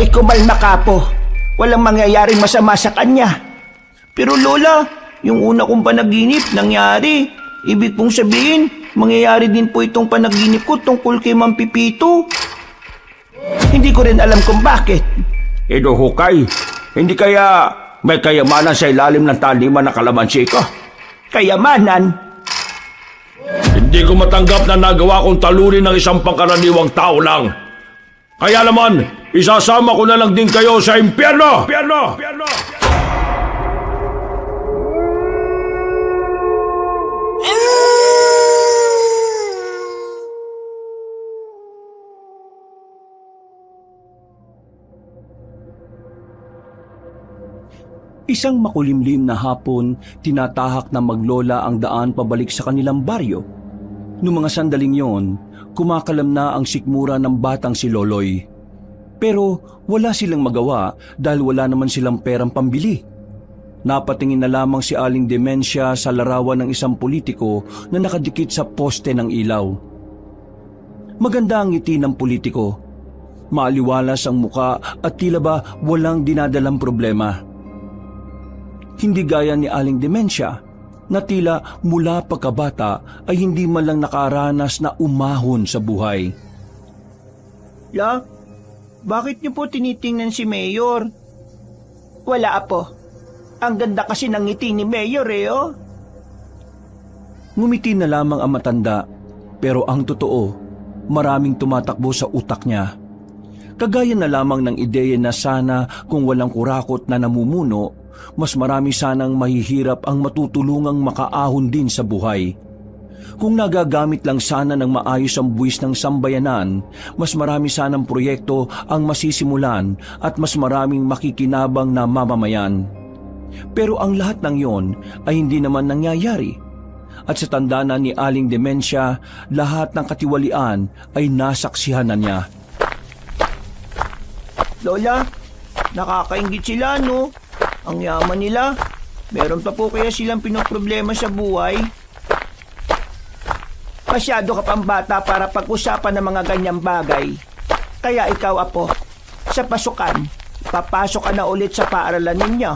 kumalma ka po. Walang mangyayaring masama sa kanya. Pero Lola, yung una kong panaginip nangyari. Ibig pong sabihin, mangyayari din po itong panaginip ko tungkol kay Mang Pipito. Hindi ko rin alam kung bakit. Edo Hukay, hindi kaya may kayamanan sa ilalim ng taliman na kalamansi ka? Kayamanan? Hindi ko matanggap na nagawa kong talunin ng isang pangkaraniwang tao lang. Kaya naman, isasama ko na lang din kayo sa impyerno! Impyerno! Isang makulimlim na hapon, tinatahak na maglola ang daan pabalik sa kanilang baryo. Noong mga sandaling yon, kumakalam na ang sikmura ng batang si Loloy. Pero wala silang magawa dahil wala naman silang perang pambili. Napatingin na lamang si Aling Demensia sa larawan ng isang politiko na nakadikit sa poste ng ilaw. Maganda ang ngiti ng politiko. Maaliwalas ang muka at tila ba walang dinadalang problema. Hindi gaya ni Aling Demensia na tila mula pagkabata ay hindi man lang nakaranas na umahon sa buhay. La, bakit niyo po tinitingnan si Mayor? Wala po. Ang ganda kasi ng ngiti ni Mayor oh. Ngumiti na lamang ang matanda, pero ang totoo, maraming tumatakbo sa utak niya. Kagaya na lamang ng ideya na sana kung walang kurakot na namumuno, mas marami sanang mahihirap ang matutulungang makaahon din sa buhay. Kung nagagamit lang sana ng maayos ang buwis ng sambayanan, mas marami sanang proyekto ang masisimulan at mas maraming makikinabang na mamamayan. Pero ang lahat ng yon ay hindi naman nangyayari. At sa tanda na ni Aling Demensia, lahat ng katiwalian ay nasaksihan na niya. Lola, nakakaingit sila no? Ang yaman nila. Meron pa po kaya silang pinoproblema sa buhay? Masyado ka pang bata para pag-usapan ng mga ganyang bagay. Kaya ikaw, Apo, sa pasukan, papasok ka na ulit sa paaralan ninyo.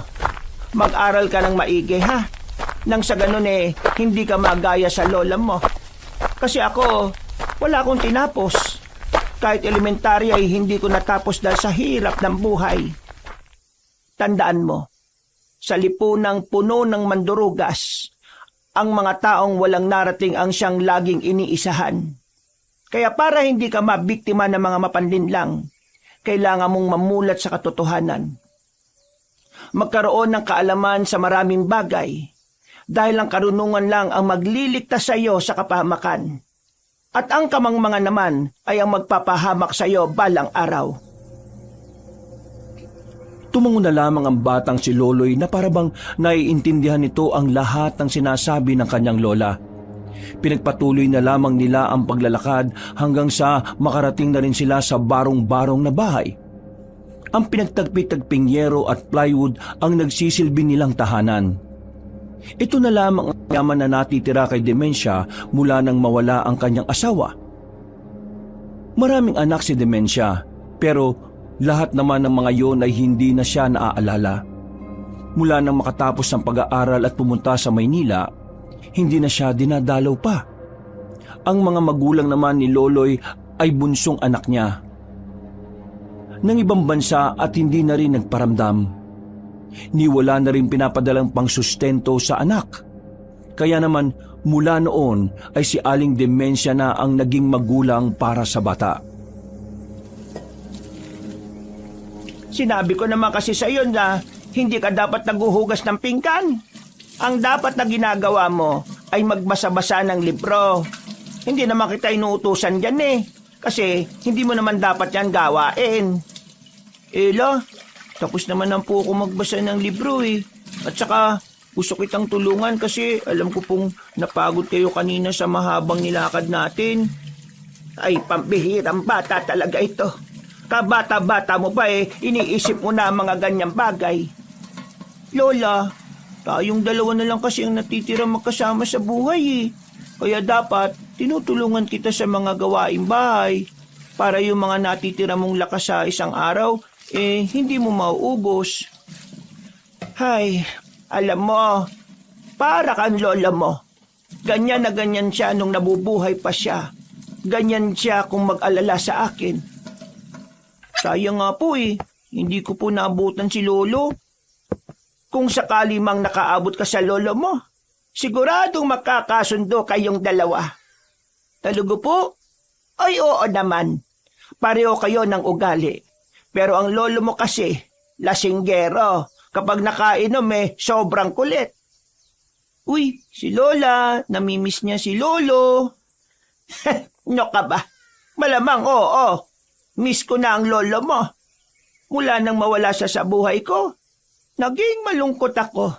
Mag-aral ka ng maigi, ha? Nang sa ganun hindi ka magaya sa lola mo. Kasi ako, wala akong tinapos. Kahit elementary ay hindi ko natapos dahil sa hirap ng buhay. Tandaan mo, sa lipunang puno ng mandurugas, ang mga taong walang narating ang siyang laging iniisahan. Kaya para hindi ka mabiktima ng mga mapanlinlang, kailangan mong mamulat sa katotohanan. Magkaroon ng kaalaman sa maraming bagay, dahil ang karunungan lang ang magliligtas sa iyo sa kapahamakan. At ang kamangmangan naman ay ang magpapahamak sa iyo balang araw. Tumango na lamang ang batang si Loloy na parabang naiintindihan nito ang lahat ng sinasabi ng kanyang lola. Pinagpatuloy na lamang nila ang paglalakad hanggang sa makarating na rin sila sa barong-barong na bahay. Ang pinagtagpi-tagping yero at plywood ang nagsisilbi nilang tahanan. Ito na lamang ang yaman na natitira kay Demensia mula nang mawala ang kanyang asawa. Maraming anak si Demensia, pero lahat naman ng mga yon ay hindi na siya naaalala. Mula nang makatapos ng pag-aaral at pumunta sa Maynila, hindi na siya dinadalaw pa. Ang mga magulang naman ni Loloy ay bunsong anak niya. Nang ibang bansa at hindi na rin nagparamdam. Niwala na rin pinapadalang pangsustento sa anak. Kaya naman mula noon ay si Aling Demensia na ang naging magulang para sa bata. Sinabi ko naman kasi sa iyo na hindi ka dapat naghuhugas ng pinggan. Ang dapat na ginagawa mo ay magbasa-basa ng libro. Hindi naman kita inuutusan dyan kasi hindi mo naman dapat yan gawain. Ela, tapos naman ang po ako magbasa ng libro At saka gusto kitang tulungan kasi alam ko pong napagod kayo kanina sa mahabang nilakad natin. Ay, pambihirang bata talaga ito. Kabata-bata mo pa iniisip mo na mga ganyang bagay. Lola, tayong dalawa na lang kasi ang natitira magkasama sa buhay Kaya dapat tinutulungan kita sa mga gawaing bahay para yung mga natitira mong lakas sa isang araw hindi mo mauubos. Hay, alam mo, para kang lola mo. Ganyan na ganyan siya nung nabubuhay pa siya. Ganyan siya kung mag-alala sa akin. Sayang nga po hindi ko po naabutan si lolo. Kung sakali mang nakaabot ka sa lolo mo, siguradong makakasundo kayong dalawa. Talaga po? Ay oo naman. Pareho kayo ng ugali. Pero ang lolo mo kasi, lasinggero. Kapag nakainom sobrang kulit. Uy, si Lola, namimiss niya si Lolo. No ka ba? Malamang oo. Miss ko na ang lolo mo. Mula nang mawala siya sa buhay ko, naging malungkot ako.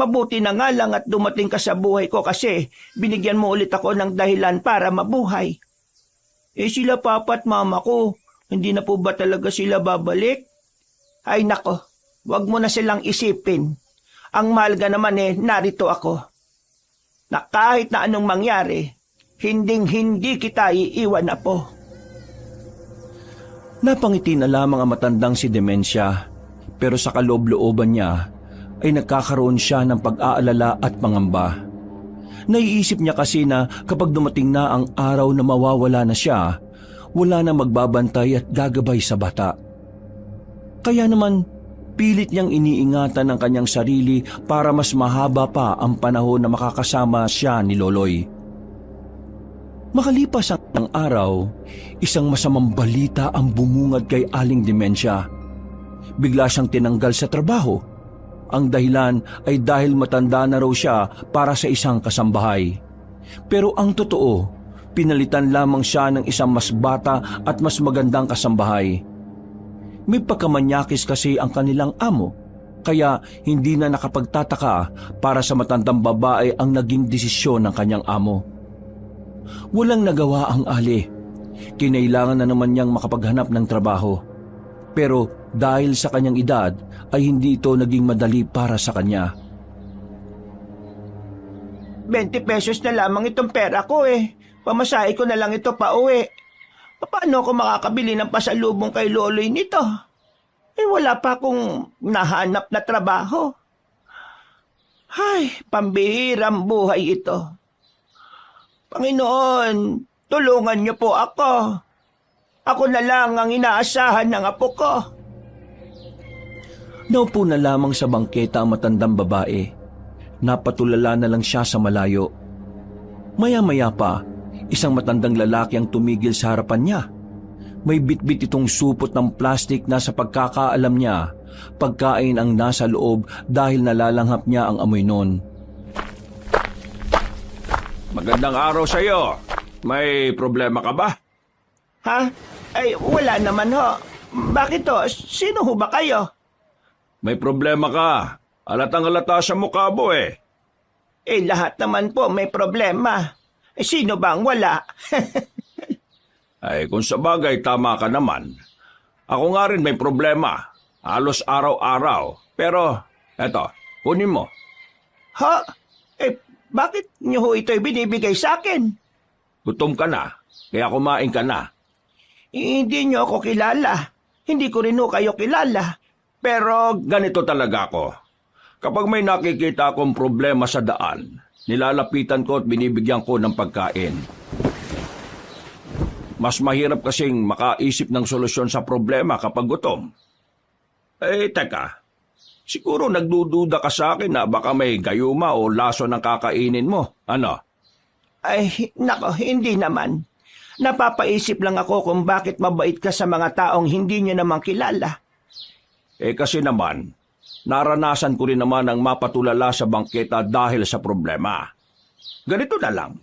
Mabuti na nga lang at dumating ka sa buhay ko kasi binigyan mo ulit ako ng dahilan para mabuhay. Sila papa at mama ko, hindi na po ba talaga sila babalik? Ay nako, wag mo na silang isipin. Ang mahalaga naman narito ako. Na kahit na anong mangyari, hinding-hindi kita iiwan na po. Napangiti na lamang ang matandang si Demensia, pero sa kaloob-looban niya ay nagkakaroon siya ng pag-aalala at pangamba. Naiisip niya kasi na kapag dumating na ang araw na mawawala na siya, wala na magbabantay at gagabay sa bata. Kaya naman, pilit niyang iniingatan ang kanyang sarili para mas mahaba pa ang panahon na makakasama siya ni Loloy. Makalipas ang araw, isang masamang balita ang bumungad kay Aling Demensia. Bigla siyang tinanggal sa trabaho. Ang dahilan ay dahil matanda na raw siya para sa isang kasambahay. Pero ang totoo, pinalitan lamang siya ng isang mas bata at mas magandang kasambahay. May pagkamanyakis kasi ang kanilang amo, kaya hindi na nakapagtataka para sa matandang babae ang naging desisyon ng kanyang amo. Walang nagawa ang Ali. Kinailangan na naman niyang makapaghanap ng trabaho. Pero dahil sa kanyang edad ay hindi ito naging madali para sa kanya. 20 pesos na lamang itong pera ko Pamasahe ko na lang ito pa uwi. Paano ako makakabili ng pasalubong kay Loloy nito? Wala pa akong nahanap na trabaho. Ay, pambihirang buhay ito. Panginoon, tulungan niyo po ako. Ako na lang ang inaasahan ng apo ko. Naupo na lamang sa bangketa ang matandang babae. Napatulala na lang siya sa malayo. Maya-maya pa, isang matandang lalaki ang tumigil sa harapan niya. May bitbit itong supot ng plastik na sa pagkakaalam niya, pagkain ang nasa loob dahil nalalanghap niya ang amoy noon. Magandang araw sa iyo. May problema ka ba? Ha? Ay, wala naman ho. Bakit ho? Sino ho ba kayo? May problema ka. Halatang-halata sa mukha mo Lahat naman po may problema. Sino bang wala? Ay, kung sa bagay, tama ka naman. Ako nga rin may problema. Halos araw-araw. Pero, eto, kunin mo. Ha? Bakit niyo ho ito'y binibigay sa akin? Gutom ka na, kaya kumain ka na. Hindi niyo ako kilala. Hindi ko rin ho kayo kilala. Pero ganito talaga ako. Kapag may nakikita akong problema sa daan, nilalapitan ko at binibigyan ko ng pagkain. Mas mahirap kasing makaisip ng solusyon sa problema kapag gutom. Teka. Siguro nagdududa ka sa akin na baka may gayuma o laso ng kakainin mo. Ano? Ay, nako, hindi naman. Napapaisip lang ako kung bakit mabait ka sa mga taong hindi niyo naman kilala. Kasi naman, naranasan ko rin naman ang mapatulala sa bangketa dahil sa problema. Ganito na lang.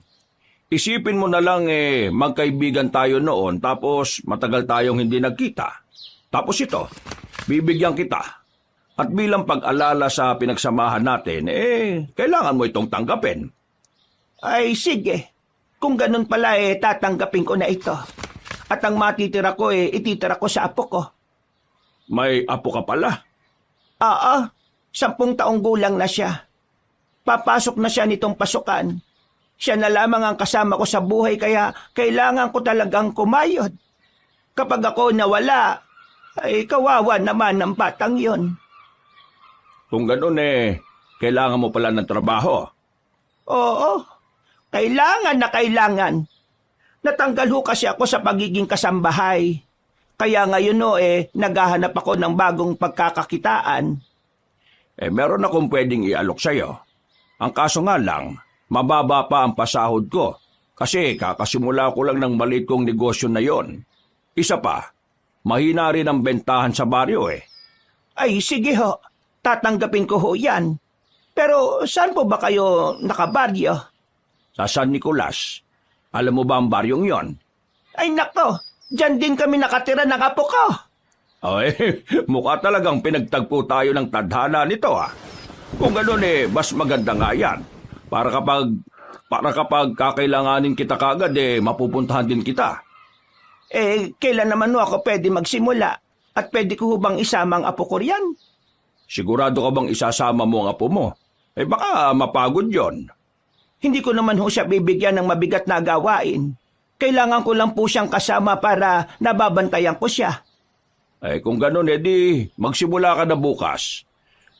Isipin mo na lang magkaibigan tayo noon tapos matagal tayong hindi nagkita. Tapos ito, bibigyan kita. At bilang pag-alala sa pinagsamahan natin, kailangan mo itong tanggapin. Ay, sige. Kung ganun pala, tatanggapin ko na ito. At ang matitira ko, ititira ko sa apo ko. May apo ka pala? Oo, 10 taong gulang na siya. Papasok na siya nitong pasukan. Siya na lamang ang kasama ko sa buhay kaya kailangan ko talagang kumayod. Kapag ako nawala, Ay, kawawa naman ang batang yon. Kung ganun kailangan mo pala ng trabaho. Oo, kailangan na kailangan. Natanggal ho kasi ako sa pagiging kasambahay. Kaya ngayon naghahanap ako ng bagong pagkakakitaan. Meron akong pwedeng ialok sa'yo. Ang kaso nga lang, mababa pa ang pasahod ko. Kasi kakasimula ko lang ng maliit kong negosyo na yon. Isa pa, mahina rin ang bentahan sa baryo Ay, sige ho. Tatanggapin ko ho yan. Pero saan po ba kayo nakabaryo? Sa San Nicolas. Alam mo ba ang baryong yon? Ay nako, dyan din kami nakatira ng apo ko. Mukha talagang pinagtagpo tayo ng tadhana nito Kung gano'n mas maganda nga yan. Para kapag kakailanganin kita kagad mapupuntahan din kita. Kailan naman ho ako pwede magsimula? At pwede ko bang isama ang apo ko riyan? Sigurado ka bang isasama mo ang apo mo? Baka mapagod yon. Hindi ko naman ho siya bibigyan ng mabigat na gawain. Kailangan ko lang po siyang kasama para nababantayan ko siya. Kung gano'n di magsimula ka na bukas.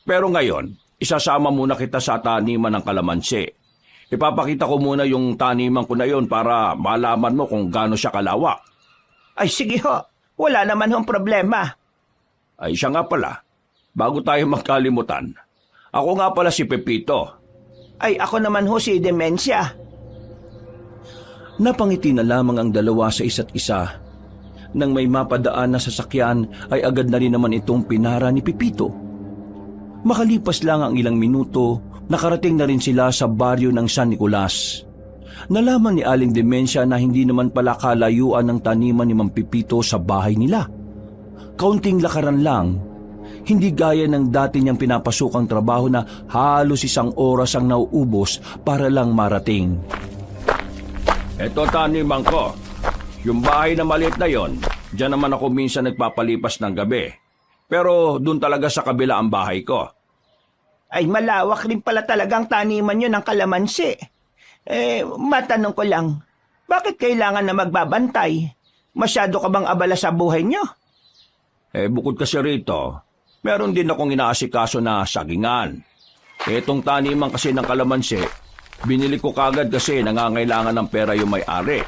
Pero ngayon, isasama muna kita sa taniman ng kalamansi. Ipapakita ko muna yung taniman ko na yon para malaman mo kung gaano siya kalawak. Ay sige ho, wala naman hong problema. Siya nga pala, bago tayo magkalimutan, ako nga pala si Pepito. Ay ako naman ho si Demencia. Napangiti na lamang ang dalawa sa isa't isa. Nang may mapadaan na sasakyan ay agad na rin naman itong pinara ni Pepito. Makalipas lang ang ilang minuto, nakarating na rin sila sa baryo ng San Nicolas. Nalaman ni Aling Demencia na hindi naman pala kalayuan ng taniman ni Mang Pepito sa bahay nila. Kaunting lakaran lang, hindi gaya ng dati niyang pinapasukang trabaho na halos 1 oras ang nauubos para lang marating. Eto taniman ko. Yung bahay na maliit na yon, diyan naman ako minsan nagpapalipas ng gabi. Pero doon talaga sa kabila ang bahay ko. Ay malawak rin pala talagang taniman yun ng kalamansi. Matanong ko lang, bakit kailangan na magbabantay? Masyado ka bang abala sa buhay niyo? Bukod kasi rito, meron din akong inaasikaso na sagingan. Etong taniman kasi ng kalamansi, binili ko kagad kasi nangangailangan ng pera yung may-ari.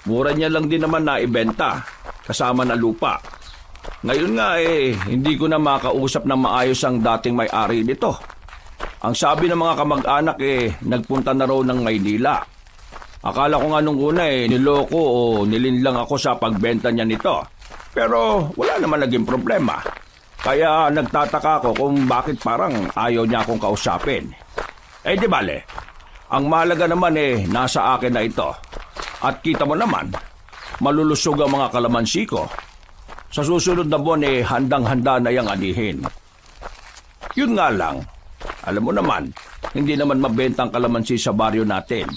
Mura niya lang din naman na ibenta, kasama na lupa. Ngayon nga hindi ko na makausap ng maayos ang dating may-ari nito. Ang sabi ng mga kamag-anak nagpunta na raw ng Maynila. Akala ko nga nung una niloko o nilinlang ako sa pagbenta niya nito. Pero wala naman naging problema. Kaya nagtataka ako kung bakit parang ayaw niya akong kausapin. Di bale, ang mahalaga naman nasa akin na ito. At kita mo naman, malulusog ang mga kalamansi ko. Sa susunod na buwan handang-handa na yang anihin. Yun nga lang, alam mo naman, hindi naman mabenta ang kalamansi sa baryo natin.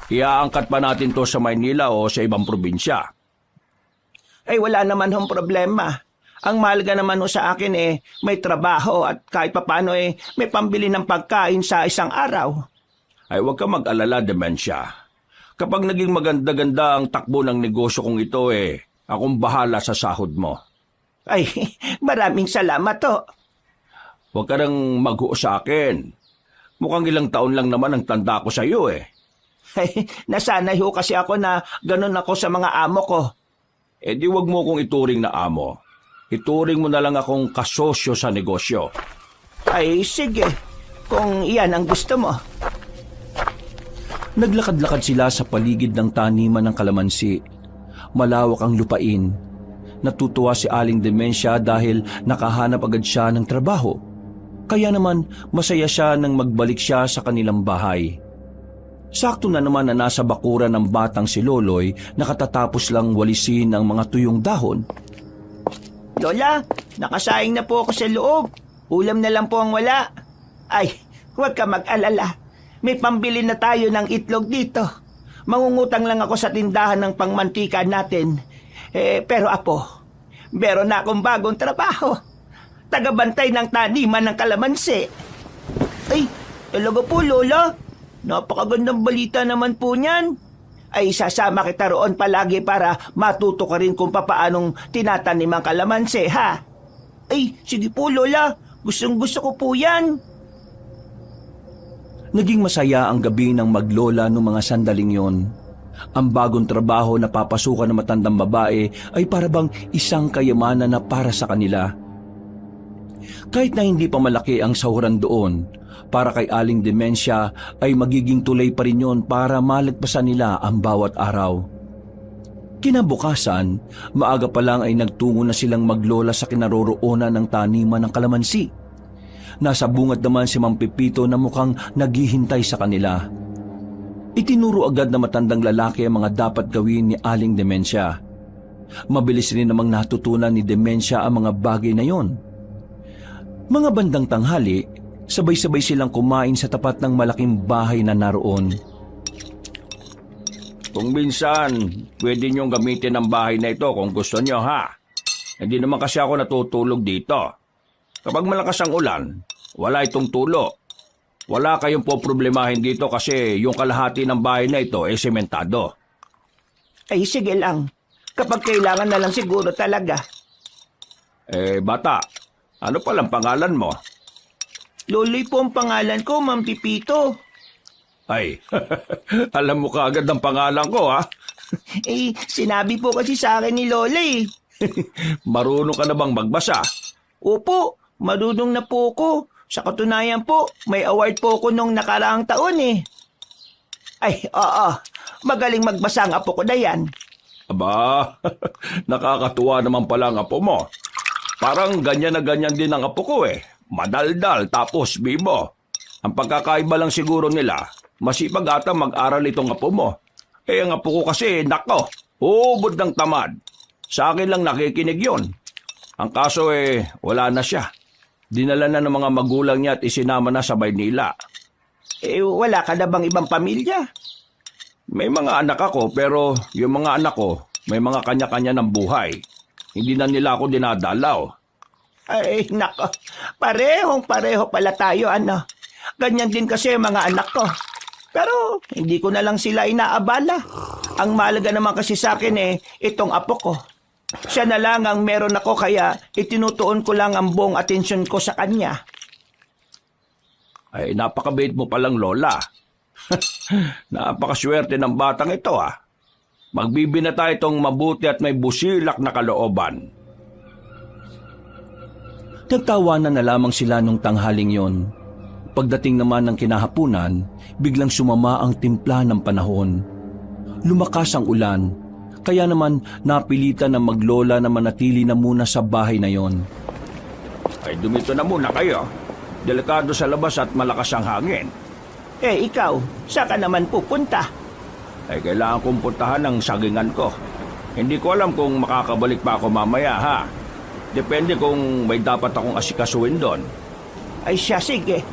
Iaangkat pa natin to sa Maynila o sa ibang probinsya. Wala naman hong problema. Ang mahalaga naman ho sa akin may trabaho at kahit papano may pambili ng pagkain sa isang araw. Huwag ka mag-alala, Demencia. Kapag naging maganda-ganda ang takbo ng negosyo kong ito akong bahala sa sahod mo. Maraming salamat ho. Huwag ka nang maghuo sa akin. Mukhang ilang taon lang naman ang tanda ko sa iyo Nasanay ho kasi ako na ganun ako sa mga amo ko. Di wag mo kong ituring na amo. Ituring mo na lang akong kasosyo sa negosyo. Sige. Kung iyan ang gusto mo. Naglakad-lakad sila sa paligid ng taniman ng kalamansi. Malawak ang lupain. Natutuwa si Aling Demencia dahil nakahanap agad siya ng trabaho. Kaya naman masaya siya nang magbalik siya sa kanilang bahay. Sakto na naman na nasa bakuran ng batang si Loloy na katatapos lang walisin ang mga tuyong dahon. Lola, nakasaing na po ako sa loob. Ulam na lang po ang wala. Huwag ka mag-alala. May pambili na tayo ng itlog dito. Mangungutang lang ako sa tindahan ng pangmantika natin. Pero apo, meron na akong bagong trabaho. Tagabantay ng taniman ng kalamansi. Talaga po, Lola? Napakagandang balita naman po niyan. ay sasama kita roon palagi para matuto ka rin kung papaanong tinatanim ang kalamansi, ha? Ay, sige po, Lola. Gustong-gusto ko po yan. Naging masaya ang gabi ng maglola noong mga sandaling yon. Ang bagong trabaho na papasukan ng matandang babae ay parabang isang kayamanan na para sa kanila. Kahit na hindi pa malaki ang sahuran doon, para kay Aling Demensia ay magiging tulay pa rin yon para malagpasan nila ang bawat araw. Kinabukasan, maaga pa lang ay nagtungo na silang maglola sa kinaroroonan ng taniman ng kalamansi. Nasa bungad naman si Mang Pipito na mukhang naghihintay sa kanila. Itinuro agad na matandang lalaki ang mga dapat gawin ni Aling Demensia. Mabilis rin namang natutunan ni Demensia ang mga bagay na yon. Mga bandang tanghali, sabay-sabay silang kumain sa tapat ng malaking bahay na naroon. Kung minsan, pwede niyong gamitin ang bahay na ito kung gusto niyo, ha? Hindi naman kasi ako natutulog dito. Kapag malakas ang ulan, wala itong tulo. Wala kayong poproblemahin dito kasi yung kalahati ng bahay na ito ay sementado. Ay, sige lang. Kapag kailangan na lang siguro talaga. Bata, ano palang pangalan mo? Loloy po ang pangalan ko, Mang Pipito. Ay, alam mo kaagad ang pangalan ko, ha? Sinabi po kasi sa akin ni Lola eh. Marunong ka na bang magbasa? Opo, marunong na po ko. Sa katunayan po, may award po ko nung nakaraang taon eh. Ay, oo. Magaling magbasa ang apo ko na yan. Aba, nakakatuwa naman pala ang apo mo. Parang ganyan na ganyan din ang apo ko eh. Madaldal tapos bibo. Ang pagkakaiba lang siguro nila, masipag ata mag-aral itong apo mo. Ang apo ko kasi, nako, ubod ng tamad. Sa akin lang nakikinig yon. Ang kaso wala na siya. Dinala na ng mga magulang niya at isinama na sa Maynila. Wala ka na bang ibang pamilya? May mga anak ako pero yung mga anak ko may mga kanya-kanya ng buhay. Hindi na nila ako dinadalaw. Ay, nako. Parehong-pareho pala tayo, ano. Ganyan din kasi mga anak ko. Pero hindi ko na lang sila inaabala. Ang mahalaga naman kasi sa akin itong apo ko. Siya na lang ang meron ako kaya itinutuon ko lang ang buong atensyon ko sa kanya. Ay, napakabait mo palang lola. Napakaswerte ng batang ito, ha. Magbibinata itong mabuti at may busilak na kalooban. Nagtawanan na lamang sila nung tanghaling yon. Pagdating naman ng kinahapunan, biglang sumama ang timpla ng panahon. Lumakas ang ulan, kaya naman napilitan ng maglola na manatili na muna sa bahay na yon. Ay, dumito na muna kayo. Delikado sa labas at malakas ang hangin. Ikaw, saan ka naman pupunta? Ay, kailangan kong puntahan ang sagingan ko. Hindi ko alam kung makakabalik pa ako mamaya, ha? Depende kung may dapat akong asikasuhin doon. Ay siya, sige.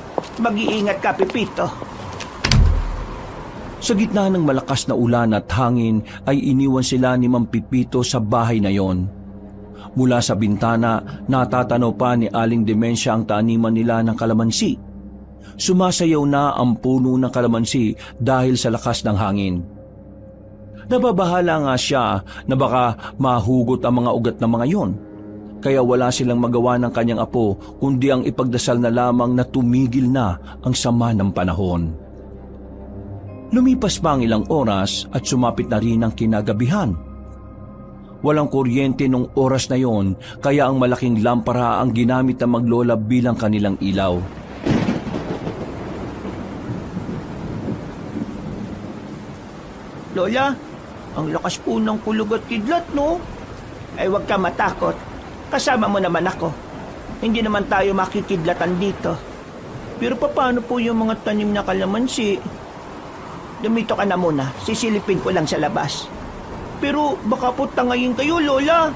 Mag-iingat ka, Pipito. Sa gitna ng malakas na ulan at hangin ay iniwan sila ni Mang Pipito sa bahay na yon. Mula sa bintana, natatanaw pa ni Aling Demensia ang taniman nila ng kalamansi. Sumasayaw na ang puno ng kalamansi dahil sa lakas ng hangin. Nababahala nga siya na baka mahugot ang mga ugat ng mga yon. Kaya wala silang magawa ng kanyang apo kundi ang ipagdasal na lamang na tumigil na ang sama ng panahon. Lumipas pa ang ilang oras at sumapit na rin ang kinagabihan. Walang kuryente nung oras na yon kaya ang malaking lampara ang ginamit ng maglola bilang kanilang ilaw. Lola, ang lakas po ng kulog at kidlat, no? Ay, huwag ka matakot. Kasama mo naman ako. Hindi naman tayo makikidlatan dito. Pero paano po yung mga tanim na kalamansi? Dumito ka na muna. Sisilipin ko lang sa labas. Pero baka po tangayin kayo, Lola.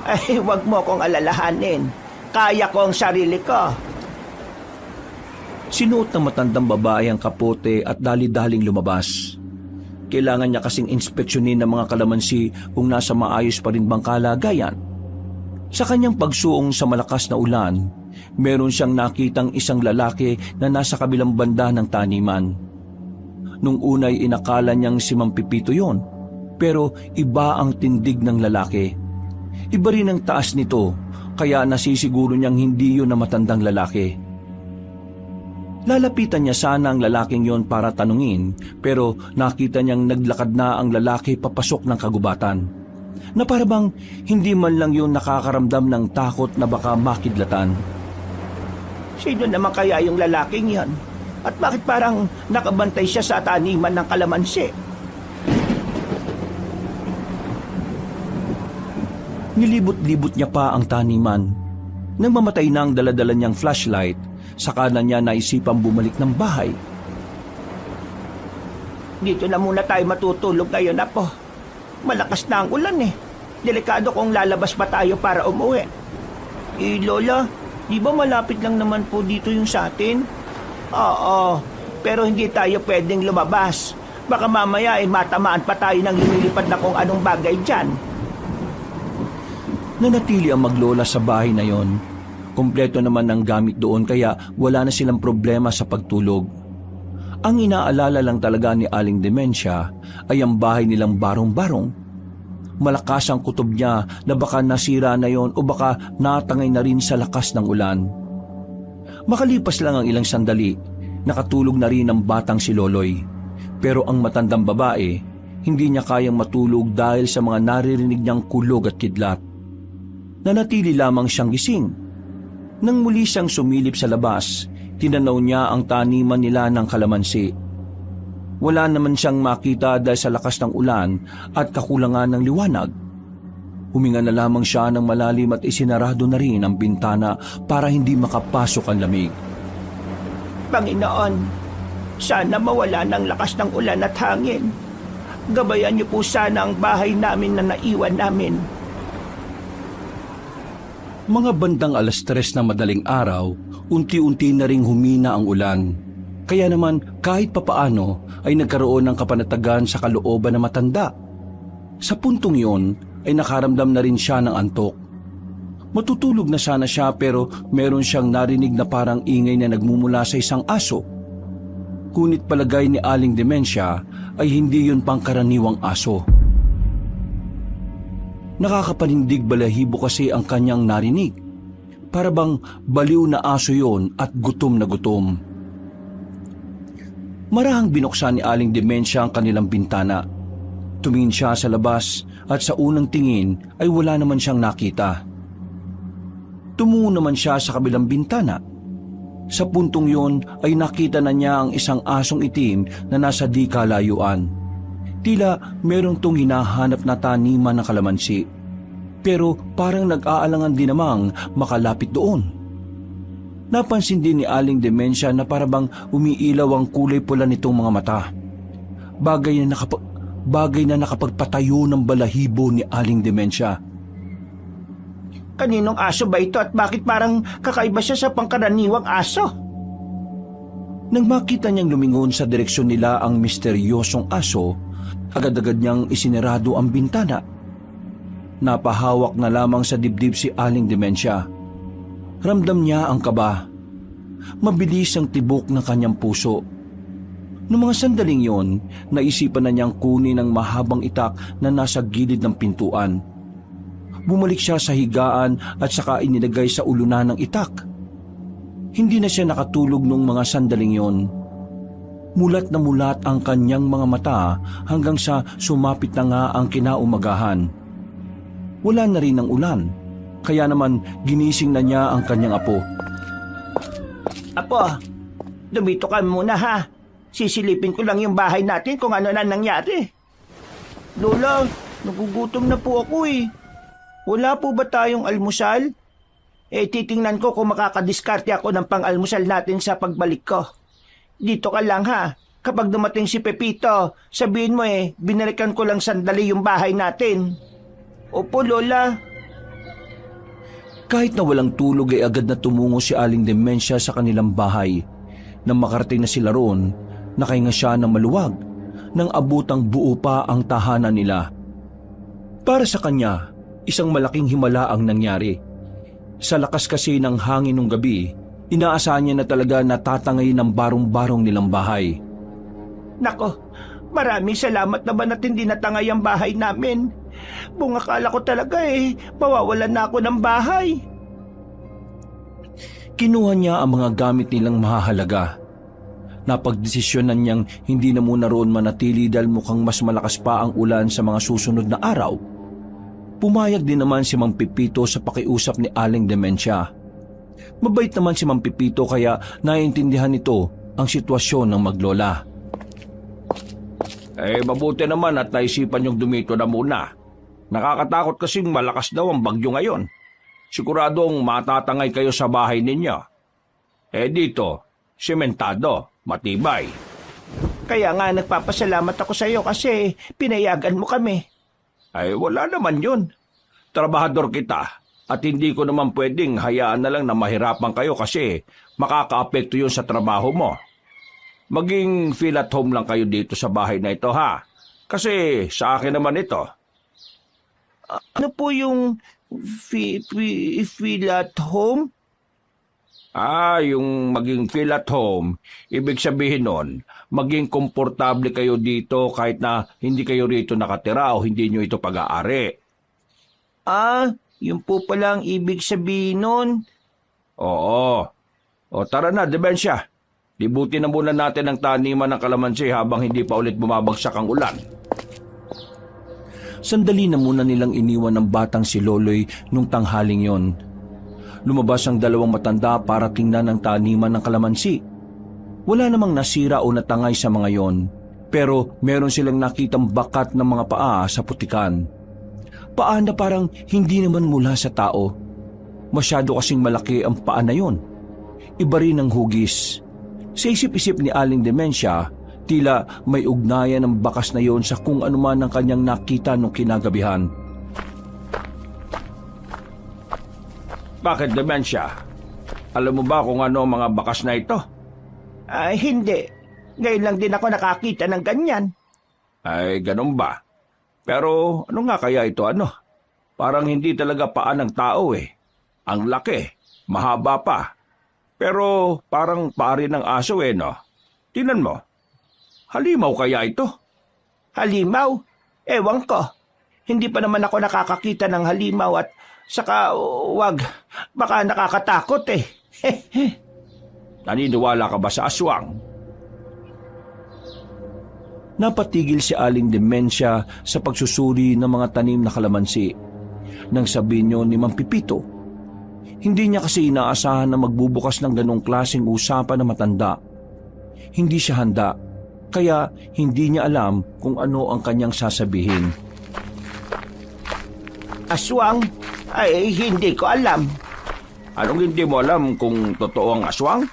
Ay, huwag mo akong alalahanin. Kaya ko ang sarili ko. Sinuot ng matandang babae ang kapote at dali-daling lumabas. Kailangan niya kasing inspeksyonin ng mga kalamansi kung nasa maayos pa rin bang kalagayan. Sa kanyang pagsuong sa malakas na ulan, meron siyang nakitang isang lalaki na nasa kabilang banda ng taniman. Nung unay inakala niyang si Mang Pipito yon, pero iba ang tindig ng lalaki. Iba rin ang taas nito, kaya nasisiguro niyang hindi yun na matandang lalaki. Lalapitan niya sana ang lalaking yon para tanungin, pero nakita niyang naglakad na ang lalaki papasok ng kagubatan. Na parabang hindi man lang yun nakakaramdam ng takot na baka makidlatan. Sino naman kaya yung lalaking yan? At bakit parang nakabantay siya sa taniman ng kalamansi? Nilibot-libot niya pa ang taniman. Nang mamatay na ang daladala niyang flashlight, saka na niya naisipang bumalik ng bahay. Dito na muna tayo matutulog ngayon, Apo. Malakas na ang ulan eh. Delikado kung lalabas pa tayo para umuwi. Lola, di ba malapit lang naman po dito yung sa atin? Oo, pero hindi tayo pwedeng lumabas. Baka mamaya ay matamaan pa tayo ng lumilipad na kung anong bagay dyan. Nanatili ang maglola sa bahay na yon. Kompleto naman ang gamit doon kaya wala na silang problema sa pagtulog. Ang inaalala lang talaga ni Aling Dementia ay ang bahay nilang barong-barong. Malakas ang kutob niya na baka nasira na yon o baka natangay na rin sa lakas ng ulan. Makalipas lang ang ilang sandali, nakatulog na rin ang batang si Loloy. Pero ang matandang babae, hindi niya kayang matulog dahil sa mga naririnig niyang kulog at kidlat. Nanatili lamang siyang gising. Nang muli siyang sumilip sa labas, tinanaw niya ang taniman nila ng kalamansi. Wala naman siyang makita dahil sa lakas ng ulan at kakulangan ng liwanag. Huminga na lamang siya ng malalim at isinarado na rin ang bintana para hindi makapasok ang lamig. Panginoon, sana mawala ng lakas ng ulan at hangin. Gabayan niyo po sana ang bahay namin na naiwan namin. Mga bandang 3:00 na madaling araw, unti-unti na ring humina ang ulan. Kaya naman kahit papaano ay nagkaroon ng kapanatagan sa kalooban na matanda. Sa puntong yon ay nakaramdam na rin siya ng antok. Matutulog na sana siya pero meron siyang narinig na parang ingay na nagmumula sa isang aso. Ngunit palagay ni Aling Dementia ay hindi yun pangkaraniwang aso. Nakakapanindig balahibo kasi ang kanyang narinig. Para bang baliw na aso yon at gutom na gutom. Marahang binuksan ni Aling Dementia ang kanilang bintana. Tumingin siya sa labas at sa unang tingin ay wala naman siyang nakita. Tumungo naman siya sa kabilang bintana. Sa puntong yon ay nakita na niya ang isang asong itim na nasa di kalayuan. Tila merong tong hinahanap na taniman ng kalamansi. Pero parang nag-aalangan din namang makalapit doon. Napansin din ni Aling Dementia na parabang umiilaw ang kulay pula nitong mga mata. Bagay na nakapagpatayo ng balahibo ni Aling Dementia. Kaninong aso ba ito at bakit parang kakaiba siya sa pangkaraniwang aso? Nang makita niyang lumingon sa direksyon nila ang misteryosong aso, agad-agad niyang isinarado ang bintana. Napahawak na lamang sa dibdib si Aling Dementia. Ramdam niya ang kaba. Mabilis ang tibok ng kanyang puso. Noong mga sandaling yon, naisipan na niyang kunin ang mahabang itak na nasa gilid ng pintuan. Bumalik siya sa higaan at saka inilagay sa ulunan ng itak. Hindi na siya nakatulog noong mga sandaling yon. Mulat na mulat ang kanyang mga mata hanggang sa sumapit na nga ang kinaumagahan. Wala na rin ang ulan, kaya naman ginising na niya ang kanyang apo. Apo, dumito ka muna ha. Sisilipin ko lang yung bahay natin kung ano na nangyari. Lola, nagugutom na po ako eh. Wala po ba tayong almusal? Titingnan ko kung makakadiskarte ako ng pang-almusal natin sa pagbalik ko. Dito ka lang ha. Kapag dumating si Pepito, sabihin mo binalikan ko lang sandali yung bahay natin. Opo, Lola. Kahit na walang tulog ay agad na tumungo si Aling Dementia sa kanilang bahay. Nang makarating na sila roon, nakahinga siya ng maluwag nang abutang buo pa ang tahanan nila. Para sa kanya, isang malaking himala ang nangyari. Sa lakas kasi ng hangin nung gabi, inaasahan niya na talaga natatangay ng barong-barong nilang bahay. Nako, maraming salamat naman at hindi natangay ang bahay namin. Kung akala ko talaga mawawalan na ako ng bahay. Kinuha niya ang mga gamit nilang mahahalaga. Napagdesisyonan niyang hindi na muna roon manatili dahil mukhang mas malakas pa ang ulan sa mga susunod na araw. Pumayag din naman si Mang Pipito sa pakiusap ni Aling Demensia. Mabait naman si Mang Pipito kaya naiintindihan nito ang sitwasyon ng maglola. Mabuti naman at naisipan yung dumito na muna. Nakakatakot kasing malakas daw ang bagyo ngayon. Siguradong matatangay kayo sa bahay ninyo. Dito, sementado, matibay. Kaya nga nagpapasalamat ako sa iyo kasi pinayagan mo kami. Wala naman yun. Trabahador kita at hindi ko naman pwedeng hayaan na lang na mahirapan kayo kasi makakaapekto yun sa trabaho mo. Maging feel at home lang kayo dito sa bahay na ito ha. Kasi sa akin naman ito. Ano po yung feel at home? Yung maging feel at home, ibig sabihin nun, maging komportable kayo dito kahit na hindi kayo rito nakatira o hindi nyo ito pag-aari. Yun po pala ang ibig sabihin nun. Oo. O tara na, Demensia. Libutin na muna natin ang taniman ng kalamansi habang hindi pa ulit bumabagsak ang ulan. Sandali na muna nilang iniwan ng batang si Loloy nung tanghaling yon. Lumabas ang dalawang matanda para tingnan ang taniman ng kalamansi. Wala namang nasira o natangay sa mga yon, pero meron silang nakitang bakat ng mga paa sa putikan. Paa na parang hindi naman mula sa tao. Masyado kasing malaki ang paa na yon. Iba rin ang hugis. Sa isip-isip ni Aling Demensia, tila may ugnayan ng bakas na yon sa kung anuman ang kanyang nakita nung kinagabihan. Bakit, Demensia? Alam mo ba kung ano ang mga bakas na ito? Hindi. Ngayon lang din ako nakakita ng ganyan. Ganun ba? Pero ano nga kaya ito Parang hindi talaga paa ng tao Ang laki, mahaba pa. Pero parang paa rin ng aso no? Tingnan mo. Halimaw kaya ito? Halimaw? Ewan ko. Hindi pa naman ako nakakakita ng halimaw at saka wag, baka nakakatakot Naniniwala ka ba sa aswang? Napatigil si Aling Demensia sa pagsusuri ng mga tanim na kalamansi nang sabihin niyo ni Mang Pipito. Hindi niya kasi inaasahan na magbubukas ng ganong klaseng usapan na matanda. Hindi siya handa, kaya hindi niya alam kung ano ang kanyang sasabihin. Aswang? Hindi ko alam. Anong hindi mo alam kung totoo ang aswang?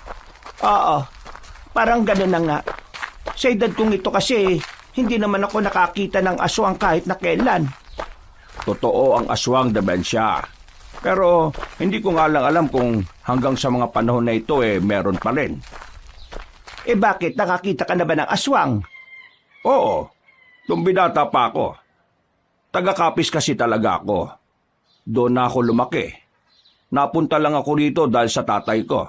Oo, parang gano'n na nga. Sa edad kong ito kasi, hindi naman ako nakakita ng aswang kahit na kailan. Totoo ang aswang, Demensia. Pero hindi ko nga lang alam kung hanggang sa mga panahon na ito meron pa rin. Bakit? Nakakita ka na ba ng aswang? Oo, nung binata pa ako. Taga-Kapis kasi talaga ako. Doon na ako lumaki. Napunta lang ako rito dahil sa tatay ko.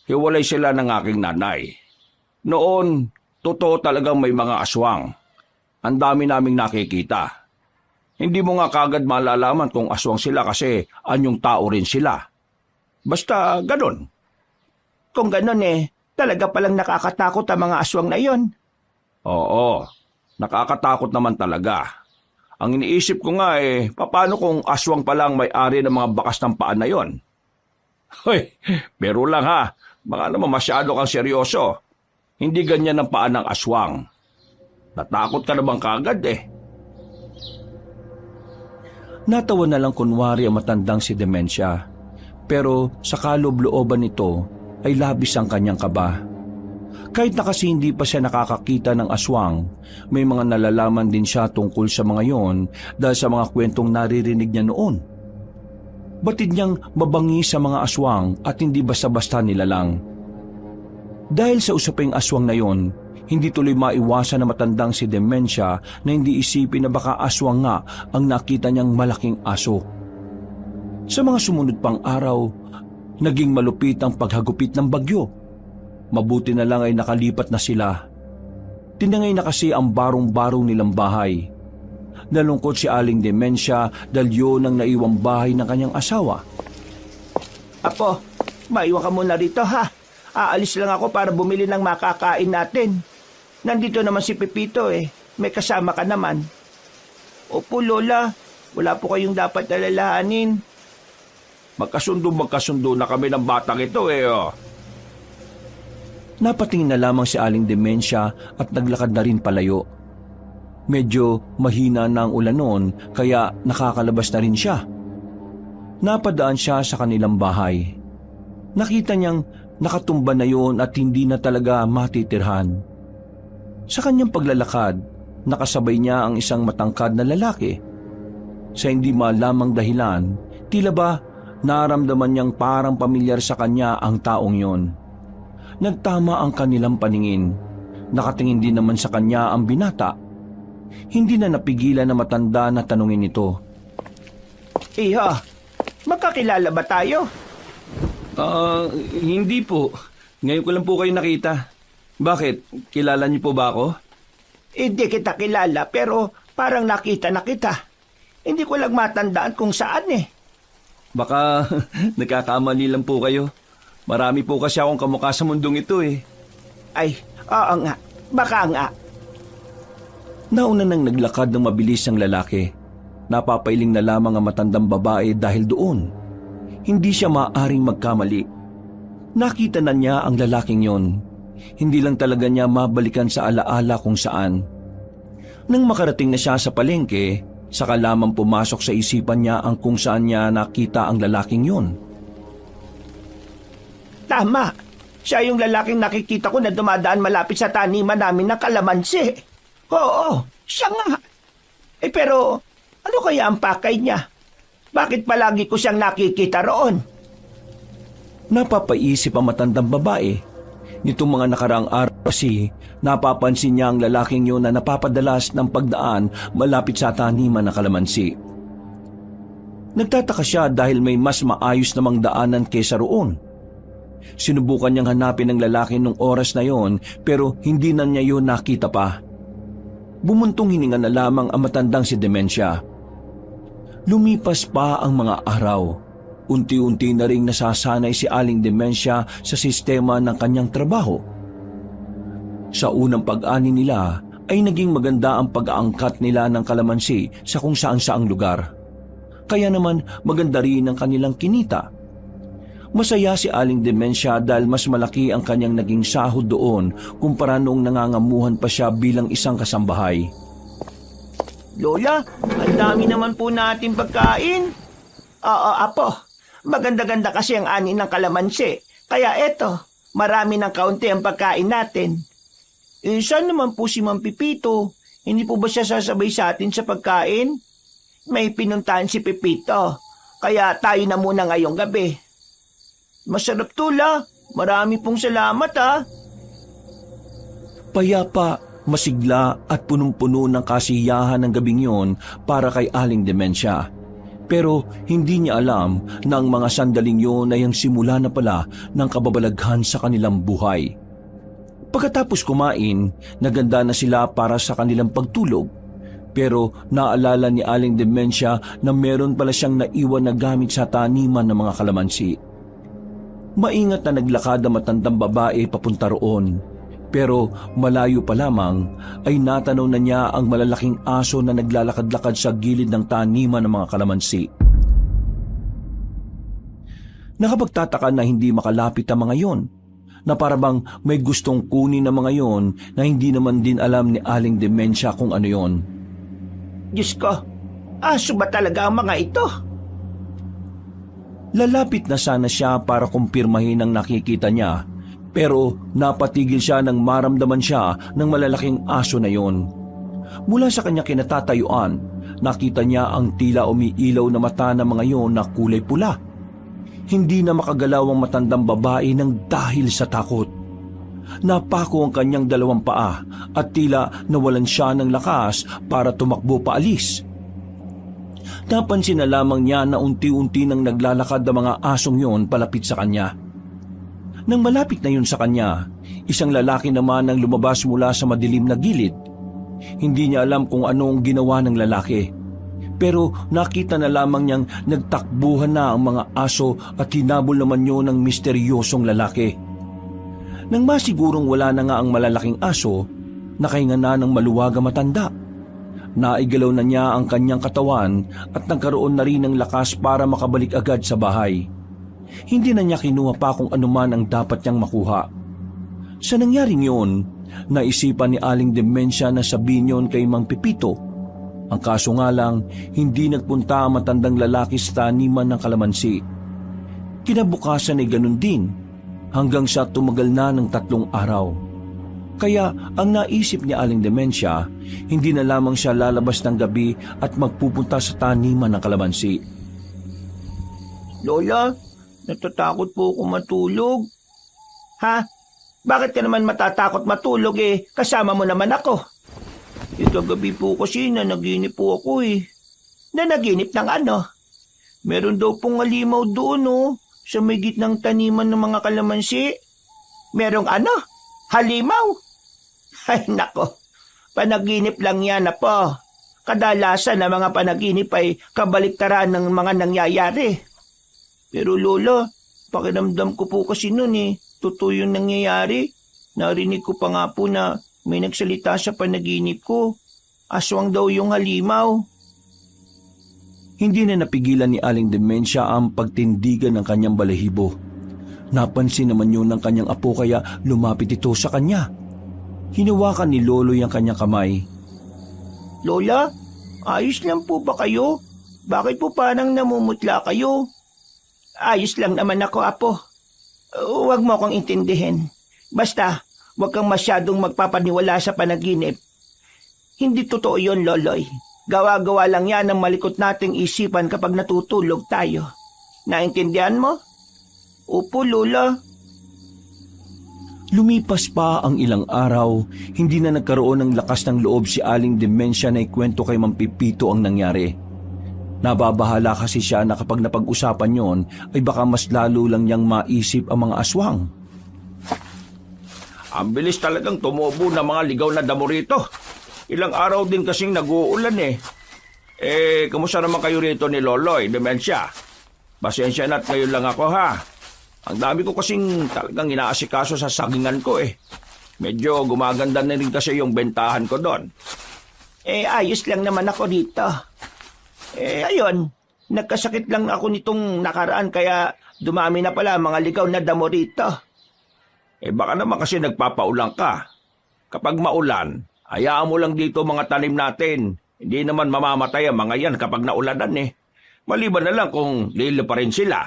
Hiwalay sila ng aking nanay. Noon, totoo talagang may mga aswang. Ang dami naming nakikita. Hindi mo nga kagad malalaman kung aswang sila kasi anyong tao rin sila. Basta ganun. Kung ganun talaga palang nakakatakot ang mga aswang na iyon. Oo, nakakatakot naman talaga. Ang iniisip ko nga paano kung aswang pa lang may-ari ng mga bakas ng paan na yon? Hoy, pero lang ha, baka naman masyado kang seryoso. Hindi ganyan ang paan ng aswang. Natakot ka na bang kagad Natawa na lang kunwari ang matandang si Demensia, pero sa kaloob-looban nito ay labis ang kanyang kaba. Kahit na kasi hindi pa siya nakakakita ng aswang, may mga nalalaman din siya tungkol sa mga yon dahil sa mga kwentong naririnig niya noon. Batid niyang mabangi sa mga aswang at hindi basta-basta nilalang. Dahil sa usaping aswang na yon, hindi tuloy maiwasan na matandang si Demensia na hindi isipin na baka aswang nga ang nakita niyang malaking aso. Sa mga sumunod pang araw, naging malupit ang paghagupit ng bagyo. Mabuti na lang ay nakalipat na sila. Tinangay na kasi ang barong-barong nilang bahay. Nalungkot si Aling Demensia dahil yun ang naiwang bahay ng kanyang asawa. Apo, maiwan ka muna rito ha. Aalis lang ako para bumili ng makakain natin. Nandito naman si Pepito eh. May kasama ka naman. Opo, Lola. Wala po kayong dapat alalahanin. Magkasundo na kami ng batang ito eh. Oh. Napatingin na lamang si Aling Demensia at naglakad na rin palayo. Medyo mahina na ang ulan noon kaya nakakalabas na rin siya. Napadaan siya sa kanilang bahay. Nakita niyang nakatumba na yon at hindi na talaga matitirhan. Sa kanyang paglalakad, nakasabay niya ang isang matangkad na lalaki. Sa hindi malamang dahilan, tila ba naramdaman niyang parang pamilyar sa kanya ang taong yon. Nagtama ang kanilang paningin. Nakatingin din naman sa kanya ang binata. Hindi na napigilan na matanda na tanungin ito. Iho, magkakilala ba tayo? Hindi po. Ngayon ko lang po kayo nakita. Bakit? Kilala niyo po ba ako? Hindi kita kilala pero parang nakita na kita. Hindi ko lang matandaan kung saan eh. Baka nagkakamali lang po kayo. Marami po kasi akong kamukha sa mundong ito eh. Ay, oo nga. Baka nga. Nauna nang naglakad ng mabilis ang lalaki. Napapailing na lamang ang matandang babae dahil doon. Hindi siya maaaring magkamali. Nakita na niya ang lalaking yon. Hindi lang talaga niya mabalikan sa alaala kung saan. Nang makarating na siya sa palengke, saka lamang pumasok sa isipan niya ang kung saan niya nakita ang lalaking yon. Tama. Siya yung lalaking nakikita ko na dumadaan malapit sa taniman namin ng kalamansi. Oo, siya nga. Pero ano kaya ang pakay niya? Bakit palagi ko siyang nakikita roon? Napapaisip ang matandang babae. Nitong mga nakaraang araw kasi, napapansin niya ang lalaking yun na napapadalas ng pagdaan malapit sa taniman ng kalamansi. Nagtataka siya dahil may mas maayos namang daanan kaysa roon. Sinubukan niyang hanapin ang lalaki nung oras na yon pero hindi na niya yun nakita pa. Bumuntong hininga na lamang ang matandang si Demensia. Lumipas pa ang mga araw. Unti-unti na ring nasasanay si Aling Demensia sa sistema ng kanyang trabaho. Sa unang pag-ani nila ay naging maganda ang pag-aangkat nila ng kalamansi sa kung saan-saang lugar. Kaya naman maganda rin ang kanilang kinita. Masaya si Aling Demensia dahil mas malaki ang kanyang naging sahod doon kumpara noong nangangamuhan pa siya bilang isang kasambahay. Lola, ang dami naman po natin pagkain. Oo, Apo. Maganda-ganda kasi ang ani ng kalamansi. Kaya eto, marami ng kaunti ang pagkain natin. Saan naman po si Mang Pipito? Hindi po ba siya sasabay sa atin sa pagkain? May pinuntahan si Pipito. Kaya tayo na muna ngayong gabi. Masarap tula. Marami pong salamat ha. Payapa, masigla at punong-puno ng kasiyahan ng gabing yon para kay Aling Demensia. Pero hindi niya alam na ang mga sandaling yon ay ang simula na pala ng kababalaghan sa kanilang buhay. Pagkatapos kumain, naganda na sila para sa kanilang pagtulog. Pero naalala ni Aling Demensia na meron pala siyang naiwan na gamit sa taniman ng mga kalamansi. Maingat na naglakad ang matandang babae papunta roon. Pero malayo pa lamang ay natanaw na niya ang malalaking aso na naglalakad-lakad sa gilid ng taniman ng mga kalamansi. Nakapagtataka na hindi makalapit ang mga yon, na parabang may gustong kunin ng mga yon na hindi naman din alam ni Aling Demensia kung ano yon. Diyos ko, aso ba talaga ang mga ito? Lalapit na sana siya para kumpirmahin ang nakikita niya. Pero napatigil siya nang maramdaman siya ng malalaking aso na yon. Mula sa kanya kinatatayuan, nakita niya ang tila umiilaw na mata ng mga yon na kulay pula. Hindi na makagalaw ang matandang babae ng dahil sa takot. Napako ang kanyang dalawang paa at tila nawalan siya ng lakas para tumakbo paalis. Napansin na lamang niya na unti-unti nang naglalakad ang mga asong yon palapit sa kanya. Nang malapit na yun sa kanya, isang lalaki naman ang lumabas mula sa madilim na gilid. Hindi niya alam kung anong ginawa ng lalaki. Pero nakita na lamang niyang nagtakbuhan na ang mga aso at hinabol naman yun ng misteryosong lalaki. Nang masigurong wala na nga ang malalaking aso, nakahinga na ng maluwagang matanda. Naigalaw na niya ang kanyang katawan at nagkaroon na rin ng lakas para makabalik agad sa bahay. Hindi na niya kinuha pa kung anuman ang dapat niyang makuha. Sa nangyaring yun, naisipan ni Aling Demensia na sabihin yun kay Mang Pipito. Ang kaso nga lang, hindi nagpunta ang matandang lalaki sa taniman ng kalamansi. Kinabukasan ay ganun din, hanggang sa tumagal na ng 3 araw. Kaya ang naisip ni Aling Demensia, hindi na lamang siya lalabas ng gabi at magpupunta sa taniman ng kalamansi. Lola, natatakot po ako matulog. Ha? Bakit ka naman matatakot matulog Kasama mo naman ako. Ito gabi po kasi nanaginip po ako Nanaginip ng ano? Meron daw pong halimaw doon sa may gitnang taniman ng mga kalamansi. Merong ano? Halimaw? Ay nako, panaginip lang yan po. Kadalasan na mga panaginip ay kabaliktaran ng mga nangyayari. Pero lolo, pakiramdam ko po kasi noon totoo yung nangyayari. Narinig ko pa nga po na may nagsalita sa panaginip ko. Aswang daw yung halimaw. Hindi na napigilan ni Aling Demensia ang pagtindigan ng kanyang balahibo. Napansin naman yun ng kanyang apo kaya lumapit ito sa kanya. Hinawakan ni Loloy ang kanyang kamay. Lola, ayos lang po ba kayo? Bakit po parang namumutla kayo? Ayos lang naman ako, apo. Huwag mo akong intindihin. Basta, huwag kang masyadong magpapaniwala sa panaginip. Hindi totoo yun, Loloy. Gawa-gawa lang yan ang malikot nating isipan kapag natutulog tayo. Naintindihan mo? Opo, Lola. Lumipas pa ang ilang araw, hindi na nagkaroon ng lakas ng loob si Aling Demensia na ikwento kay Mang Pipito ang nangyari. Nababahala kasi siya na kapag napag-usapan yon ay baka mas lalo lang niyang maisip ang mga aswang. Ang bilis talagang tumubo ng mga ligaw na damo rito. Ilang araw din kasing nag-uulan kamusta naman kayo rito ni Loloy, Demensia? Pasensya na't ngayon lang ako ha. Ang dami ko kasing talagang inaasikaso sa sagingan ko Medyo gumaganda na rin kasi yung bentahan ko doon. Ayos lang naman ako dito. Ayun, nagkasakit lang ako nitong nakaraan kaya dumami na pala mga ligaw na damo rito. Baka naman kasi nagpapaulan ka. Kapag maulan, hayaan mo lang dito mga tanim natin. Hindi naman mamamatay ang mga yan kapag naulanan Maliban na lang kung lilo pa rin sila.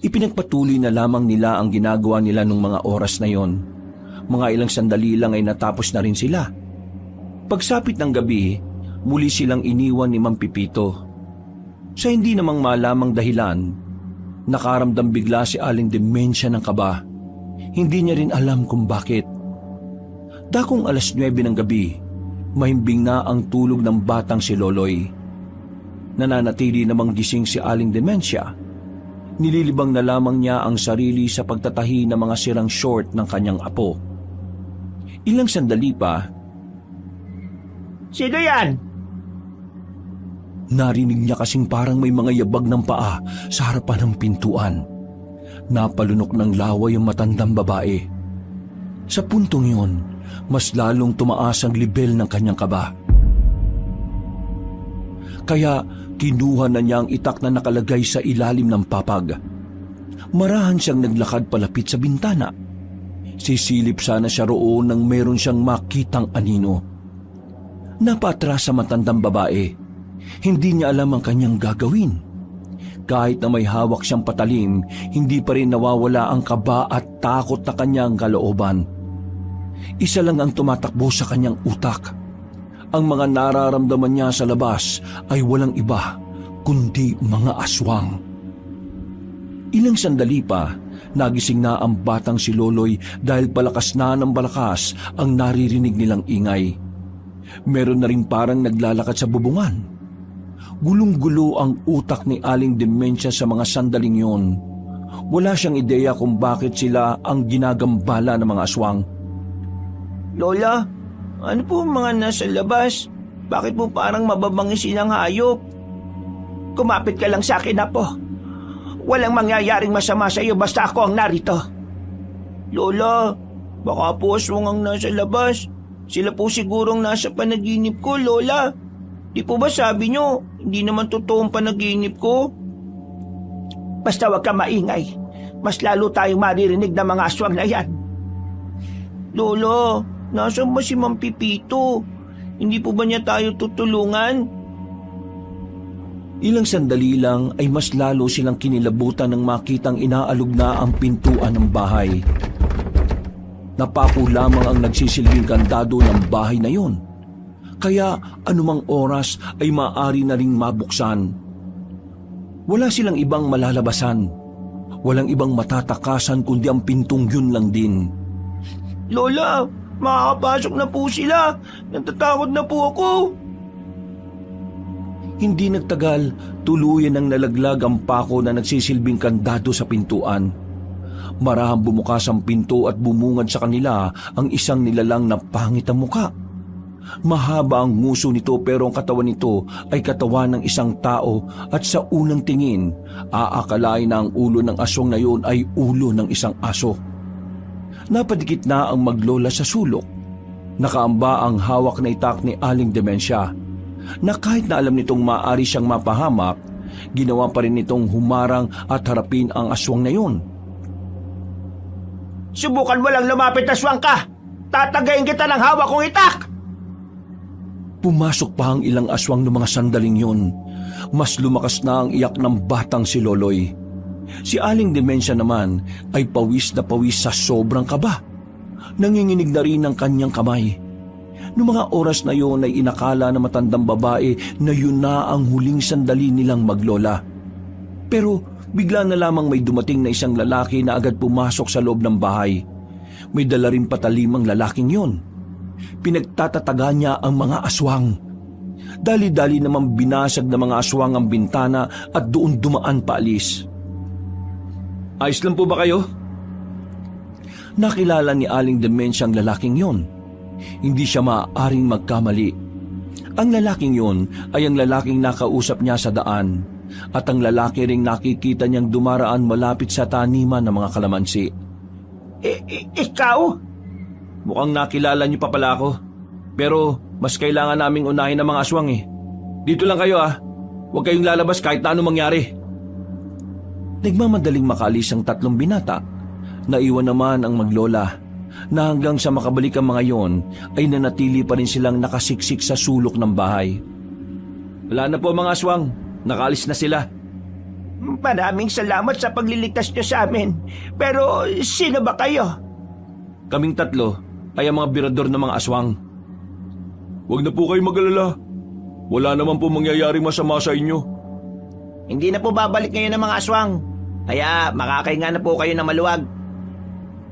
Ipinagpatuloy na lamang nila ang ginagawa nila nung mga oras na yon. Mga ilang sandali lang ay natapos na rin sila. Pagsapit ng gabi, muli silang iniwan ni Mang Pipito. Sa hindi namang malamang dahilan, nakaramdam bigla si Aling Demensia ng kaba. Hindi niya rin alam kung bakit. Dakong 9:00 ng gabi, mahimbing na ang tulog ng batang si Loloy. Nananatili namang gising si Aling Demensia. Nililibang na lamang niya ang sarili sa pagtatahi ng mga sirang short ng kanyang apo. Ilang sandali pa, Sino yan? narinig niya kasing parang may mga yabag ng paa sa harapan ng pintuan. Napalunok ng laway ang matandang babae. Sa puntong yun, mas lalong tumaas ang libel ng kanyang kaba. Kaya kinuha na niya ang itak na nakalagay sa ilalim ng papag. Marahan siyang naglakad palapit sa bintana. Sisilip sana siya roon nang meron siyang makitang anino. Napatras sa matandang babae. Hindi niya alam ang kanyang gagawin. Kahit na may hawak siyang patalim, hindi pa rin nawawala ang kaba at takot na kanyang kalooban. Isa lang ang tumatakbo sa kanyang utak. Ang mga nararamdaman niya sa labas ay walang iba kundi mga aswang. Ilang sandali pa, nagising na ang batang si Loloy dahil palakas na ng balakas ang naririnig nilang ingay. Meron na rin parang naglalakad sa bubungan. Gulong-gulo ang utak ni Aling Demensia sa mga sandaling yon. Wala siyang ideya kung bakit sila ang ginagambala ng mga aswang. Lola, ano po ang mga nasa labas? Bakit po parang mababangisin ang hayop? Kumapit ka lang sa akin, Apo. Walang mangyayaring masama sa iyo basta ako ang narito. Lola, baka po aswang ang nasa labas. Sila po sigurong nasa panaginip ko, Lola. Di po ba sabi nyo, hindi naman totoong panaginip ko? Basta wag ka maingay. Mas lalo tayong maririnig ng mga aswang na yan. Lola, nasaan ba si Mang Pipito? Hindi po ba niya tayo tutulungan? Ilang sandali lang ay mas lalo silang kinilabutan nang makitang inaalog na ang pintuan ng bahay. Napako lamang ang nagsisilbing kandado ng bahay na yon. Kaya anumang oras ay maaari na ring mabuksan. Wala silang ibang malalabasan. Walang ibang matatakasan kundi ang pintong yun lang din. Lola, makakapasok na po sila. Natatakot na po ako. Hindi nagtagal, tuluyan ng nalaglag ang pako na nagsisilbing kandado sa pintuan. Marahang bumukas ang pinto at bumungad sa kanila ang isang nilalang na pangit ang muka. Mahaba ang nguso nito pero ang katawan nito ay katawan ng isang tao at sa unang tingin, aakalain na ang ulo ng aswang na yun ay ulo ng isang aso. Napadikit na ang maglola sa sulok. Nakaamba ang hawak na itak ni Aling Demensya, na kahit na alam nitong maaari siyang mapahamak, ginawa pa rin nitong humarang at harapin ang aswang na yun. Subukan mo lang lumapit, aswang ka! Tatagayin kita ng hawak kong itak! Pumasok pa ang ilang aswang ng mga sandaling yun. Mas lumakas na ang iyak ng batang si Loloy. Si Aling Demensya naman ay pawis na pawis sa sobrang kaba. Nanginginig na rin ang kanyang kamay. Noong mga oras na yun ay inakala na matandang babae na yun na ang huling sandali nilang maglola. Pero bigla na lamang may dumating na isang lalaki na agad pumasok sa loob ng bahay. May dala rin patalimang lalaking yun. Pinagtatataga niya ang mga aswang. Dali-dali namang binasag ng mga aswang ang bintana at doon dumaan paalis. Ayos lang po ba kayo? Nakilala ni Aling Demensya ang lalaking yon. Hindi siya maaaring magkamali. Ang lalaking yon ay ang lalaking nakausap niya sa daan at ang lalaki ring nakikita niyang dumaraan malapit sa taniman ng mga kalamansi. Ikaw? Mukhang nakilala niyo pa pala ako. Pero mas kailangan naming unahin ang mga aswang eh. Dito lang kayo ah. Huwag kayong lalabas kahit na anong mangyari. Nagmamadaling makaalis ang tatlong binata. Naiwan naman ang maglola na hanggang sa makabalik ang mga yon ay nanatili pa rin silang nakasiksik sa sulok ng bahay. Wala na po mga aswang. Nakaalis na sila. Maraming salamat sa pagliligtas niyo sa amin. Pero sino ba kayo? Kaming tatlo ay ang mga birador ng mga aswang. Huwag na po kayo mag-alala. Wala naman po mangyayaring masama sa inyo. Hindi na po babalik ngayon ng mga aswang. Kaya makakahinga na po kayo ng maluwag.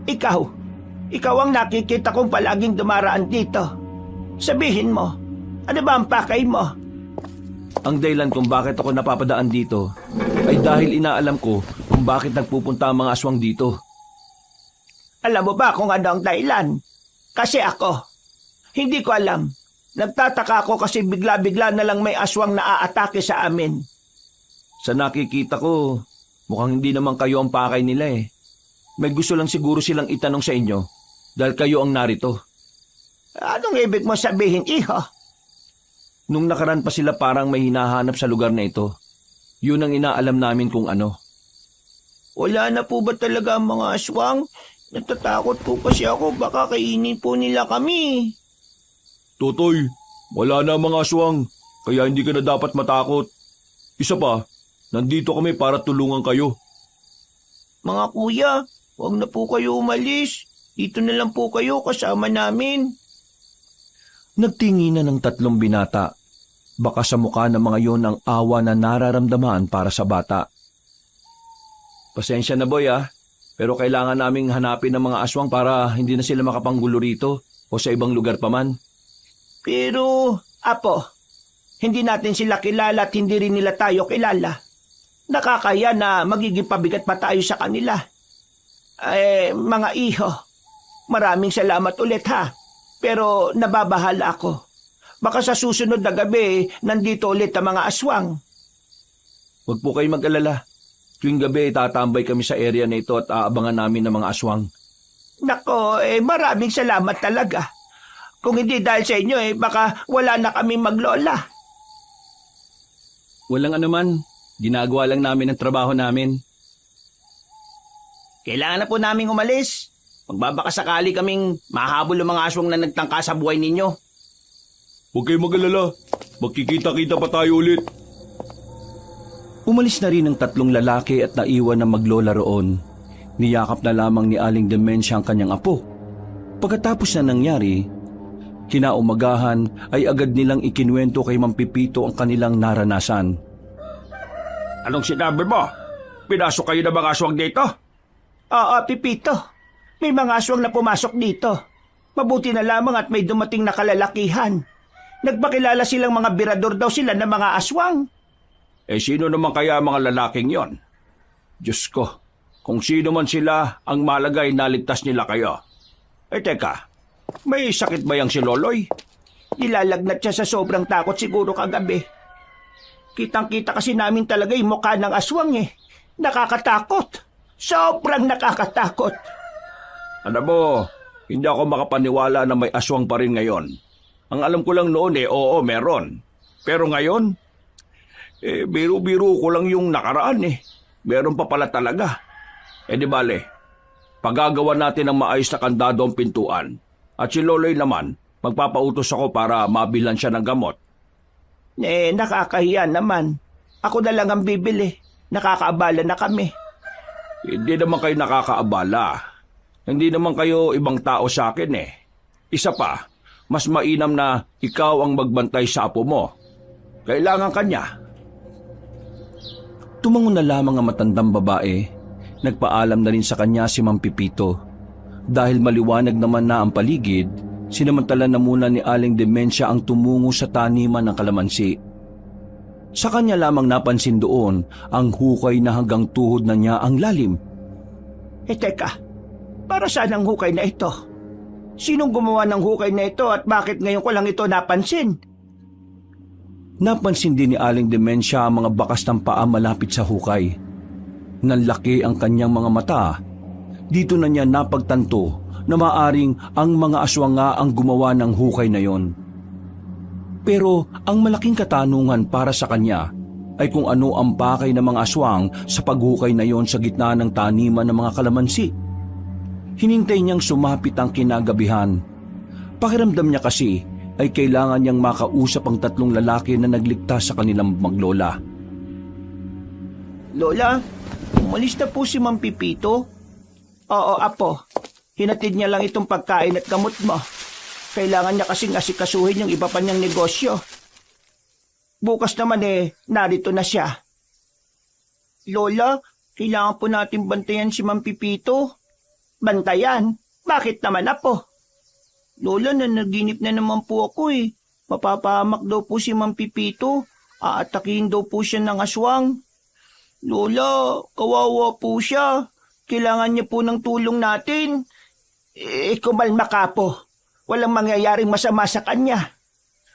Ikaw ang nakikita kong palaging dumaraan dito. Sabihin mo, ano ba ang pakay mo? Ang dahilan kung bakit ako napapadaan dito ay dahil inaalam ko kung bakit nagpupunta ang mga aswang dito. Alam mo ba kung ano ang dahilan? Kasi ako, hindi ko alam. Nagtataka ako kasi bigla-bigla na lang may aswang na aatake sa amin. Sa nakikita ko, mukhang hindi naman kayo ang pakay nila eh. May gusto lang siguro silang itanong sa inyo dahil kayo ang narito. Anong ibig mo sabihin, iho? Nung nakaraan pa sila parang may hinahanap sa lugar na ito. Yun ang inaalam namin kung ano. Wala na po ba talaga ang mga aswang? Natatakot po kasi ako baka kainin po nila kami. Totoy, wala na mga aswang. Kaya hindi ka na dapat matakot. Isa pa, nandito kami para tulungan kayo. Mga kuya, huwag na po kayo umalis. Dito na lang po kayo kasama namin. Nagtinginan ng tatlong binata. Baka sa mukha ng mga yon ang awa na nararamdaman para sa bata. Pasensya na boy ah, pero kailangan naming hanapin ng mga aswang para hindi na sila makapanggulo rito o sa ibang lugar pa man. Pero, Apo, hindi natin sila kilala at hindi rin nila tayo kilala. Nakakaya na magiging pabigat pa tayo sa kanila. Mga iho, maraming salamat ulit ha. Pero nababahala ako. Baka sa susunod na gabi, nandito ulit ang mga aswang. Huwag po kayo mag-alala. Tuwing gabi, tatambay kami sa area na ito at aabangan namin ng mga aswang. Nako, maraming salamat talaga. Kung hindi dahil sa inyo, baka wala na kami maglola. Walang anuman. Ginagawa lang namin ang trabaho namin. Kailangan na po naming umalis. Magbabaka sakali kaming mahabol ng mga aswang na nagtangka sa buhay ninyo. Huwag kayo mag-alala. Magkikita-kita pa tayo ulit. Umalis na rin ang tatlong lalaki at naiwan ng maglola roon. Niyakap na lamang ni Aling Dementia ang kanyang apo. Pagkatapos na nangyari, kinaumagahan ay agad nilang ikinuwento kay Mang Pipito ang kanilang naranasan. Anong sinabi mo? Pinasok kayo ng mga aswang dito? Oo, Pipito. May mga aswang na pumasok dito. Mabuti na lamang at may dumating na kalalakihan. Nagpakilala silang mga birador daw sila ng mga aswang. Sino naman kaya ang mga lalaking yon? Diyos ko, kung sino man sila, ang malagay naligtas nila kayo. Teka, may sakit ba yang si Loloy? Nilalagnat siya sa sobrang takot siguro kagabi. Kitang-kita kasi namin talaga yung mukha ng aswang Nakakatakot. Sobrang nakakatakot. Alam mo, hindi ako makapaniwala na may aswang pa rin ngayon. Ang alam ko lang noon oo, meron. Pero ngayon, biro-biro ko lang yung nakaraan Meron pa pala talaga. Di bale, pagagawa natin ng maayos na kandado ang pintuan. At si Loloy naman, magpapautos ako para mabilhan siya ng gamot. Nakakahiya naman. Ako na lang ang bibili. Nakakaabala na kami. Hindi naman kayo nakakaabala. Hindi naman kayo ibang tao sa akin Isa pa, mas mainam na ikaw ang magbantay sa apo mo. Kailangan kanya. Tumangon na lamang ang matandang babae. Nagpaalam na rin sa kanya si Mang Pipito. Dahil maliwanag naman na ang paligid, sinamantala na muna ni Aling Dementia ang tumungo sa taniman ng kalamansi. Sa kanya lamang napansin doon ang hukay na hanggang tuhod na niya ang lalim. Teka, para saan ang hukay na ito? Sinong gumawa ng hukay na ito at bakit ngayon ko lang ito napansin? Napansin din ni Aling Dementia ang mga bakas ng paa malapit sa hukay. Nanlaki ang kanyang mga mata. Dito na niya napagtanto na maaring ang mga aswang nga ang gumawa ng hukay na yon. Pero ang malaking katanungan para sa kanya ay kung ano ang pakay ng mga aswang sa paghukay na yon sa gitna ng taniman ng mga kalamansi. Hinintay niyang sumapit ang kinagabihan. Pakiramdam niya kasi ay kailangan niyang makausap ang tatlong lalaki na nagligtas sa kanilang maglola. Lola, umalis na po si Mang Pipito. Oo, apo. Hinatid niya lang itong pagkain at gamot mo. Kailangan niya kasing asikasuhin yung iba pa niyang negosyo. Bukas naman narito na siya. Lola, kailangan po natin bantayan si Mang Pipito. Bantayan? Bakit naman, apo? Lola, nanaginip na naman po ako Mapapahamak daw po si Mang Pipito. Aatakihin daw po siya ng aswang. Lola, kawawa po siya. Kailangan niya po ng tulong natin. Kumalma ka po. Walang mangyayaring masama sa kanya.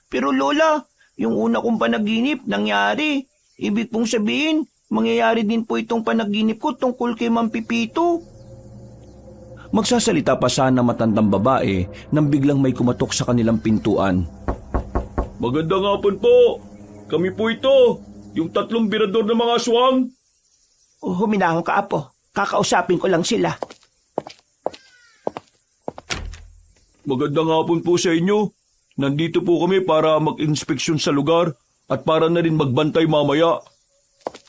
Pero Lola, yung una kong panaginip nangyari. Ibig pong sabihin, mangyayari din po itong panaginip ko tungkol kay Mang Pipito. Magsasalita pa sana matandang babae nang biglang may kumatok sa kanilang pintuan. Magandang hapon po. Kami po ito, yung tatlong birador ng mga aswang. Huminahon ka, apo. Kakausapin ko lang sila. Magandang hapon po sa inyo. Nandito po kami para mag-inspeksyon sa lugar at para na rin magbantay mamaya.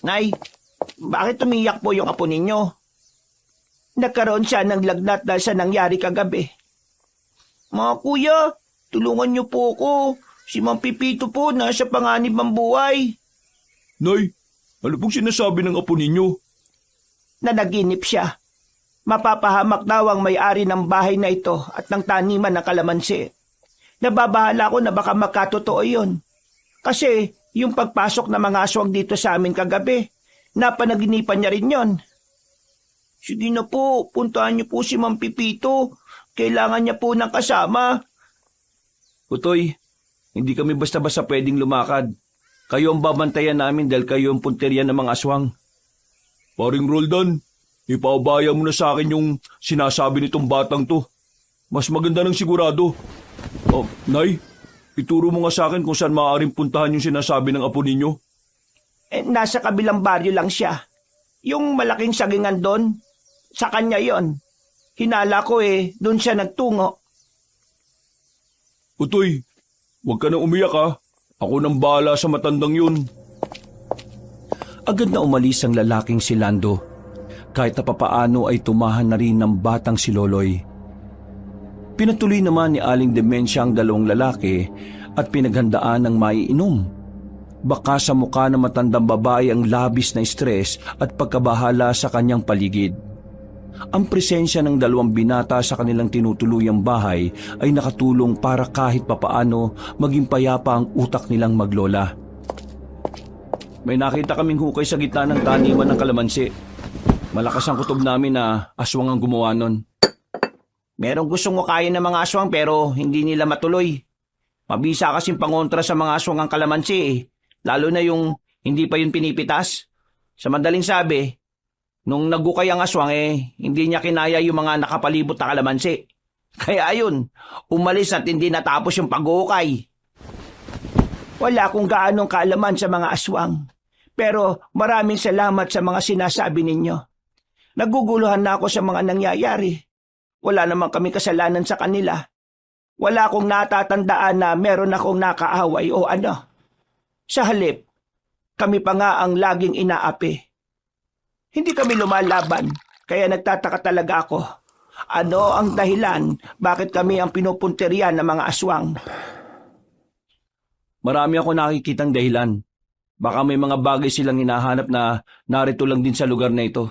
Nay, bakit umiyak po yung apo ninyo? Nagkaroon siya ng lagnat dahil sa nangyari kagabi. Mga kuya, tulungan niyo po ako. Si Mang Pipito po nasa panganib ang buhay. Nay, ano pong sinasabi ng apo ninyo? Nanaginip siya. Mapapahamak daw ang may-ari ng bahay na ito at ng taniman ng kalamansi. Nababahala ko na baka makatotoo yun. Kasi yung pagpasok ng mga aswang dito sa amin kagabi, napanaginipan niya rin yon. Sige na po, puntahan niyo po si Mang Pipito. Kailangan niya po ng kasama. Utoy, hindi kami basta-basta pwedeng lumakad. Kayo ang babantayan namin dahil kayo ang punteriya ng mga aswang. Paring Roldan, ipaubaya mo na sa akin yung sinasabi nitong batang to. Mas maganda ng sigurado. Oh, Nay, ituro mo nga sa akin kung saan maaaring puntahan yung sinasabi ng apo ninyo. Nasa kabilang baryo lang siya. Yung malaking sagingan doon, sa kanya yon. Hinala ko doon siya nagtungo. Utoy, huwag ka na umiyak ha. Ako nang bahala sa matandang yun. Agad na umalis ang lalaking si Lando. Kahit na papaano ay tumahan na rin ng batang si Loloy. Pinatuloy naman ni Aling Demensia ang dalawang lalaki at pinaghandaan ng maiinom. Baka sa mukha ng matandang babae ang labis na stress at pagkabahala sa kanyang paligid. Ang presensya ng dalawang binata sa kanilang tinutuluyang bahay ay nakatulong para kahit papaano maging payapa ang utak nilang maglola. May nakita kaming hukay sa gitna ng taniman ng kalamansi. Malakas ang kutob namin na aswang ang gumawa nun. Merong gustong wakayin ng mga aswang pero hindi nila matuloy. Mabisa kasing pangontra sa mga aswang ang kalamansi Lalo na yung hindi pa yun pinipitas. Sa madaling sabi, nung nagukay ang aswang hindi niya kinaya yung mga nakapalibot na kalamansi. Kaya ayun, umalis at hindi natapos yung pag-uukay. Wala akong gaanong kaalaman sa mga aswang. Pero maraming salamat sa mga sinasabi ninyo. Naguguluhan na ako sa mga nangyayari. Wala naman kami kasalanan sa kanila. Wala akong natatandaan na meron akong nakaaway o ano. Sa halip, kami pa nga ang laging inaapi. Hindi kami lumalaban, kaya nagtataka talaga ako. Ano ang dahilan bakit kami ang pinupunterian ng mga aswang? Marami ako nakikitang dahilan. Baka may mga bagay silang hinahanap na narito lang din sa lugar na ito.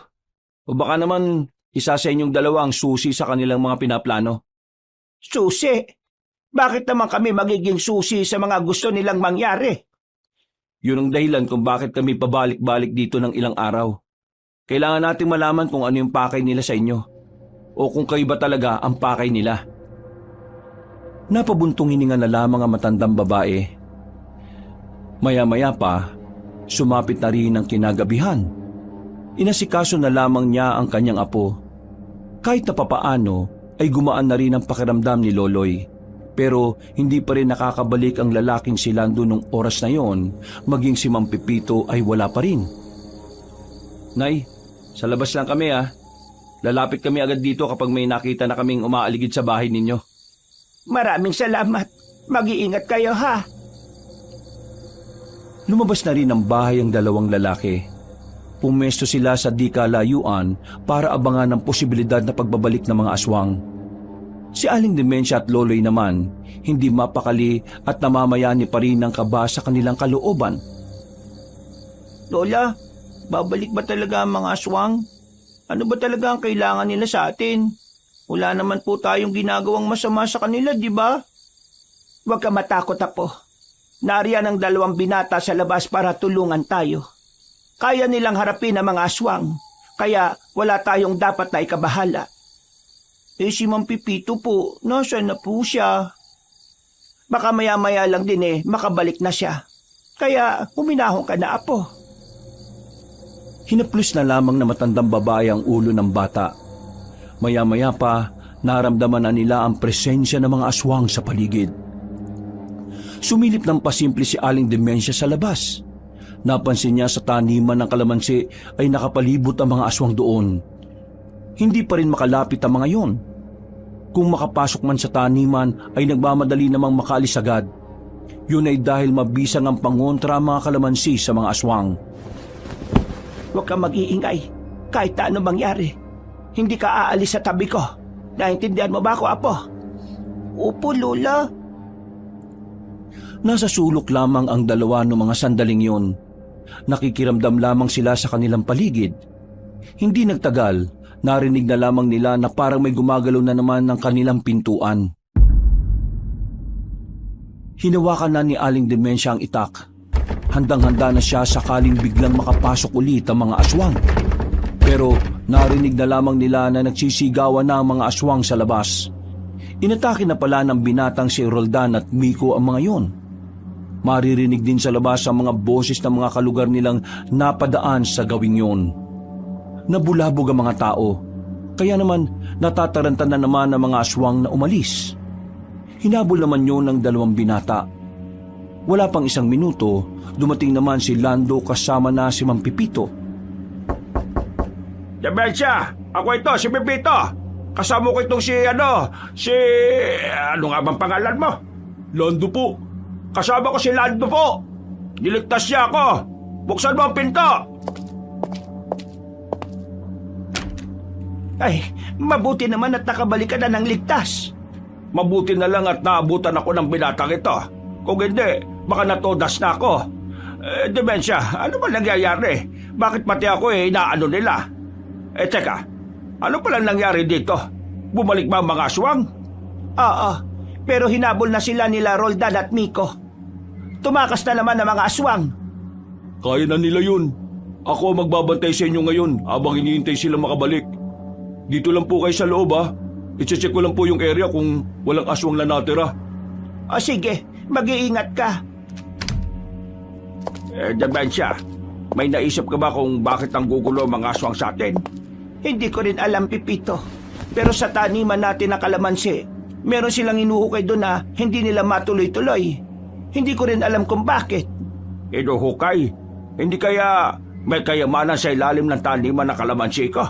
O baka naman isa sa inyong dalawa ang susi sa kanilang mga pinaplano. Susi? Bakit naman kami magiging susi sa mga gusto nilang mangyari? Yun ang dahilan kung bakit kami pabalik-balik dito ng ilang araw. Kailangan nating malaman kung ano yung pakay nila sa inyo. O kung kayo ba talaga ang pakay nila. Napabuntong hininga na lamang ang matandang babae. Maya-maya pa, sumapit na rin ang kinagabihan. Inasikaso na lamang niya ang kanyang apo. Kahit na papaano ay gumaan na rin ang pakiramdam ni Loloy. Pero hindi pa rin nakakabalik ang lalaking si Lando nung oras na yon, maging si Mang Pipito ay wala pa rin. Nay, sa labas lang kami Lalapit kami agad dito kapag may nakita na kaming umaaligid sa bahay ninyo. Maraming salamat. Mag-iingat kayo ha. Lumabas na rin ng bahay ang dalawang lalaki. Pumesto sila sa di kalayuan para abangan ang posibilidad na pagbabalik ng mga aswang. Si Aling Demensia at Loloy naman, hindi mapakali at namamayani pa rin ng kaba sa kanilang kalooban. Lola, babalik ba talaga ang mga aswang? Ano ba talaga ang kailangan nila sa atin? Wala naman po tayong ginagawang masama sa kanila, di ba? Huwag ka matakot, apo. Nariyan ang dalawang binata sa labas para tulungan tayo. Kaya nilang harapin ang mga aswang, kaya wala tayong dapat na ikabahala. Si Mang Pipito po, nasaan na po siya? Baka maya-maya lang din makabalik na siya. Kaya huminahon ka na, apo. Hinaplos na lamang na matandang babae ang ulo ng bata. Maya-maya pa, naramdaman na nila ang presensya ng mga aswang sa paligid. Sumilip ng pasimple si Aling Demensia sa labas. Napansin niya sa taniman ng kalamansi ay nakapalibot ang mga aswang doon. Hindi pa rin makalapit ang mga yon. Kung makapasok man sa taniman ay nagmamadali namang makaalis agad. Yun ay dahil mabisang ang pangontra ang mga kalamansi sa mga aswang. Huwag kang mag-iingay. Kahit na ano mangyari, hindi ka aalis sa tabi ko. Naintindihan mo ba ako, apo? Opo, Lola. Nasa sulok lamang ang dalawa ng mga sandaling yon. Nakikiramdam lamang sila sa kanilang paligid. Hindi nagtagal, narinig na lamang nila na parang may gumagalaw na naman ng kanilang pintuan. Hinawakan na ni Aling Demensia ang itak. handang-handa na siya sakaling biglang makapasok ulit ang mga aswang. Pero narinig na lamang nila na nagsisigawan na ang mga aswang sa labas. Inatake na pala ng binatang si Roldan at Miko ang mga yon. Maririnig din sa labas ang mga boses ng mga kalugar nilang napadaan sa gawing yon. Nabulabog ang mga tao, kaya naman natataranta na naman ang mga aswang na umalis. Hinabol naman yun ng 2 binata. Wala pang 1 minuto, dumating naman si Lando kasama na si Mang Pipito. Demensia! Ako ito, si Pipito! Kasama ko itong ano nga bang pangalan mo? Lando po. Kasama ko si Lando po. Niligtas niya ako. Buksan mo ang pinto. Ay, mabuti naman at nakabalik ka na ng ligtas. Mabuti na lang at naabutan ako ng binatang ito. Kung hindi, baka natodas na ako. Demensia, ano ba nangyayari? Bakit pati ako inaano nila? Teka, ano palang nangyari dito? Bumalik ba ang mga aswang? Oo, pero hinabol na sila nila Roldan at Miko. Tumakas na naman ang mga aswang. Kaya na nila yun. Ako ang magbabantay sa inyo ngayon habang hinihintay sila makabalik. Dito lang po kayo sa loob ha. I-check ko lang po yung area kung walang aswang na natira. O sige, mag-iingat ka. Demensia, may naisip ka ba kung bakit ang gugulo ang mga aswang sa atin? Hindi ko rin alam, Pipito. Pero sa taniman natin na kalamansi, meron silang inuhukay doon na hindi nila matuloy-tuloy. Hindi ko rin alam kung bakit. Inuhukay? Hindi kaya may kayamanan sa ilalim ng taniman na kalamansi ko?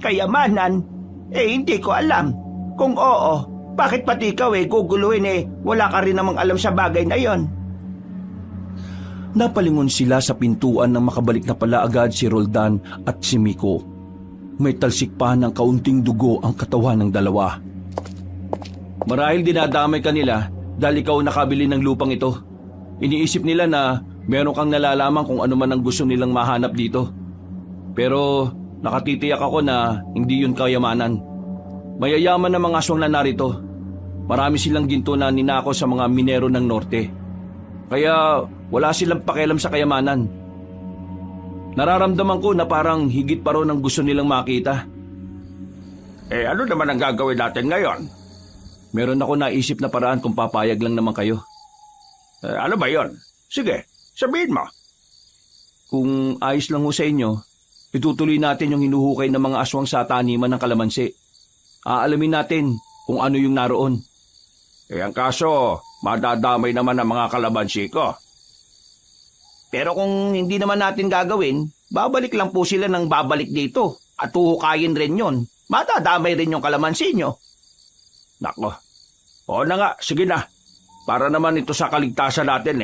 Kayamanan? Hindi ko alam. Kung oo, bakit pati ikaw guguluhin wala ka rin namang alam sa bagay na yon? Napalingon sila sa pintuan nang makabalik na pala agad si Roldan at si Miko. May talsik pa ng kaunting dugo ang katawan ng dalawa. Marahil dinadamay ka nila dahil ikaw nakabili ng lupang ito. Iniisip nila na meron kang nalalaman kung ano man ang gusto nilang mahanap dito. Pero nakatitiyak ako na hindi yun kayamanan. Mayayaman na mga aswang na narito. Marami silang ginto na ninako sa mga minero ng norte. Kaya wala silang pakialam sa kayamanan. Nararamdaman ko na parang higit pa ron ang gusto nilang makita. Ano naman ang gagawin natin ngayon? Meron ako naisip na paraan kung papayag lang naman kayo. Ano ba yon? Sige, sabihin mo. Kung ayos lang ho sa inyo, itutuloy natin yung hinuhukay ng mga aswang sa taniman ng kalamansi. Aalamin natin kung ano yung naroon. Ang kaso, madadamay naman ang mga kalamansi ko. Pero kung hindi naman natin gagawin, babalik lang po sila ng babalik dito. At huhukayin rin yon. Matadamay rin yung kalamansi nyo. Nako. Oo na nga, sige na. Para naman ito sa kaligtasan natin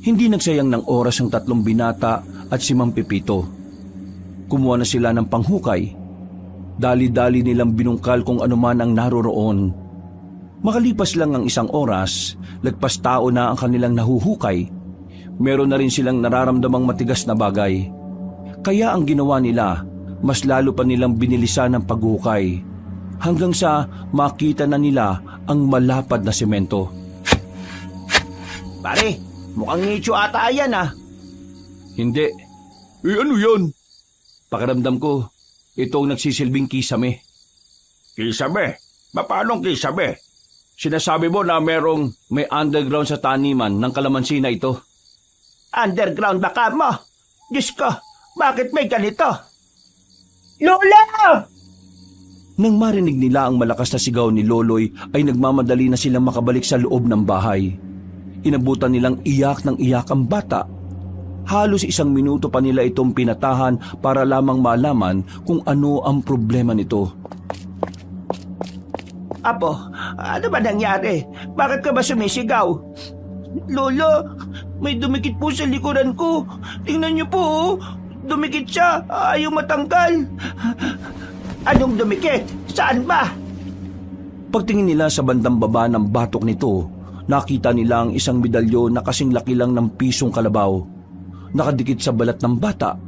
Hindi nagsayang ng oras ang 3 binata at si Mang Pipito. Kumuha na sila ng panghukay. Dali-dali nilang binungkal kung ano man ang naroroon. Makalipas lang ang 1 oras, lagpas tao na ang kanilang nahuhukay. Meron na rin silang nararamdamang matigas na bagay. Kaya ang ginawa nila, mas lalo pa nilang binilisan ang paghukay. Hanggang sa makita na nila ang malapad na semento. Pare, mukhang nicho ata yan Hindi. ano yan? Pakiramdam ko, ito ang nagsisilbing kisame. Kisame? Paano kisame? Sinasabi mo na may underground sa taniman ng kalamansi na ito. Underground baka mo. Diyos ko, bakit may ganito? Lola! Nang marinig nila ang malakas na sigaw ni Loloy ay nagmamadali na silang makabalik sa loob ng bahay. Inabutan nilang iyak ng iyak ang bata. Halos 1 minuto pa nila itong pinatahan para lamang malaman kung ano ang problema nito. Apo, ano ba nangyari? Bakit ka ba sumisigaw? Lolo, may dumikit po sa likuran ko. Tingnan niyo po, dumikit siya. Ayaw matanggal. Anong dumikit? Saan ba? Pagtingin nila sa bandang baba ng batok nito, nakita nila ang isang medalyon na kasing laki lang ng pisong kalabaw. Nakadikit sa balat ng bata.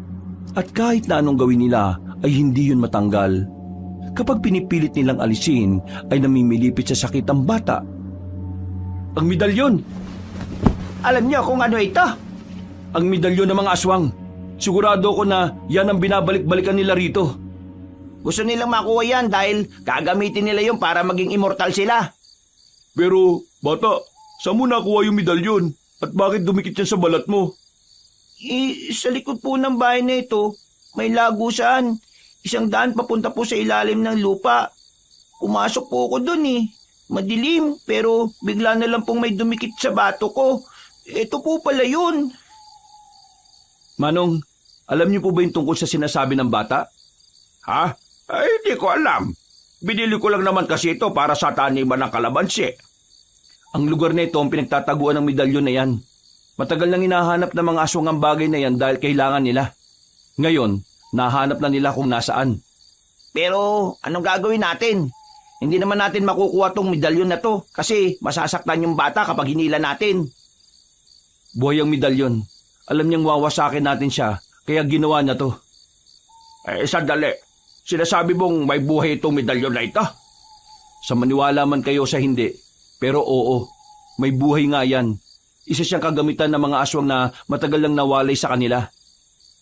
At kahit na anong gawin nila ay hindi yun matanggal. Kapag pinipilit nilang alisin ay namimilipit sa sakit ang bata. Ang medalyon! Alam niyo kung ano ito? Ang medalyon ng mga aswang. Sigurado ko na yan ang binabalik-balikan nila rito. Gusto nilang makuha yan dahil gagamitin nila yun para maging immortal sila. Pero, bata, saan mo nakuha yung medalyon? At bakit dumikit yan sa balat mo? Sa likod po ng bahay na ito, may lagusan. 100 papunta po sa ilalim ng lupa. Pumasok po ako dun eh. Madilim, pero bigla na lang pong may dumikit sa bato ko. Ito po pala yun. Manong, alam niyo po ba yung tungkol sa sinasabi ng bata? Ha? Ay, hindi ko alam. Binili ko lang naman kasi ito para sa taniman ng kalamansi. Ang lugar na ito ang pinagtataguan ng medalyon na yan. Matagal nang hinahanap ng mga aswang ang bagay na yan dahil kailangan nila. Ngayon, nahanap na nila kung nasaan. Pero anong gagawin natin? Hindi naman natin makukuha tong medalyon na to kasi masasaktan yung bata kapag hinila natin. Buhay ang medalyon. Alam niyang wawasakin natin siya, kaya ginawa niya to. Sandali. Sinasabi mong may buhay itong medalyon na ito? Sa maniwala man kayo sa hindi, pero oo, may buhay nga yan. Isa siyang kagamitan ng mga aswang na matagal lang nawalay sa kanila.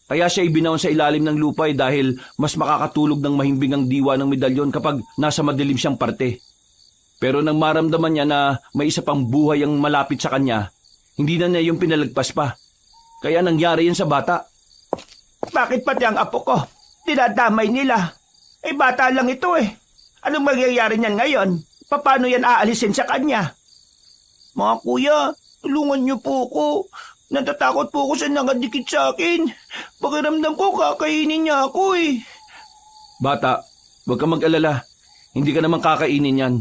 Kaya siya ibinaon sa ilalim ng lupa dahil mas makakatulog ng mahimbing ang diwa ng medalyon kapag nasa madilim siyang parte. Pero nang maramdaman niya na may isa pang buhay ang malapit sa kanya, hindi na niya yung pinalagpas pa. Kaya nangyari yan sa bata. Bakit pati ang apo ko? Dinadamay nila. Bata lang ito eh. Anong mangyayari niyan ngayon? Paano yan aalisin sa kanya? Mga kuya, tulungan niyo po ako. Natatakot po ako sa nakadikit sa akin. Pakiramdam ko kakainin niya ako eh. Bata, huwag kang mag-alala. Hindi ka naman kakainin yan.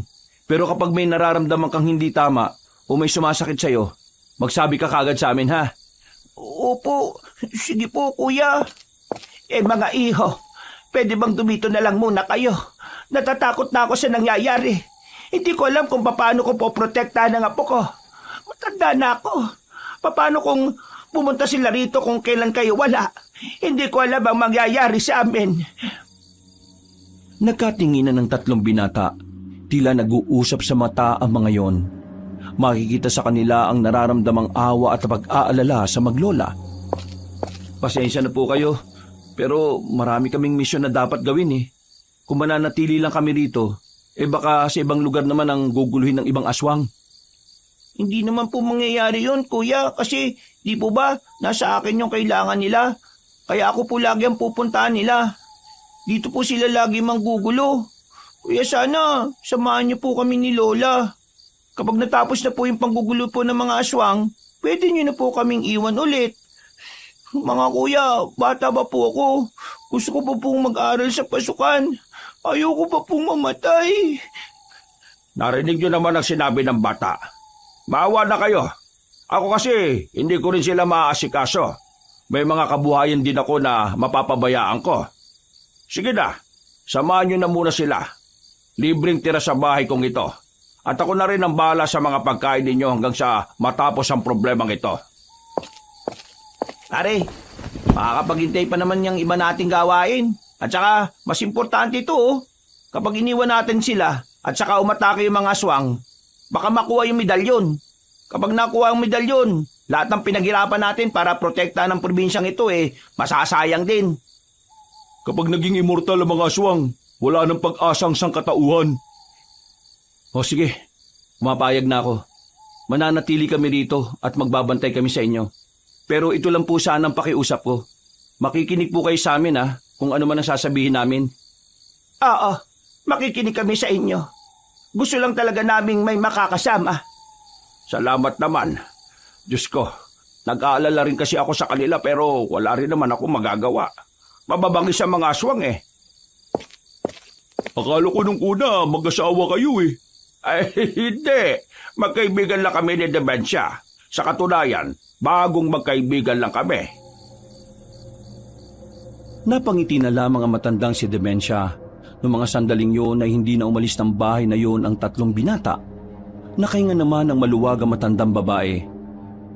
Pero kapag may nararamdaman kang hindi tama o may sumasakit sa'yo, magsabi ka kagad sa amin ha. Opo, sige po kuya. Mga iho, pwede bang dumito na lang muna kayo? Natatakot na ako sa nangyayari. Hindi ko alam kung paano ko poprotektahan ang apo ko. Matanda na ako. Paano kung pumunta sila rito kung kailan kayo wala? Hindi ko alam ang mangyayari sa amin. Nagkatinginan ng 3 binata. Tila nag-uusap sa mata ang mga yon. Makikita sa kanila ang nararamdamang awa at pag-aalala sa maglola. Pasensya na po kayo, pero marami kaming misyon na dapat gawin eh. Kung mananatili lang kami rito, baka sa ibang lugar naman ang guguluhin ng ibang aswang. Hindi naman po mangyayari yun, kuya, kasi di po ba nasa akin yung kailangan nila? Kaya ako po lagi ang pupuntahan nila. Dito po sila lagi manggugulo. Kuya, sana samahan niyo po kami ni Lola. Kapag natapos na po yung panggugulo po ng mga aswang, pwede niyo na po kaming iwan ulit. Mga kuya, bata ba po ako? Gusto ko pa pong mag-aral sa pasukan. Ayoko pa pong mamatay. Narinig niyo naman ang sinabi ng bata. Maawa na kayo. Ako kasi, hindi ko rin sila maaasikaso. May mga kabuhayan din ako na mapapabayaan ko. Sige na, samahan niyo na muna sila. Libreng tira sa bahay kong ito. At ako na rin ang bahala sa mga pagkain ninyo hanggang sa matapos ang problemang ito. Pare, makakapaghintay pa naman yung iba nating gawain. At saka, mas importante ito kapag iniwan natin sila at saka umatake yung mga aswang, baka makuha yung medalyon. Kapag nakuha ang medalyon, lahat ng pinaghirapan natin para protektahan ng probinsyang ito masasayang din. Kapag naging immortal ang mga aswang, wala nang pag-asang sangkatauhan. O sige, pumapayag na ako. Mananatili kami rito at magbabantay kami sa inyo. Pero ito lang po sana ang pakiusap ko. Makikinig po kayo sa amin kung ano man ang sasabihin namin. Oo, makikinig kami sa inyo. Gusto lang talaga naming may makakasama. Salamat naman. Diyos ko, nag-aalala rin kasi ako sa kanila pero wala rin naman ako magagawa. Mababangis ang mga aswang Akala ko nung una mag-asawa kayo Ay, hindi. Magkaibigan lang kami ni Dementia. Sa katunayan, bagong magkaibigan lang kami. Napangiti na lamang ang matandang si Dementia. Noong mga sandaling yun ay hindi na umalis ng bahay na yun ang 3 binata. Nakahinga naman ang maluwag ang matandang babae.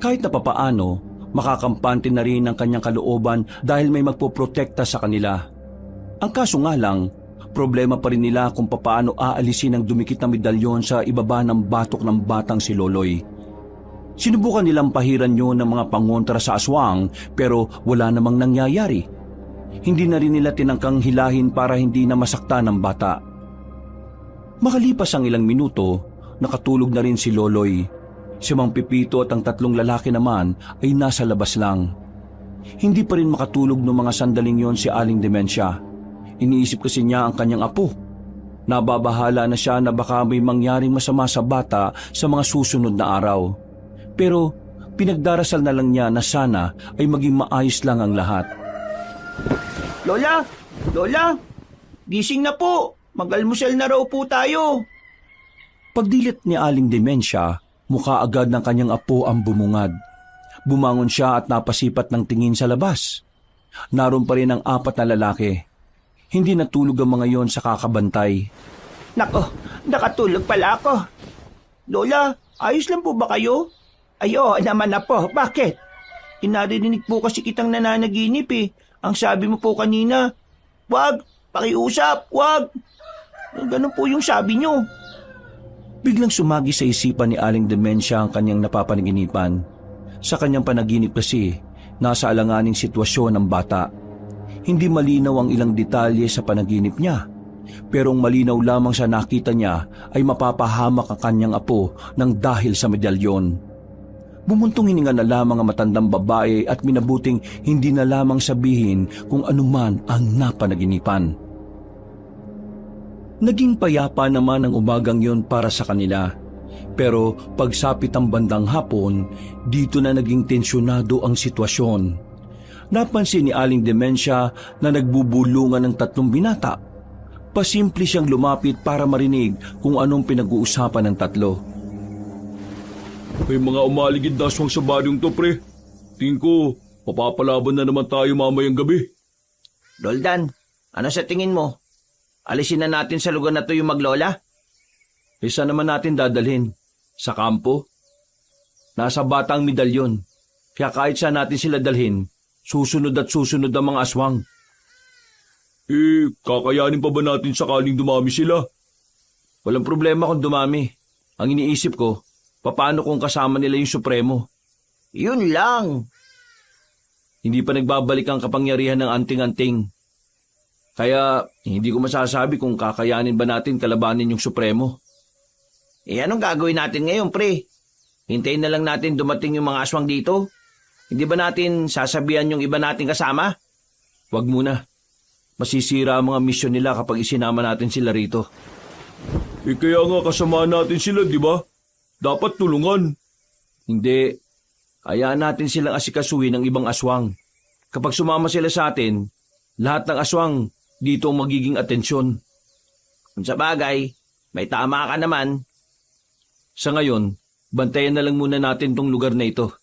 Kahit na papaano, makakampante na rin ang kanyang kalooban dahil may magpoprotekta sa kanila. Ang kaso nga lang, problema pa rin nila kung papaano aalisin ang dumikit na medalyon sa ibaba ng batok ng batang si Loloy. Sinubukan nilang pahiran yun ng mga pangontra sa aswang pero wala namang nangyayari. Hindi na rin nila tinangkang hilahin para hindi na masaktan ng bata. Makalipas ang ilang minuto, nakatulog na rin si Loloy. Si Mang Pipito at ang tatlong lalaki naman ay nasa labas lang. Hindi pa rin makatulog noong mga sandaling yon si Aling Demensia. Iniisip kasi niya ang kanyang apo. Nababahala na siya na baka may mangyaring masama sa bata sa mga susunod na araw. Pero pinagdarasal na lang niya na sana ay maging maayos lang ang lahat. Lola! Lola! Gising na po! Mag-almusal na raw po tayo! Pagdilit ni Aling Demensia, mukha agad ng kanyang apo ang bumungad. Bumangon siya at napasipat ng tingin sa labas. Naroon pa rin ang 4 na lalaki. Hindi natulog ang mga yon sa kakabantay. Nako, nakatulog pala ako. Lola, ayos lang po ba kayo? Ay, oo naman na po. Bakit? Inarinig po kasi kitang nananaginip eh. Ang sabi mo po kanina, wag, pakiusap, wag. Ganun po yung sabi nyo. Biglang sumagi sa isipan ni Aling Demensia ang kanyang napapanaginipan. Sa kanyang panaginip kasi, nasa alanganing sitwasyon ng bata. Hindi malinaw ang ilang detalye sa panaginip niya. Pero ang malinaw lamang sa nakita niya ay mapapahamak ang kanyang apo ng dahil sa medalyon. Bumuntong hininga na lamang ang matandang babae at minabuting hindi na lamang sabihin kung anuman ang napanaginipan. Naging payapa naman ang umagang yon para sa kanila. Pero pagsapit ang bandang hapon, dito na naging tensyonado ang sitwasyon. Napansin ni Aling Demensia na nagbubulungan ng 3 binata. Pasimple siyang lumapit para marinig kung anong pinag-uusapan ng 3. May mga umaligid na aswang sa baryong to, pre. Tingin ko, mapapalaban na naman tayo mamayang gabi. Roldan, ano sa tingin mo? Alisin na natin sa lugar na to yung maglola? Isa naman natin dadalhin. Sa kampo? Nasa batang medalyon. Kaya kahit saan natin sila dalhin, susunod at susunod ang mga aswang. Kakayanin pa ba natin sakaling dumami sila? Walang problema kung dumami. Ang iniisip ko, paano kung kasama nila yung Supremo? Yun lang. Hindi pa nagbabalik ang kapangyarihan ng anting-anting. Kaya hindi ko masasabi kung kakayanin ba natin kalabanin yung Supremo. Anong gagawin natin ngayon, pre? Hintayin na lang natin dumating yung mga aswang dito? Hindi ba natin sasabihan yung iba nating kasama? Wag muna. Masisira ang mga misyon nila kapag isinama natin sila rito. Kaya nga kasama natin sila, di ba? Dapat tulungan. Hindi. Hayaan natin silang asikasuhin ng ibang aswang. Kapag sumama sila sa atin, lahat ng aswang dito ang magiging atensyon. Kung sa bagay, may tama ka naman. Sa ngayon, bantayan na lang muna natin tong lugar na ito.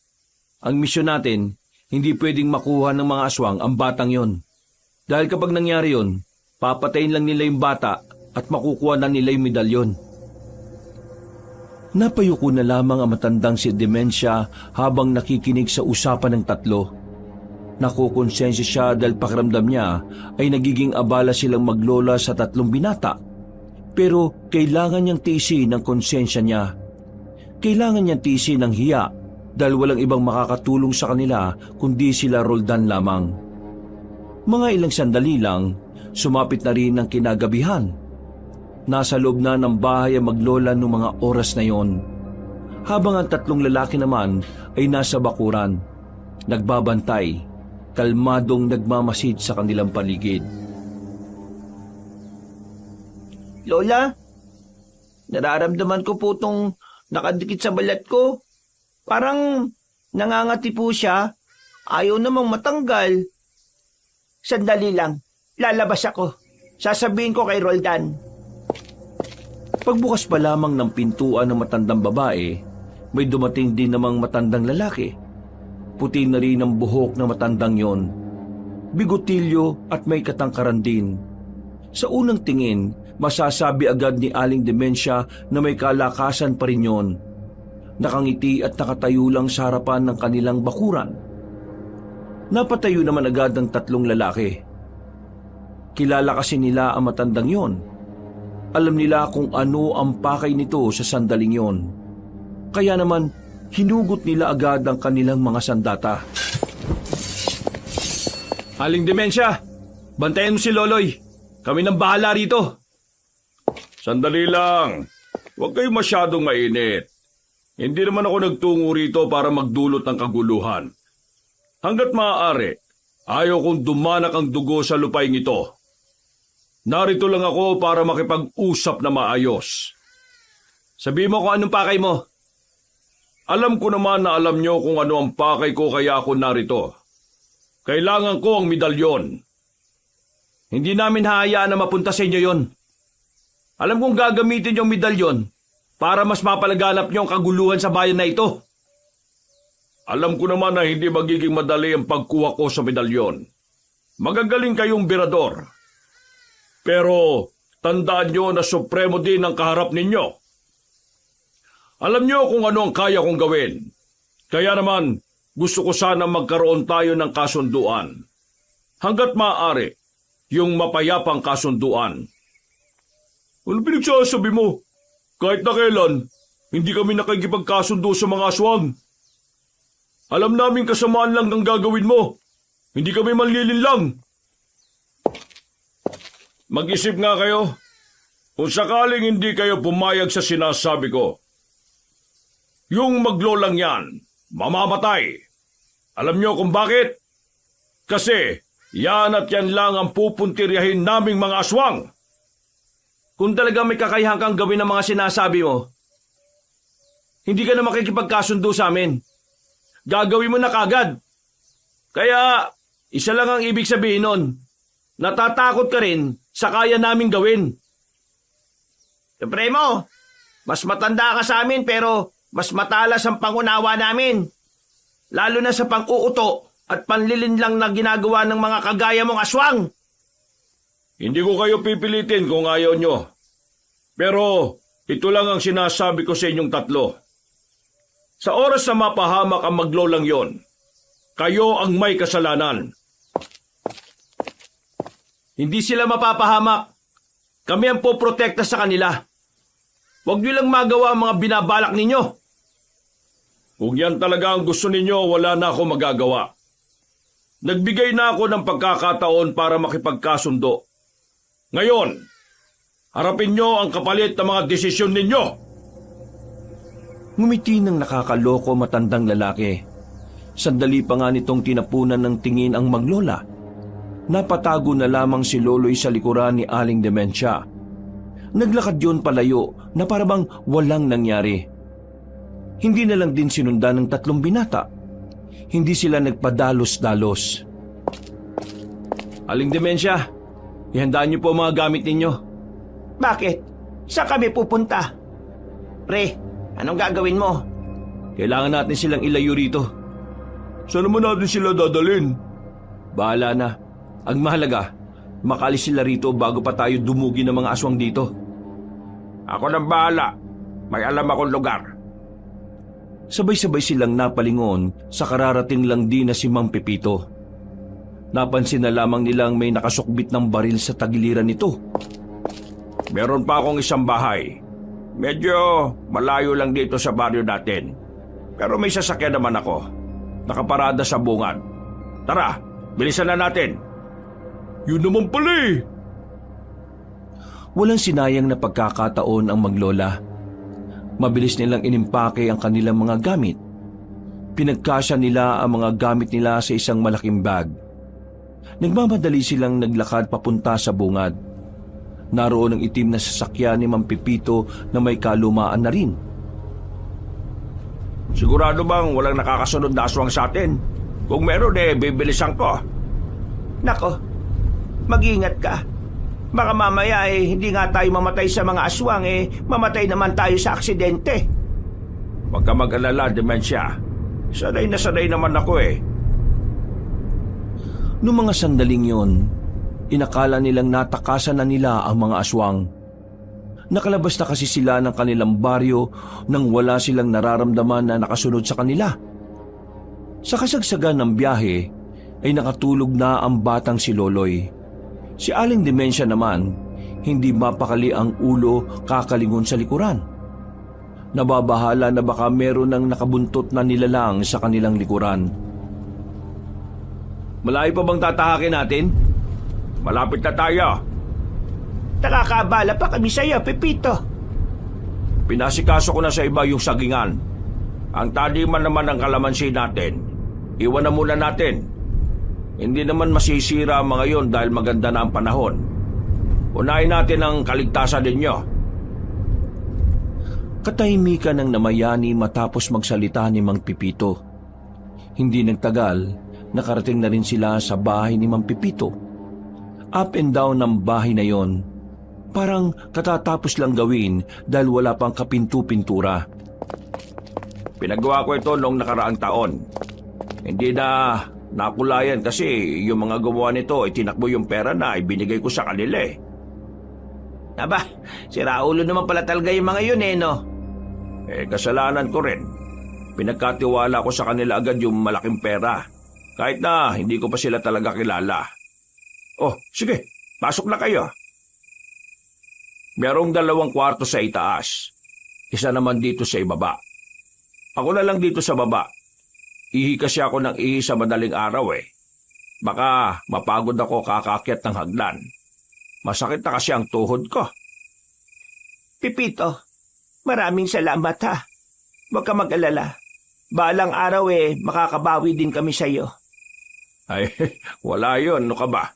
Ang misyon natin, hindi pwedeng makuha ng mga aswang ang batang yon. Dahil kapag nangyari yon, papatayin lang nila yung bata at makukuha na nila yung medalyon. Napayuko na lamang ang matandang si Demensia habang nakikinig sa usapan ng 3. Nakukonsensya siya dahil pakiramdam niya ay nagiging abala silang maglola sa 3 binata. Pero kailangan niyang tiisin ang konsensya niya. Kailangan niyang tiisin ang hiya dahil walang ibang makakatulong sa kanila kundi sila Roldan lamang. Mga ilang sandali lang, sumapit na rin ang kinagabihan. Nasa loob na ng bahay ang maglola noong mga oras na yon. Habang ang 3 lalaki naman ay nasa bakuran, nagbabantay, kalmadong nagmamasid sa kanilang paligid. Lola, nararamdaman ko po itong nakadikit sa balat ko. Parang nangangati po siya. Ayaw namang matanggal. Sandali lang. Lalabas ako. Sasabihin ko kay Roldan. Pagbukas pa lamang ng pintuan ng matandang babae, may dumating din namang matandang lalaki. Puti na rin ang buhok ng matandang yon. Bigotilyo at may katangkaran din. Sa unang tingin, masasabi agad ni Aling Demensia na may kalakasan pa rin yon. Nakangiti at nakatayo lang sa harapan ng kanilang bakuran. Napatayo naman agad ang 3 lalaki. Kilala kasi nila ang matandang yon. Alam nila kung ano ang pakay nito sa sandaling yon. Kaya naman, Hinugot nila agad ang kanilang mga sandata. Aling Demensya, bantayan mo si Loloy. Kami nang bahala rito. Sandali lang. Huwag kayo masyadong mainit. Hindi naman ako nagtungo rito para magdulot ng kaguluhan. Hanggat maaari, ayaw kong dumanak ang dugo sa lupaing ito. Narito lang ako para makipag-usap na maayos. Sabi mo kung anong pakay mo. Alam ko naman na alam nyo kung ano ang pakay ko kaya ako narito. Kailangan ko ang medalyon. Hindi namin hahayaan na mapunta sa inyo yon. Alam kong gagamitin yung medalyon para mas mapalaganap niyo ang kaguluhan sa bayan na ito. Alam ko naman na hindi magiging madali ang pagkuha ko sa medalyon. Magagaling kayong birador. Pero tandaan nyo na supremo din ang kaharap ninyo. Alam nyo kung ano ang kaya kong gawin. Kaya naman, gusto ko sana magkaroon tayo ng kasunduan. Hanggat maaari, yung mapayapang kasunduan. Ano pinagsasabi mo? Kahit na kailan, hindi kami nakikipagkasundo sa mga aswang. Alam namin kasamaan lang ang gagawin mo. Hindi kami manlilinlang. Mag-isip nga kayo. Kung sakaling hindi kayo pumayag sa sinasabi ko, yung maglolang yan, mamamatay. Alam nyo kung bakit? Kasi yan at yan lang ang pupuntiryahin naming mga aswang. Kung talaga may kakayahan kang gawin ang mga sinasabi mo, hindi ka na makikipagkasundo sa amin. Gagawin mo na kagad. Kaya, isa lang ang ibig sabihin nun. Natatakot ka rin sa kaya naming gawin. Supremo, mas matanda ka sa amin pero mas matalas ang pangunawa namin. Lalo na sa pang-uuto at panlilinlang na ginagawa ng mga kagaya mong aswang. Hindi ko kayo pipilitin kung ayaw nyo. Pero ito lang ang sinasabi ko sa inyong tatlo. Sa oras na mapahamak ang maglolang yon, kayo ang may kasalanan. Hindi sila mapapahamak. Kami ang poprotekta sa kanila. Huwag niyo lang magawa ang mga binabalak ninyo. Kung yan talaga ang gusto ninyo, wala na ako magagawa. Nagbigay na ako ng pagkakataon para makipagkasundo. Ngayon, harapin nyo ang kapalit ng mga desisyon ninyo. Ngumiti ng nakakaloko matandang lalaki. Sandali pa nga nitong tinapunan ng tingin ang maglola. Napatago na lamang si Loloy sa likuran ni Aling Demensya. Naglakad yun palayo na parabang walang nangyari. Hindi na lang din sinundan ng 3 binata. Hindi sila nagpadalos-dalos. Aling Demensya, ihandaan niyo po ang mga gamit ninyo. Bakit? Saan kami pupunta? Pre, anong gagawin mo? Kailangan natin silang ilayo rito. Saan naman natin sila dadalhin? Bahala na. Ang mahalaga, makalis sila rito bago pa tayo dumugi ng mga aswang dito. Ako nang bahala. May alam akong lugar. Sabay-sabay silang napalingon sa kararating lang din na si Mang Pepito. Napansin na lamang nilang may nakasukbit ng baril sa tagiliran nito. Meron pa akong isang bahay. Medyo malayo lang dito sa baryo natin. Pero may sasakyan naman ako. Nakaparada sa bungad. Tara, bilisan na natin. Yun naman pala eh. Walang sinayang na pagkakataon ang maglola. Mabilis nilang inimpake ang kanilang mga gamit. Pinagkasya nila ang mga gamit nila sa isang malaking bag. Nagmamadali silang naglakad papunta sa bungad. Naroon ang itim na sasakyan ni Mang Pepito na may kalumaan na rin. Sigurado bang walang nakakasunod na aswang sa atin? Kung meron bibilisan ko. Nako, mag-ingat ka. Baka mamaya hindi nga tayo mamatay sa mga aswang mamatay naman tayo sa aksidente. Huwag ka mag-alala, Demensya. Sanay na sanay naman ako eh. Noong mga sandaling yon, inakala nilang natakasan na nila ang mga aswang. Nakalabas na kasi sila ng kanilang baryo nang wala silang nararamdaman na nakasunod sa kanila. Sa kasagsagan ng biyahe ay nakatulog na ang batang si Loloy. Si Aling Demensya naman, hindi mapakali ang ulo kakalingon sa likuran. Nababahala na baka meron ng nakabuntot na nilalang sa kanilang likuran. Malayo pa bang tatahakin natin? Malapit na tayo. Nakakaabala pa kami sa'yo, Pepito. Pinasikaso ko na sa iba yung sagingan. Ang taniman naman ng kalamansi natin, iwan na muna natin. Hindi naman masisira ang mga yon dahil maganda na ang panahon. Unahin natin ang kaligtasan ninyo. Katahimikan ng namayani matapos magsalita ni Mang Pipito. Hindi nagtagal, nakarating na rin sila sa bahay ni Mang Pipito. Up and down ng bahay na yon. Parang katatapos lang gawin dahil wala pang kapintu-pintura. Pinagawa ko ito noong nakaraang taon. Hindi na nakulayan kasi yung mga gumawa nito ay tinakbo yung pera na ibinigay ko sa kanila eh. Aba, si Raulo naman pala talaga yung mga yun no? Kasalanan ko rin. Pinagkatiwala ko sa kanila agad yung malaking pera. Kahit na hindi ko pa sila talaga kilala. Oh, sige, pasok na kayo. Merong 2 kwarto sa itaas. Isa naman dito sa ibaba. Ako na lang dito sa baba. Ihi kasi ako ng ihi sa madaling araw eh. Baka mapagod ako kakakyat ng hagdan. Masakit na kasi ang tuhod ko. Pipito, maraming salamat ha. Huwag ka mag-alala. Balang araw makakabawi din kami sa'yo. Ay, wala yun. Ano ka ba?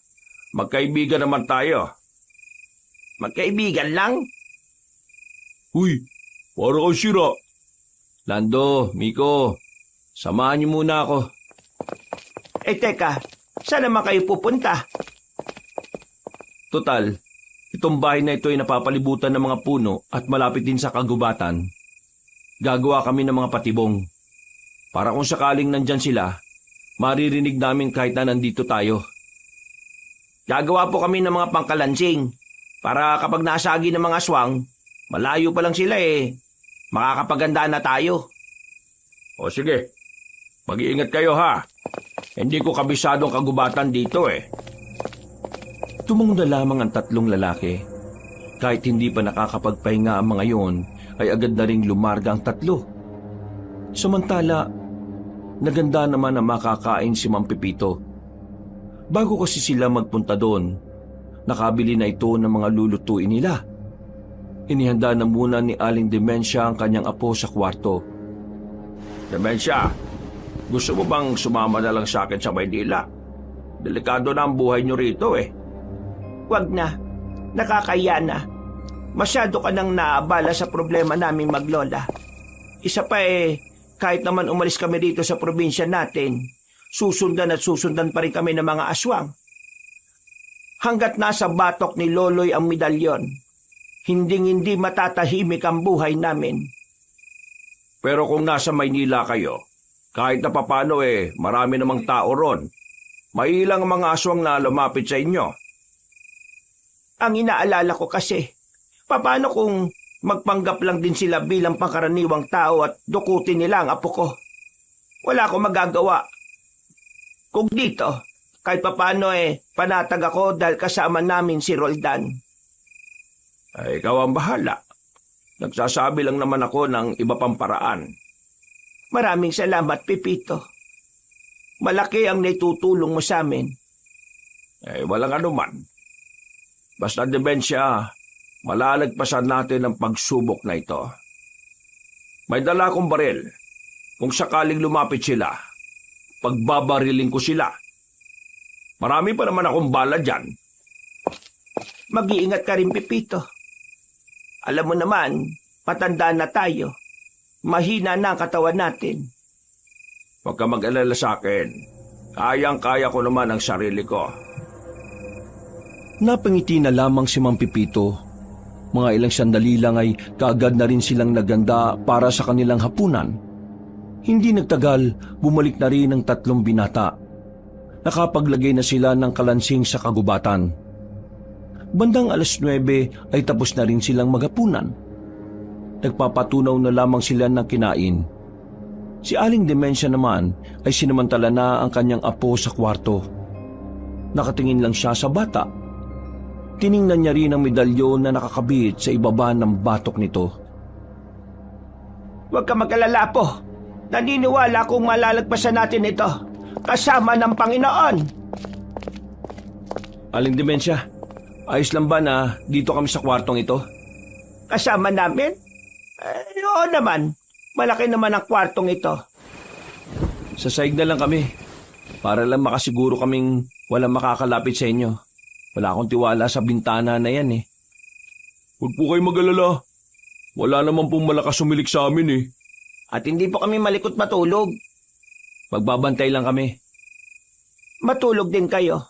Magkaibigan naman tayo. Magkaibigan lang? Uy, para kang sira. Lando, Miko, samahan niyo muna ako. Teka, saan naman kayo pupunta? Total, itong bahay na ito ay napapalibutan ng mga puno at malapit din sa kagubatan. Gagawa kami ng mga patibong. Para kung sakaling nandyan sila, maririnig namin kahit na nandito tayo. Gagawa po kami ng mga pangkalansing para kapag nasagi ng mga aswang, malayo pa lang sila makakapaganda na tayo. O sige, mag-iingat kayo ha. Hindi ko kabisadong kagubatan dito Tumungo na lamang ang 3 lalaki. Kahit hindi pa nakakapagpahinga ang mga yon, ay agad na ring lumarga ang 3. Samantala, naganda naman na makakain si Mang Pipito. Bago kasi sila magpunta doon, nakabili na ito ng mga lulutuin nila. Inihanda na muna ni Aling Demensia ang kanyang apo sa kwarto. Demensia, gusto mo bang sumama na lang sa akin sa Maynila? Delikado na ang buhay nyo rito Wag na, nakakaya na. Masyado ka nang naabala sa problema naming maglola. Isa pa kahit naman umalis kami dito sa probinsya natin, susundan at susundan pa rin kami ng mga aswang. Hanggat nasa batok ni Loloy ang medalyon, hinding-hindi matatahimik ang buhay namin. Pero kung nasa Maynila kayo, kahit na papano marami namang tao ron. May ilang mga aswang na lumapit sa inyo. Ang inaalala ko kasi, paano kung magpanggap lang din sila bilang pangkaraniwang tao at dukutin nila ang apo ko? Wala akong magagawa. Kung dito, kahit papano panatag ako dahil kasama namin si Roldan. Ay, ikaw ang bahala. Nagsasabi lang naman ako ng iba pang paraan. Maraming salamat, Pipito. Malaki ang naitutulong mo sa amin. Walang anuman. Basta Demensia, malalagpasan natin ang pagsubok na ito. May dala akong baril. Kung sakaling lumapit sila, pagbabariling ko sila. Marami pa naman akong bala dyan. Mag-iingat ka rin, Pipito. Alam mo naman, matanda na tayo. Mahina na ang katawan natin. Huwag ka mag-alala sa akin. Kayang-kaya ko naman ang sarili ko. Napangiti na lamang si Mang Pipito. Mga ilang sandali lang ay kaagad na rin silang naganda para sa kanilang hapunan. Hindi nagtagal, bumalik na rin ang 3 binata. Nakapaglagay na sila ng kalansing sa kagubatan. Bandang 9:00 ay tapos na rin silang maghapunan. Nagpapatunaw na lamang sila ng kinain. Si Aling Demensia naman ay sinamantala na ang kanyang apo sa kwarto. Nakatingin lang siya sa bata. Tiningnan niya rin ang medalyon na nakakabit sa ibaba ng batok nito. Huwag ka mag-alala po. Naniniwala kong malalagpasan natin ito. Kasama ng Panginoon. Aling Dimensya, ayos lang ba na dito kami sa kwartong ito? Kasama namin? Oo naman. Malaki naman ang kwartong ito. Sa saig na lang kami. Para lang makasiguro kaming walang makakalapit sa inyo. Wala akong tiwala sa bintana na yan eh. Huwag po kayo mag-alala. Wala naman pong malakas sumilik sa amin eh. At hindi po kami malikot matulog. Magbabantay lang kami. Matulog din kayo.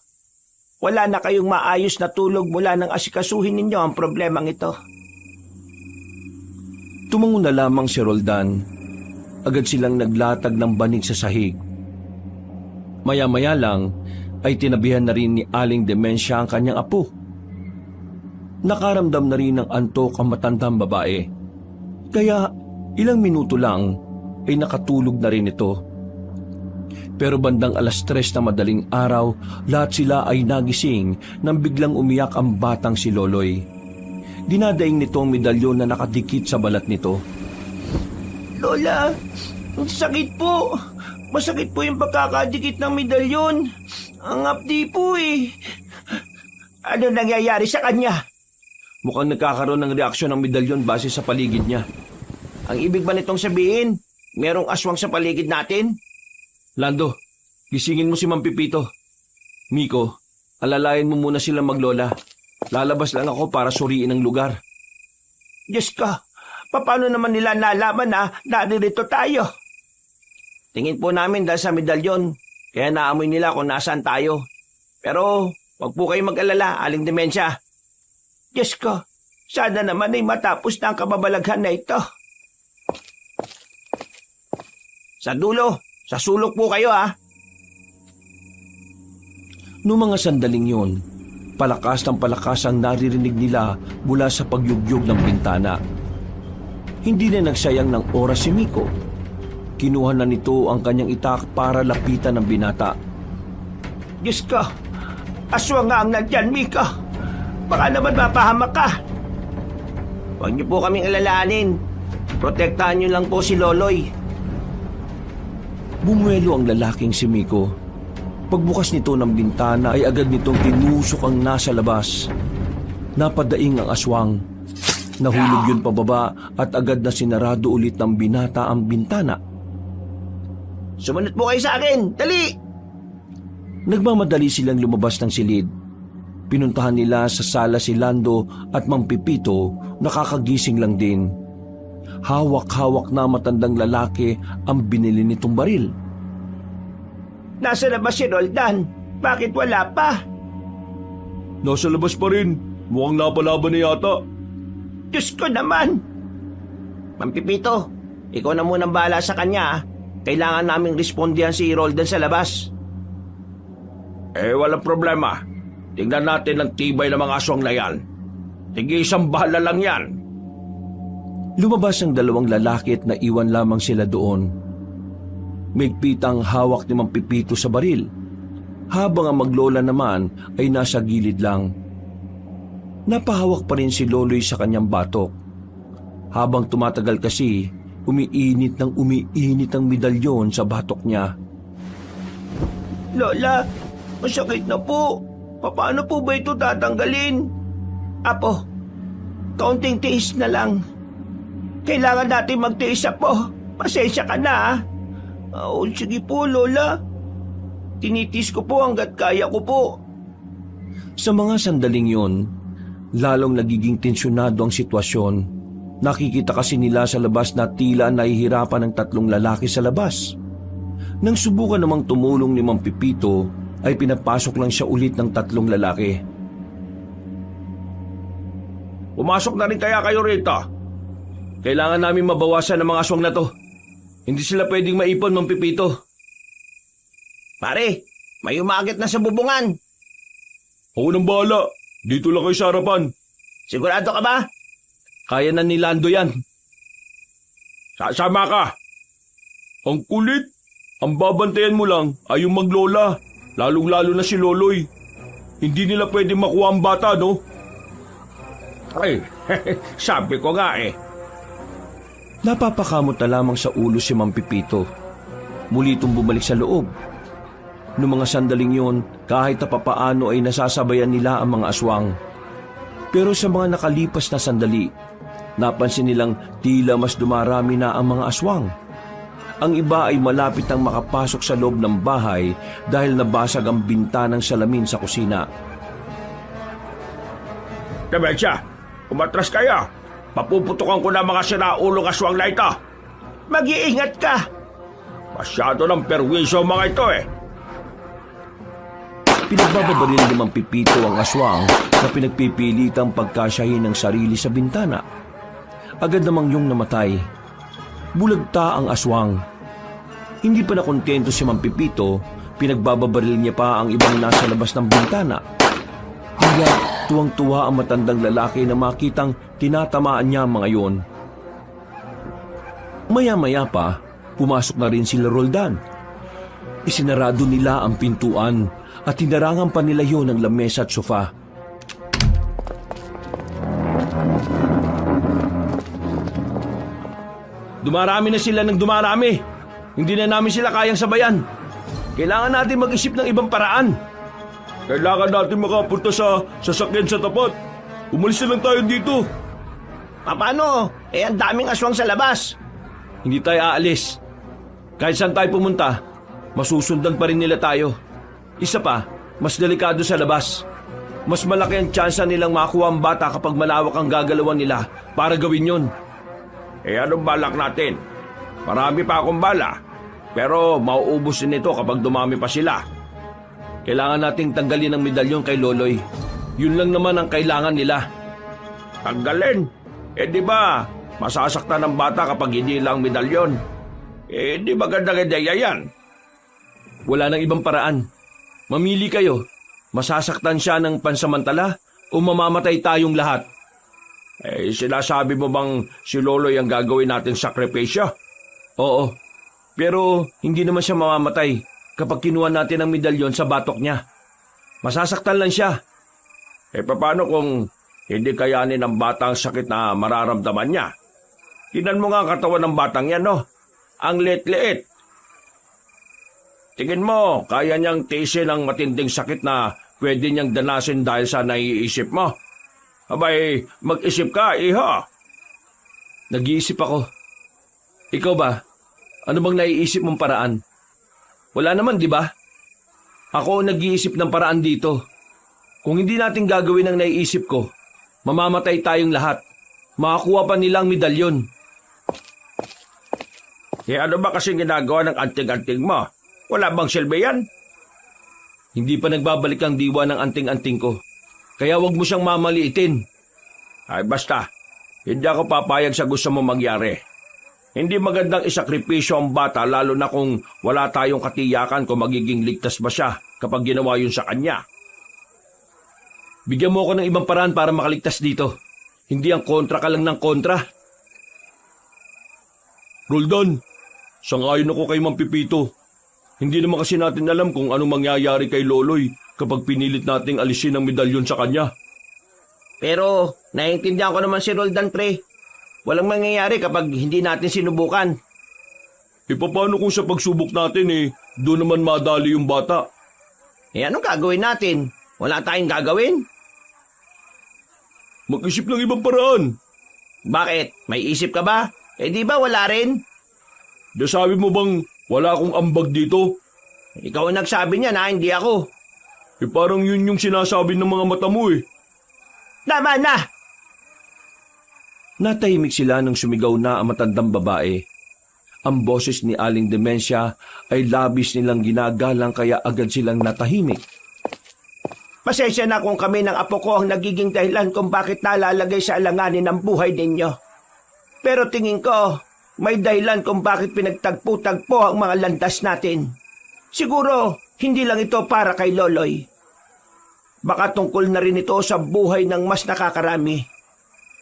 Wala na kayong maayos na tulog mula nang asikasuhin ninyo ang problemang ito. Tumango na lamang si Roldan. Agad silang naglatag ng banig sa sahig. Maya-maya lang ay tinabihan na rin ni Aling Dimensya ang kanyang apo. Nakaramdam na rin ng antok ang matandang babae. Kaya ilang minuto lang ay nakatulog na rin ito. Pero bandang 3:00 na madaling araw, lahat sila ay nagising nang biglang umiyak ang batang si Loloy. Dinadaing nito ang medalyon na nakadikit sa balat nito. Lola, ang sakit po. Masakit po yung pagkakadikit ng medalyon. Ang hapdi po eh. Ano nangyayari sa kanya? Mukhang nagkakaroon ng reaksyon ng medalyon base sa paligid niya. Ang ibig ba nitong sabihin, merong aswang sa paligid natin? Lando, gisingin mo si Mang Pipito. Miko, alalayan mo muna sila maglola. Lalabas lang ako para suriin ang lugar. Diyos ko, paano naman nila nalaman na naririto tayo? Tingin po namin dahil sa medalyon, kaya naamoy nila kung nasaan tayo. Pero wag po kayo mag-alala, Aling Dimensya. Diyos ko, sana naman ay matapos na ang kababalaghan na ito. Sa dulo, sa sulok po kayo ha. Noong mga sandaling yun, palakas ng palakas ang naririnig nila mula sa pagyugyog ng bintana. Hindi na nagsayang ng oras si Miko. Kinuha na nito ang kanyang itak para lapitan ng binata. Diyos ko, aswang nga ang nandyan, Miko. Baka naman mapahamak ka. Huwag niyo po kaming alalahanin. Protektahan niyo lang po si Loloy. Bumuelo ang lalaking si Miko. Pagbukas nito ng bintana ay agad nitong tinusok ang nasa labas. Napadaing ang aswang. Nahulog yun pababa at agad na sinarado ulit ng binata ang bintana. Sumunod po kayo sa akin, dali! Nagmamadali silang lumabas ng silid. Pinuntahan nila sa sala si Lando at Mang Pipito, nakakagising lang din. Hawak-hawak na matandang lalaki ang binili nitong baril. Nasa labas si Roldan. Bakit wala pa? Nasa labas pa rin. Mukhang napalaban na yata. Diyos ko naman! Mampipito, ikaw na munang bahala sa kanya. Kailangan naming respondihan si Roldan sa labas. Walang problema. Tingnan natin ang tibay ng mga aswang na yan. Tig-isang bala lang yan. Lumabas ang dalawang lalaki at naiwan lamang sila doon. Migpit ang hawak ni Mang Pipito sa baril, habang ang maglola naman ay nasa gilid lang. Napahawak pa rin si Loloy sa kanyang batok. Habang tumatagal kasi, umiinit ang medalyon sa batok niya. Lola, masakit na po. Paano po ba ito tatanggalin? Apo, kaunting tiis na lang. Kailangan natin magtiis, Apo. Pasensya ka na, ha? Sige po, Lola. Tinitis ko po hanggat kaya ko po. Sa mga sandaling yon, lalong nagiging tensyonado ang sitwasyon. Nakikita kasi nila sa labas na tila nahihirapan ng tatlong lalaki sa labas. Nang subukan namang tumulong ni Mang Pipito, ay pinapasok lang siya ulit ng tatlong lalaki. Pumasok na rin kaya kayo rito. Kailangan namin mabawasan ang mga aswang na to. Hindi sila pwedeng maipon, Mang Pipito. Pare, may umakit na sa bubungan. Ako nang bahala. Dito lang kayo sa harapan. Sigurado ka ba? Kaya na ni Lando yan. Sasama ka. Ang kulit. Ang babantayan mo lang ay yung maglola. Lalong-lalo na si Loloy. Hindi nila pwedeng makuha ang bata, no? Ay, sabi ko nga eh. Napapakamot na lamang sa ulo si Mang Pipito. Muli itong bumalik sa loob. Noong mga sandaling yun, kahit na papaano ay nasasabayan nila ang mga aswang. Pero sa mga nakalipas na sandali, napansin nilang tila mas dumarami na ang mga aswang. Ang iba ay malapit nang makapasok sa loob ng bahay dahil nabasag ang bintanang salamin sa kusina. Demensia, umatras kayo. Papuputukan ko na mga sinaulong aswang na ito. Mag-iingat ka! Masyado ng perwisyo mga ito eh. Pinagbababaril ni Mang Pipito ang aswang na pinagpipilitang pagkasyahin ng sarili sa bintana. Agad namang yung namatay. Bulagta ang aswang. Hindi pa nakontento si Mang Pipito, pinagbababaril niya pa ang ibang nasa labas ng bintana. Hanggang tuwang-tuwa ang matandang lalaki na makitang tinatamaan niya ang mga yon. Maya-maya pa, pumasok na rin sila Roldan. Isinarado nila ang pintuan at hinarangan pa nila yon ng lamesa at sofa. Dumarami na sila ng dumarami. Hindi na namin sila kayang sabayan. Kailangan natin mag-isip ng ibang paraan. Kailangan natin makapunta sa sasakyan sa tapat. Umalis na lang tayo dito. Paano? Ang daming aswang sa labas. Hindi tayo aalis. Kahit saan tayo pumunta, masusundan pa rin nila tayo. Isa pa, mas delikado sa labas. Mas malaki ang tsansa nilang makuha ang bata kapag malawak ang gagalawan nila para gawin yon. Anong balak natin? Marami pa akong bala. Pero mauubos din ito kapag dumami pa sila. Kailangan nating tanggalin ang medalyon kay Loloy. Yun lang naman ang kailangan nila. Tanggalin? Di ba masasaktan ng bata kapag hindi lang medalyon? Di magandang ideya yan. Wala nang ibang paraan. Mamili kayo. Masasaktan siya ng pansamantala o mamamatay tayong lahat? Sinasabi mo bang si Loloy ang gagawin natin sakripisyo? Oo. Pero hindi naman siya mamamatay kapag kinuha natin ang medalyon sa batok niya. Masasaktan lang siya. Paano kung hindi kayanin ng batang sakit na mararamdaman niya? Tingnan mo nga ang katawan ng batang yan, no? Ang liit-liit. Tingin mo, kaya niyang tiisin ang matinding sakit na pwede niyang danasin dahil sa naiisip mo? Abay, mag-isip ka, iha. Nag-iisip ako. Ikaw ba? Ano bang naiisip mong paraan? Wala naman, di ba? Ako ang nag-iisip ng paraan dito. Kung hindi natin gagawin ang naiisip ko, mamamatay tayong lahat. Makakuha pa nilang medalyon. Ano ba kasing ginagawa ng anting-anting mo? Wala bang silbi yan? Hindi pa nagbabalik ang diwa ng anting-anting ko. Kaya wag mo siyang mamaliitin. Basta, hindi ako papayag sa gusto mo mangyari. Hindi magandang isakripisyo ang bata lalo na kung wala tayong katiyakan kung magiging ligtas ba siya kapag ginawa yun sa kanya. Bigyan mo ako ng ibang paraan para makaligtas dito. Hindi ang kontra ka lang ng kontra. Roldan, sangayon ako kay Mang Pipito. Hindi naman kasi natin alam kung anong mangyayari kay Loloy kapag pinilit nating alisin ang medalyon sa kanya. Pero naiintindihan ko naman si Roldan, pre. Walang mangyayari kapag hindi natin sinubukan. Paano kung sa pagsubok natin doon naman madali yung bata? Anong gagawin natin? Wala tayong gagawin? Mag-isip ng ibang paraan. Bakit? May isip ka ba? Di ba wala rin? Sabi mo bang wala akong ambag dito? Ikaw ang nagsabi niya na, hindi ako. Parang yun yung sinasabi ng mga mata mo Tama na! Natahimik sila nang sumigaw na ang matandang babae. Ang boses ni Aling Demensia ay labis nilang ginagalang kaya agad silang natahimik. Pasensya na kung kami ng apo ko ang nagiging dahilan kung bakit nalalagay sa alanganin ang buhay ninyo. Pero tingin ko, may dahilan kung bakit pinagtagpo-tagpo ang mga landas natin. Siguro, hindi lang ito para kay Loloy. Baka tungkol na rin ito sa buhay ng mas nakakarami.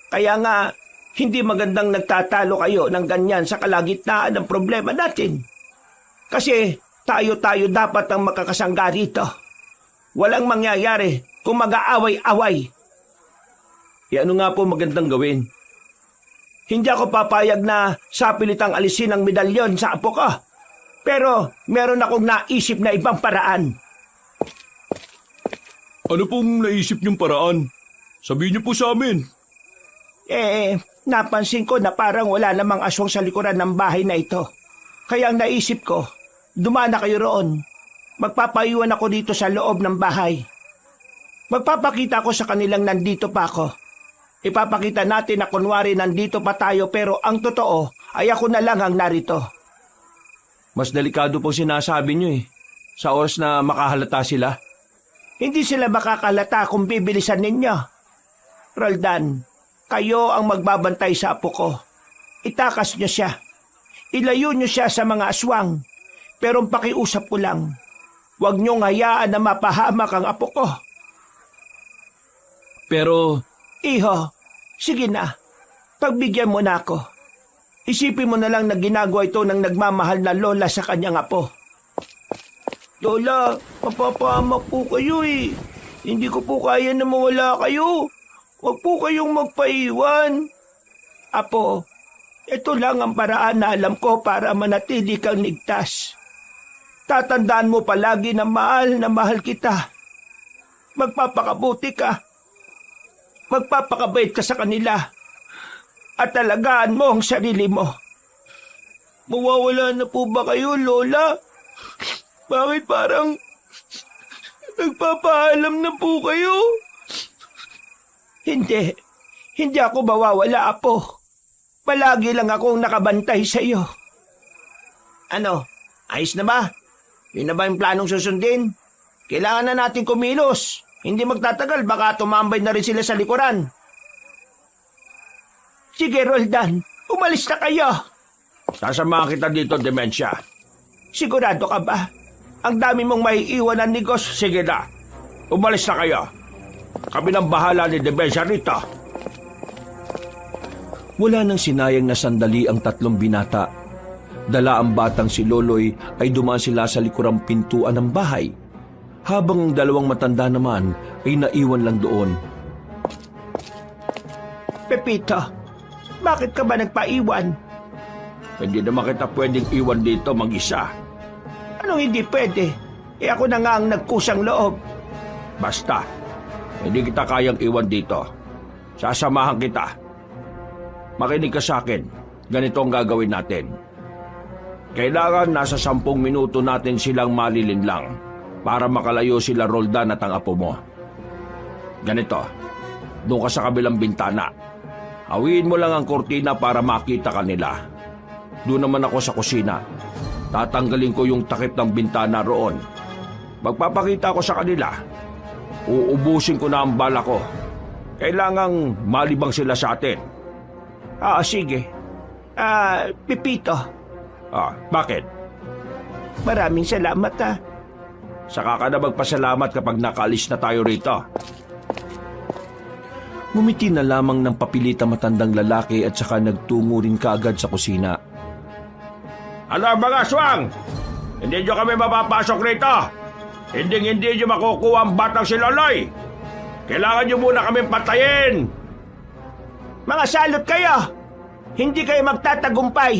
Kaya nga, hindi magandang nagtatalo kayo ng ganyan sa kalagitnaan ng problema natin. Kasi tayo-tayo dapat ang makakasangga rito. Walang mangyayari kung mag-aaway-away. Ano nga po magandang gawin? Hindi ako papayag na sapilitang alisin ang medalyon sa apo ko. Pero meron akong naisip na ibang paraan. Ano pong naisip niyong paraan? Sabihin niyo po sa amin. Napansin ko na parang wala namang aswang sa likuran ng bahay na ito. Kaya ang naisip ko, dumana kayo roon. Magpapaiwan ako dito sa loob ng bahay. Magpapakita ko sa kanilang nandito pa ako. Ipapakita natin na kunwari nandito pa tayo pero ang totoo ay ako na lang ang narito. Mas delikado po sinasabi niyo sa oras na makahalata sila. Hindi sila makakalata kung bibilisan ninyo. Roldan, kayo ang magbabantay sa apo ko. Itakas niyo siya. Ilayo niyo siya sa mga aswang. Pero pakiusap ko lang, huwag niyong hayaan na mapahamak ang apo ko. Pero, Iho, sige na. Pagbigyan mo na ako. Isipin mo na lang na ginagawa ito ng nagmamahal na lola sa kanyang apo. Lola, mapapahamak po kayo eh. Hindi ko po kaya na mawala kayo. Huwag po kayong magpaiwan. Apo, ito lang ang paraan na alam ko para manatili kang ligtas. Tatandaan mo palagi na mahal kita. Magpapakabuti ka. Magpapakabait ka sa kanila. At talagaan mo ang sarili mo. Mawawala na po ba kayo, Lola? Bakit parang nagpapaalam na po kayo? Hindi ako mawawala, Apo. Palagi lang akong nakabantay sa iyo. Ano, ayos na ba? Yun na ba yung planong susundin? Kailangan na natin kumilos. Hindi magtatagal, baka tumambay na rin sila sa likuran. Sige, Roldan, umalis na kayo. Sasamahan kita dito, Dementia. Sigurado ka ba? Ang dami mong maiiwan ng negosyo. Sige na, umalis na kayo. Kami nang bahala ni Dementia rito. wala nang sinayang na sandali ang tatlong binata. Dala ang batang si Loloy ay dumaan sila sa likurang pintuan ng bahay, habang ang dalawang matanda naman ay naiwan lang doon. Pepito, bakit ka ba nagpaiwan? Hindi naman kita pwedeng iwan dito mag-isa. Anong hindi pwede? Ako na nga ang nagkusang loob. Basta, hindi kita kayang iwan dito. Sasamahan kita. Makinig ka sa akin. Ganito ang gagawin natin. Kailangan nasa 10 minuto natin silang malilinlang para makalayo sila Roldan at ang apo mo. Ganito, doon ka sa kabilang bintana. Hawiin mo lang ang kortina para makita ka nila. Doon naman ako sa kusina. Tatanggalin ko yung takip ng bintana roon. Magpapakita ko sa kanila. Uubusin ko na ang bala ko. Kailangang malibang sila sa atin. Sige. Pepito. Bakit? Maraming salamat Saka ka na magpasalamat kapag nakaalis na tayo rito. Ngumiti na lamang ng papilita matandang lalaki at saka nagtungo rin kaagad sa kusina. Ano mga aswang? Hindi nyo kami mapapasok rito. Hindi nyo makukuha ang batang si Loloy. Kailangan nyo muna kami patayin. Mga salot kayo! Hindi kayo magtatagumpay.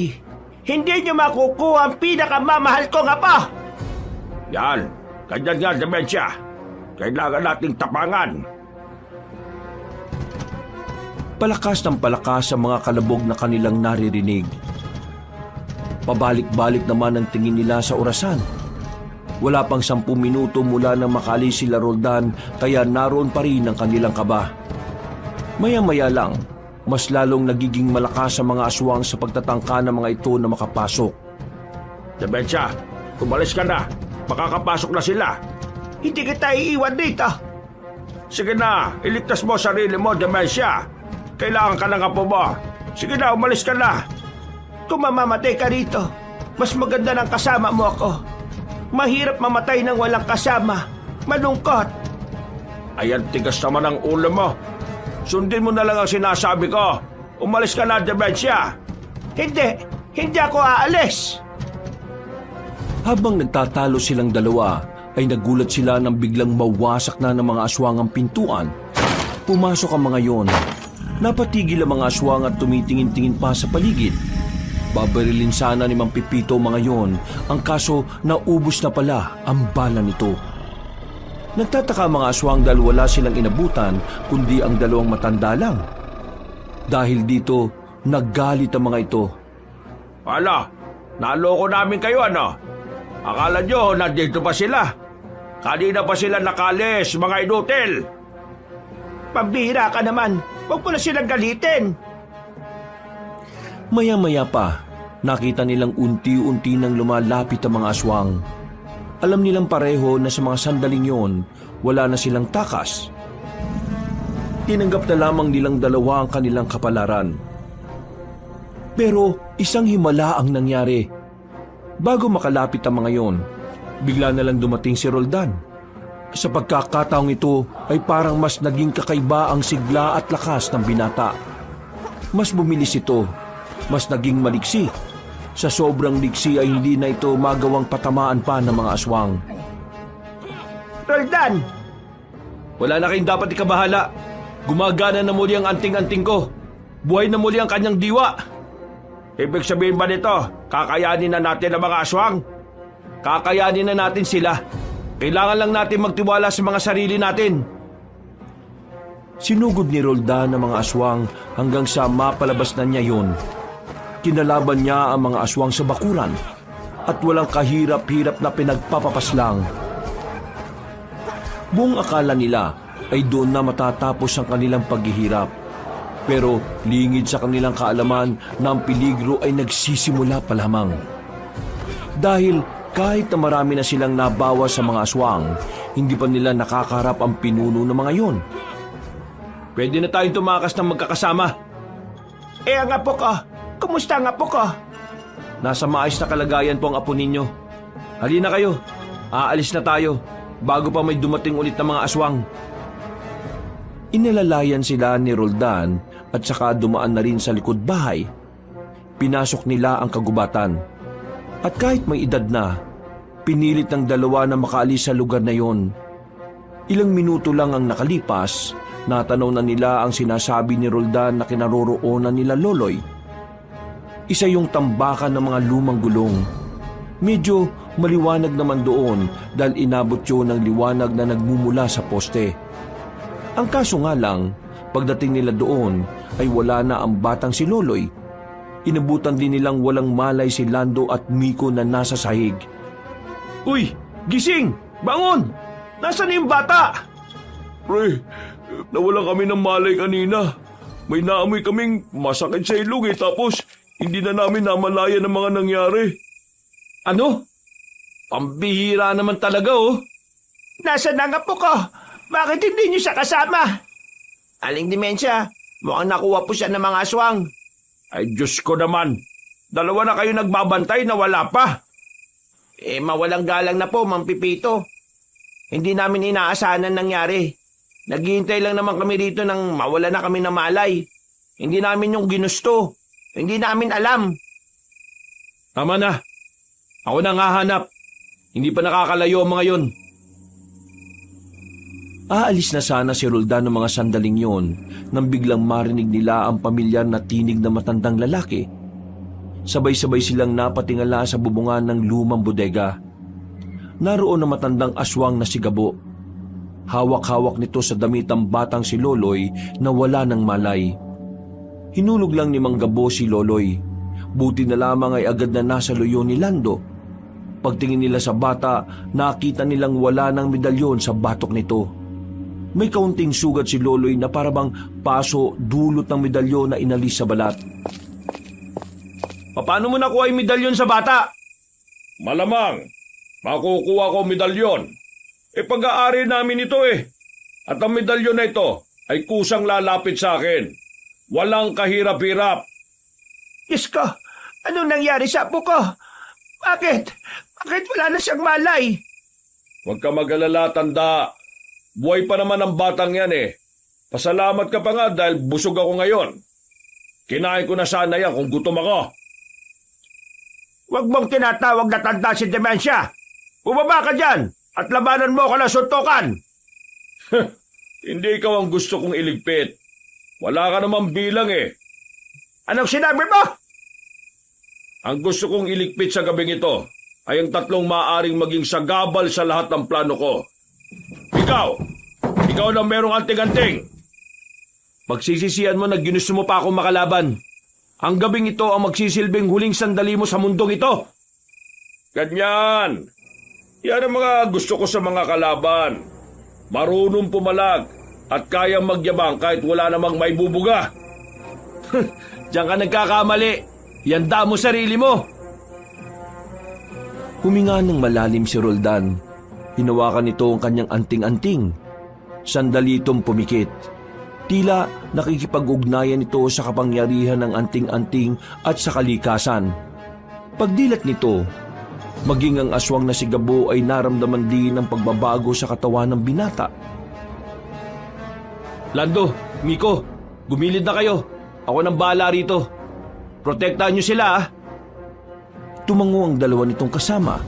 Hindi nyo makukuha ang pinakamamahal kong apo. Yan, ganyan nga, Dementia. Kailangan nating tapangan. Palakas ng palakas ang mga kalabog na kanilang naririnig. Pabalik-balik naman ang tingin nila sa orasan. Wala pang 10 minuto mula nang makalis sila Roldan, kaya naroon pa rin ang kanilang kaba. Maya-maya lang, mas lalong nagiging malakas ang mga aswang sa pagtatangka ng mga ito na makapasok. Dementia, umalis ka na. Makakapasok na sila. Hindi kita iiwan dito. Sige na, iligtas mo sarili mo, Dementia. Kailangan ka ng apo mo. Sige na, umalis ka na. Kung mamamatay ka rito, mas maganda ng kasama mo ako. Mahirap mamatay ng walang kasama. Malungkot. Ayan, tigas naman ang ulo mo. Sundin mo na lang ang sinasabi ko. Umalis ka na, Dementia. Hindi ako aalis. Habang nagtatalo silang dalawa, ay nagulat sila nang biglang mawasak na ng mga aswang ang pintuan. Pumasok ang mga yon. Napatigil ang mga aswang at tumitingin-tingin pa sa paligid. Babarilin sana ni Mang Pipito mga yon, ang kaso naubos na pala ang bala nito. Nagtataka ang mga aswang dahil wala silang inabutan kundi ang dalawang matanda lang. Dahil dito, naggalit ang mga ito. Ala, naloko namin kayo ano? Akala nyo nandito pa sila? Kanina pa sila nakalis, mga inutil. Pambihira ka naman. Huwag mo na silang galitin. Maya-maya pa, nakita nilang unti-unti nang lumalapit ang mga aswang. Alam nilang pareho na sa mga sandaling yon, wala na silang takas. Tinanggap na lamang nilang dalawa ang kanilang kapalaran. Pero isang himala ang nangyari. Bago makalapit ang mga yon, bigla na lang dumating si Roldan. Sa pagkakataong ito ay parang mas naging kakaiba ang sigla at lakas ng binata. Mas bumilis ito, mas naging maliksi. Sa sobrang liksi ay hindi na ito magawang patamaan pa ng mga aswang. Roldan! Wala na kayong dapat ikabahala. Gumagana na muli ang anting-anting ko. Buhay na muli ang kanyang diwa. Ibig sabihin ba nito, kakayanin na natin ang mga aswang? Kakayanin na natin sila. Kailangan lang natin magtiwala sa mga sarili natin. Sinugod ni Roldan ang mga aswang hanggang sa mapalabas na niya yun. Kinalaban niya ang mga aswang sa bakuran at walang kahirap-hirap na pinagpapapaslang. Buong akala nila ay doon na matatapos ang kanilang paghihirap. Pero lingid sa kanilang kaalaman na ang peligro ay nagsisimula pa lamang. Dahil kahit na marami na silang nabawas sa mga aswang, hindi pa nila nakakaharap ang pinuno ng mga yon. Pwede na tayong tumakas ng magkakasama. Ang apo ko. Kumusta ang apo ko? Nasa maayos na kalagayan po ang apo ninyo. Halina kayo, aalis na tayo bago pa may dumating ulit ng mga aswang. Inalalayan sila ni Roldan at saka dumaan na rin sa likod bahay. Pinasok nila ang kagubatan. At kahit may edad na, pinilit ng dalawa na makaalis sa lugar na yon. Ilang minuto lang ang nakalipas, natanaw na nila ang sinasabi ni Roldan na kinaroroonan nila Loloy. Isa yung tambakan ng mga lumang gulong. Medyo maliwanag naman doon dahil inabot yun ng liwanag na nagmumula sa poste. Ang kaso nga lang, pagdating nila doon ay wala na ang batang si Loloy. Inabutan din nilang walang malay si Lando at Miko na nasa sahig. Uy! Gising! Bangon! Nasaan yung bata? Pre, nawalan kami ng malay kanina. May naamoy kaming masakit sa ilong tapos hindi na namin namalayan ang mga nangyari. Ano? Pambihira naman talaga oh. Nasaan ang apo ko? Bakit hindi niyo siya kasama? Aling dimensya, mukhang nakuha po siya ng mga aswang. Ay Diyos ko naman. Dalawa na kayo nagbabantay na wala pa. Mawalang galang na po, Mang Pipito. Hindi namin inaasahan ang nangyari. Naghihintay lang naman kami rito nang mawala na kami ng malay. Hindi namin yung ginusto. Hindi namin alam. Tama na. Ako nang hahanap. Hindi pa nakakalayo ang mga yon. Aalis na sana si Roldan ng mga sandaling yon nang biglang marinig nila ang pamilyar na tinig ng matandang lalaki. Sabay-sabay silang napatingala sa bubungan ng lumang bodega. Naroon ang matandang aswang na si Gabo. Hawak-hawak nito sa damit ang batang si Loloy na wala ng malay. Hinulog lang ni Mang Gabo si Loloy. Buti na lamang ay agad na nasa luyo ni Lando. Pagtingin nila sa bata, nakita nilang wala ng medalyon sa batok nito. May kaunting sugat si Loloy na parabang paso dulot ng medalyon na inalis sa balat. Paano mo nakuha yung medalyon sa bata? Malamang, makukuha ko medalyon. Pag-aari namin ito At ang medalyon na ito ay kusang lalapit sa akin. Walang kahirap-hirap. Diyos ko, anong nangyari sa apo ko? Bakit? Bakit wala na siyang malay? Huwag ka mag-alala, tanda. Buhay pa naman ang batang yan Pasalamat ka pa nga dahil busog ako ngayon. Kinain ko na sana yan kung gutom ako. Huwag mong tinatawag na tanda si Dementia. Bumaba ka dyan at labanan mo ako ng suntukan. Hindi ikaw ang gusto kong iligpit. Wala ka namang bilang eh. Anong sinabi mo? Ang gusto kong iligpit sa gabing ito ay ang tatlong maaring maging sagabal sa lahat ng plano ko. Ikaw na merong anting-anting. Pagsisisihan mo na ginusto mo pa akong makalaban. Ang gabing ito ang magsisilbing huling sandali mo sa mundong ito. Ganyan. Yan ang mga gusto ko sa mga kalaban. Marunong pumalag at kayang magyabang kahit wala namang may bubuga. Diyan ka nagkakamali. Yanda mo sarili mo. Huminga ng malalim si Roldan. Hinawakan nito ang kanyang anting-anting. Sandali itong pumikit. Tila nakikipag-ugnayan ito sa kapangyarihan ng anting-anting at sa kalikasan. Pagdilat nito, maging ang aswang na si Gabo ay naramdaman din ang pagbabago sa katawan ng binata. Lando, Miko, gumilid na kayo. Ako nang bahala rito. Protektahan niyo sila, ah. Tumango ang dalawa nitong kasama.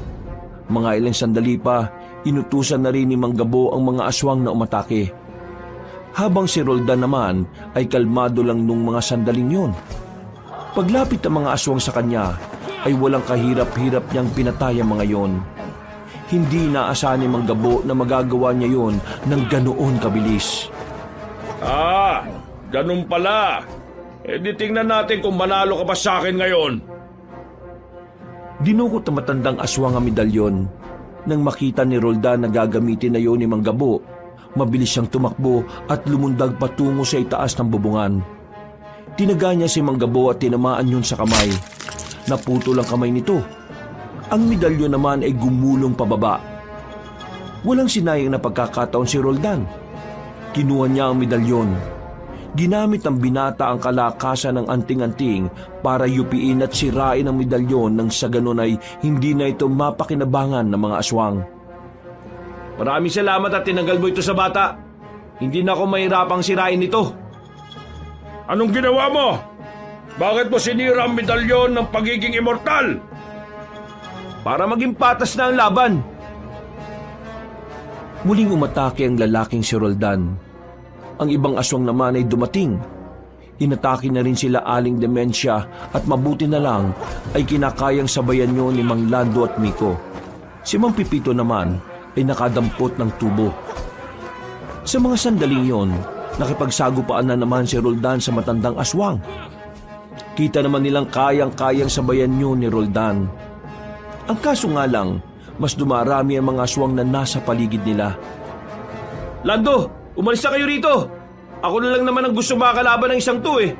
Mga ilang sandali pa, inutusan na rin ni Mang Gabo ang mga aswang na umatake. Habang si Roldan naman ay kalmado lang nung mga sandaling yun. Paglapit ng mga aswang sa kanya, ay walang kahirap-hirap niyang pinatay ang mga yon. Hindi inaasahan ni Mang Gabo na magagawa niya yon ng ganoon kabilis. Ganun pala. Di tingnan natin kung manalo ka pa sa akin ngayon. Dinukot ang matandang aswang ang medalyon. Nang makita ni Roldan na gagamitin na yon ni Mang Gabo, mabilis siyang tumakbo at lumundag patungo sa itaas ng bubungan. Tinaga niya si Mang Gabo at tinamaan yun sa kamay. Naputol ang kamay nito. Ang medalyon naman ay gumulong pababa. Walang sinayang na pagkakataon si Roldan. Kinuha niya ang medalyon. Ginamit ng binata ang kalakasan ng anting-anting para yupiin at sirain ang medalyon nang sa ganon ay hindi na ito mapakinabangan ng mga aswang. Maraming salamat at tinanggal mo ito sa bata. Hindi na ako mahirapang sirain ito. Anong ginawa mo? Bakit mo sinira ang medalyon ng pagiging immortal? Para maging patas na ang laban. Muling umatake ang lalaking si Roldan. Ang ibang aswang naman ay dumating. Inatake na rin sila Aling Dementia at mabuti na lang ay kinakayang sabayan nyo ni Mang Lando at Miko. Si Mang Pipito naman ay nakadampot ng tubo. Sa mga sandaling yon, nakipagsagupaan na naman si Roldan sa matandang aswang. Kita naman nilang kayang-kayang sabayan nyo ni Roldan. Ang kaso nga lang, mas dumarami ang mga aswang na nasa paligid nila. Lando, umalis na kayo rito. Ako na lang naman ang gusto makakalaban ng isang to eh.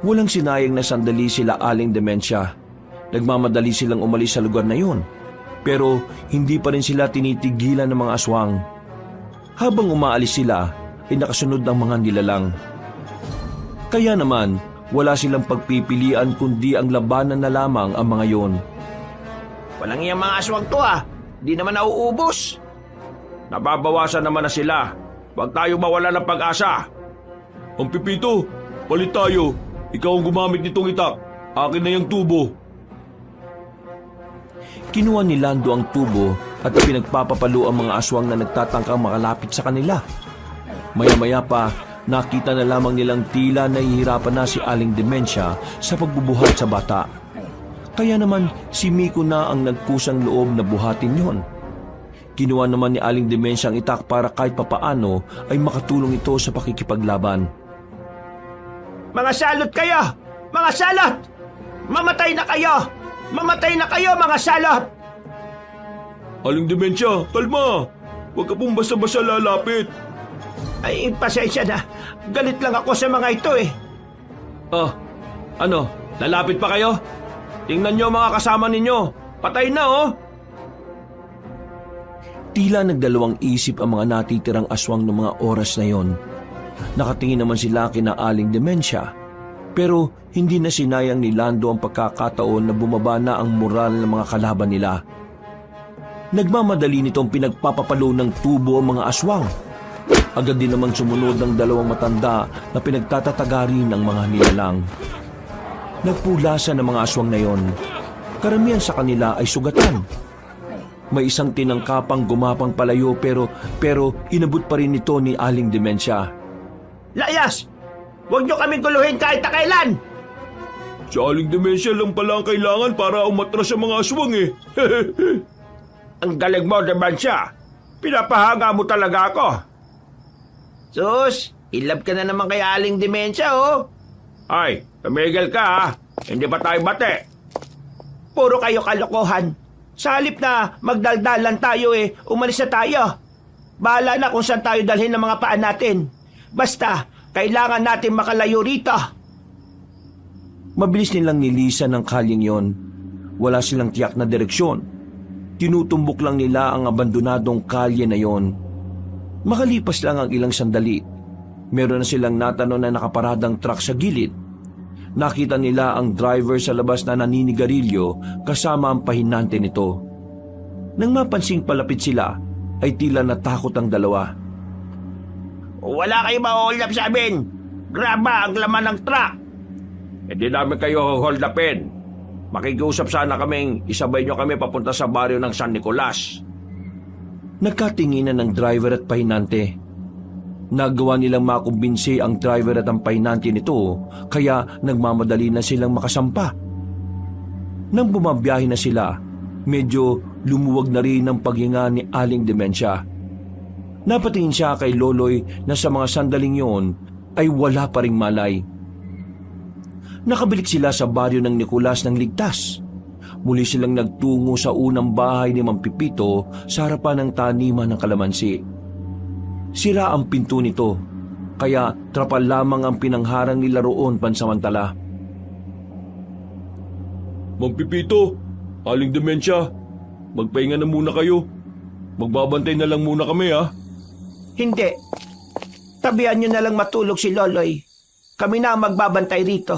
Walang sinayang na sandali sila Aling Dementia. Nagmamadali silang umalis sa lugar na yun. Pero hindi pa rin sila tinitigilan ng mga aswang. Habang umaalis sila, ay nakasunod ang mga nilalang. Kaya naman, wala silang pagpipilian kundi ang labanan na lamang ang mga yon. Walang iyang mga aswang to ah. Di naman nauubos. Nababawasan naman na sila. Huwag tayo mawala ng pag-asa. Ang Pipito, palit tayo. Ikaw ang gumamit nitong itak. Akin na yung tubo. Kinuha ni Lando ang tubo at pinagpapapalo ang mga aswang na nagtatangkang makalapit sa kanila. Maya-maya pa, nakita na lamang nilang tila nahihirapan na si Aling Dementia sa pagbubuhat sa bata. Kaya naman si Miko na ang nagkusang loob na buhatin yon. Kinuha naman ni Aling Dementia ang itak para kahit papaano ay makatulong ito sa pakikipaglaban. Mga salot kayo! Mga salot! Mamatay na kayo! Mamatay na kayo, mga salot! Aling Dementia, kalma! Huwag ka pong basta-basta lalapit. Ay, pasensya na. Galit lang ako sa mga ito eh. Ano? Lalapit pa kayo? Tingnan nyo mga kasama ninyo. Patay na oh! Tila nagdalawang isip ang mga natitirang aswang ng mga oras na yon. Nakatingin naman sila kina Aling Dementia. Pero hindi na sinayang ni Lando ang pagkakataon na bumaba na ang moral ng mga kalaban nila. Nagmamadali nitong pinagpapapalo ng tubo ang mga aswang. Agad din naman sumunod ng dalawang matanda na pinagtatatagari ng mga nilalang. Nagpulasan ng mga aswang na yon. Karamihan sa kanila ay sugatan. May isang tinangkapang gumapang palayo pero inabot pa rin ito ni Aling Dementia. Layas! Huwag niyo kaming guluhin kahit na kailan! Si Aling Dementia lang pala ang kailangan para umatras sa mga aswang eh. Ang galing mo, Dementia. Pinapahanga mo talaga ako. Sus, in love ka na naman kay Aling Dementia, oh. Ay, tumigil ka ha. Hindi ba tayo bate? Puro kayo kalokohan. Sa halip na magdaldalan tayo umalis na tayo. Bahala na kung saan tayo dalhin ng mga paan natin. Basta, kailangan natin makalayo rito. Mabilis nilang nilisan ng kalyeng yon. Wala silang tiyak na direksyon. Tinutumbok lang nila ang abandonadong kalye na yon. Makalipas lang ang ilang sandali, meron na silang natano na nakaparadang truck sa gilid. Nakita nila ang driver sa labas na naninigarilyo kasama ang pahinante nito. Nang mapansing palapit sila, ay tila natakot ang dalawa. Wala kayo ma-hold up sa amin. Graba ang laman ng truck. Hindi namin kayo hold upin. Makikiusap sana kaming isabay nyo kami papunta sa baryo ng San Nicolas. Nagkatinginan ng driver at pahinante. Nagawa nilang makumbinsi ang driver at ang pahinante nito, kaya nagmamadali na silang makasampa. Nang bumabiyahe na sila, medyo lumuwag na rin ang paghinga ni Aling Dementia. Napatingin siya kay Loloy na sa mga sandaling yon ay wala pa ring malay. Nakabalik sila sa baryo ng Nicolas ng ligtas. Muli silang nagtungo sa unang bahay ni Mang Pipito sa harapan ng taniman ng kalamansi. Sira ang pinto nito, kaya trapal lamang ang pinangharang nila roon pansamantala. Mang Pipito, Aling Dementia, magpahinga na muna kayo. Magbabantay na lang muna kami ha. Hindi. Tabihan nyo na lang matulog si Loloy. Kami na ang magbabantay rito.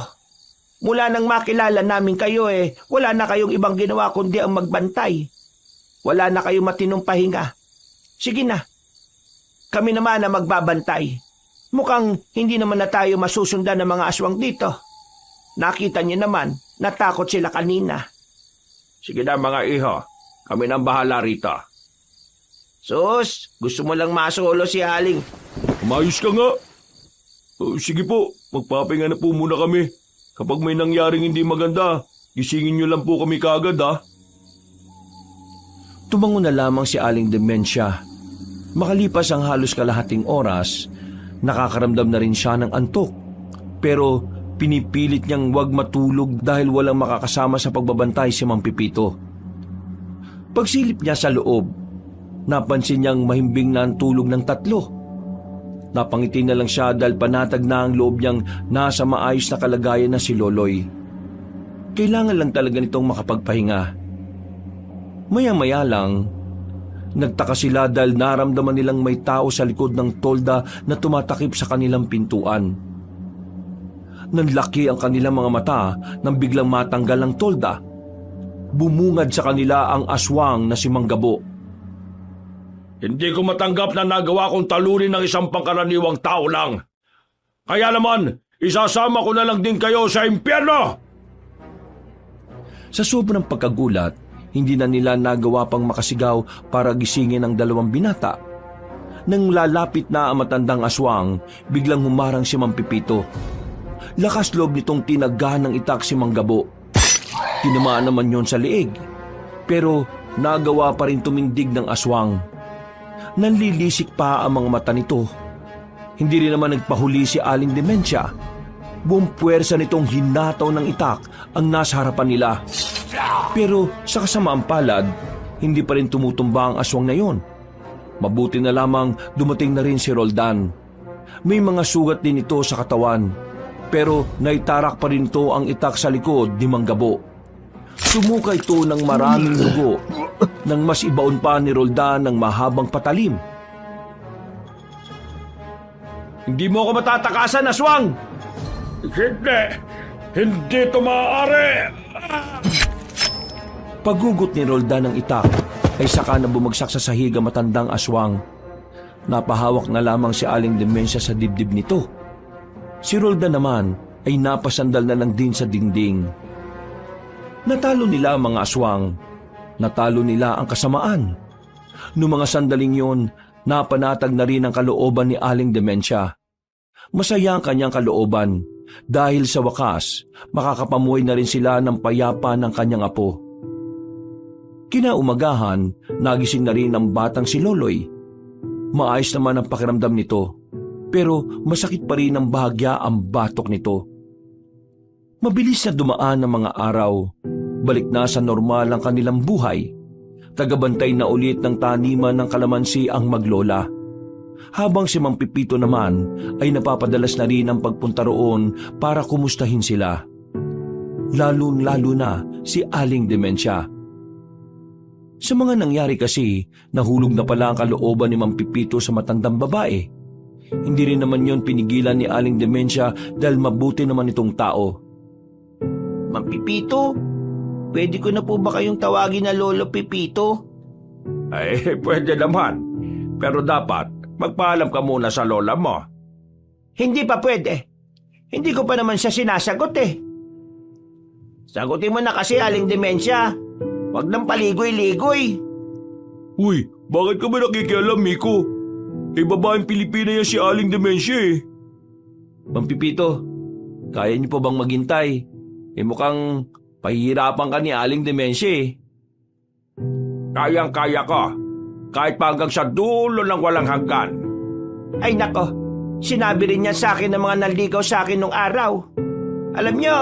Mula nang makilala namin kayo wala na kayong ibang ginawa kundi ang magbantay. Wala na kayong matinong pahinga. Sige na. Kami naman ang magbabantay. Mukhang hindi naman na tayo masusundan ng mga aswang dito. Nakita niyo naman, natakot sila kanina. Sige na mga iho, kami nang bahala rito. Sus, gusto mo lang masolo si Aling. Umayos ka nga. Sige po, magpapahinga na po muna kami. Kapag may nangyaring hindi maganda, gisingin niyo lang po kami kaagad ha. Tumango na lamang si Aling Dementia. Makalipas ang halos kalahating oras, nakakaramdam na rin siya ng antok. Pero pinipilit niyang wag matulog dahil walang makakasama sa pagbabantay si Mang Pipito. Pagsilip niya sa loob, napansin niyang mahimbing na ang tulog ng tatlo. Napangiti na lang siya dahil panatag na ang loob niyang nasa maayos na kalagayan na si Loloy. Kailangan lang talaga nitong makapagpahinga. Maya-maya lang, nagtaka sila dahil naramdaman nilang may tao sa likod ng tolda na tumatakip sa kanilang pintuan. Nanlaki ang kanilang mga mata nang biglang matanggal ang tolda. Bumungad sa kanila ang aswang na si Mang Gabo. Hindi ko matanggap na nagawa kong talunin ng isang pangkaraniwang tao lang. Kaya naman, isasama ko na lang din kayo sa impyerno! Sa sobrang pagkagulat, hindi na nila nagawa pang makasigaw para gisingin ang dalawang binata. Nang lalapit na ang matandang aswang, biglang humarang si Mang Pipito. Lakas loob nitong tinagahan ng itak si Mang Gabo. Tinamaan naman yon sa liig, pero nagawa pa rin tumindig ng aswang. Nanlilisik pa ang mga mata nito. Hindi rin naman nagpahuli si Aling Dementia. Buong puwersa nitong hinataw ng itak ang nasa harapan nila. Pero sa kasamaang palad, hindi pa rin tumutumba ang aswang na yon. Mabuti na lamang dumating na rin si Roldan. May mga sugat din ito sa katawan, pero naitarak pa rin ito ang itak sa likod ni Mang Gabo. Sumuka ito ng maraming dugo nang mas ibaon pa ni Roldan ng mahabang patalim. Hindi mo ako matatakasan, aswang! Hindi! Hindi ito maaari! Paggugot ni Roldan ng itak ay saka na bumagsak sa sahig ang matandang aswang. Napahawak na lamang si Aling Dementia sa dibdib nito. Si Roldan naman ay napasandal na lang din sa dingding. Natalo nila ang mga aswang. Natalo nila ang kasamaan. Noong mga sandaling yon, napanatag na rin ang kalooban ni Aling Dementia. Masaya ang kanyang kalooban dahil sa wakas makakapamuhay na rin sila ng payapa ng kanyang apo. Kinaumagahan, nagising na rin ang batang si Loloy. Maayos naman ang pakiramdam nito, pero masakit pa rin ang bahagya ang batok nito. Mabilis na dumaan ang mga araw, balik na sa normal ang kanilang buhay. Tagabantay na ulit ng taniman ng kalamansi ang maglola. Habang si Mang Pipito naman ay napapadalas na rin ang pagpunta roon para kumustahin sila. Lalo na si Aling Demensia. Sa mga nangyari kasi, nahulog na pala ang kalooban ni Mang Pipito sa matandang babae. Hindi rin naman yon pinigilan ni Aling Demensia dahil mabuti naman itong tao. Mang Pipito, pwede ko na po ba kayong tawagin na Lolo Pipito? Ay, pwede naman. Pero dapat, magpaalam ka muna sa lola mo. Hindi pa pwede. Hindi ko pa naman siya sinasagot eh. Sagutin mo na kasi, Aling Demensia. Huwag nang paligoy-ligoy. Uy, bakit ka ba nakikialam, Miko? Babaeng Pilipina yan si Aling Demensia eh. Mang Pipito, kaya niyo pa bang maghintay? Mukhang pahihirapan ka ni Aling Demensia eh. Kayang-kaya ko. Kahit pa hanggang sa dulo ng walang hanggan. Ay nako, sinabi rin niya sa akin ng mga naligaw sa akin nung araw. Alam niyo,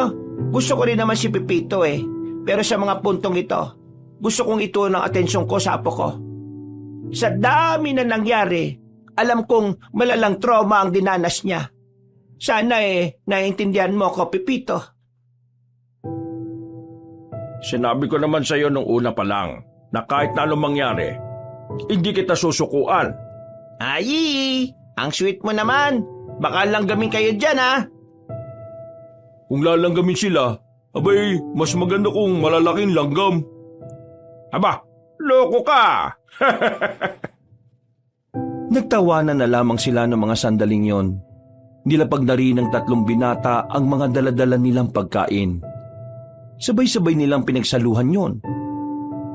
gusto ko rin naman si Pipito eh. Pero sa mga puntong ito, gusto kong ituon ang atensyon ko sa apo ko. Sa dami na nangyari, alam kong malalang trauma ang dinanas niya. Sana naiintindihan mo ko, Pipito. Sinabi ko naman sa iyo nung una pa lang na kahit na anong mangyari, hindi kita susukuan. Ay, ang sweet mo naman. Baka langgamin kayo dyan, ha? Kung lalanggamin sila, abay, mas maganda kung malalaking langgam. Aba, loko ka! Nagtawanan na lamang sila ng mga sandaling yon. Nilapag na rin ng 3 binata ang mga daladala nilang pagkain. Sabay-sabay nilang pinagsaluhan yon.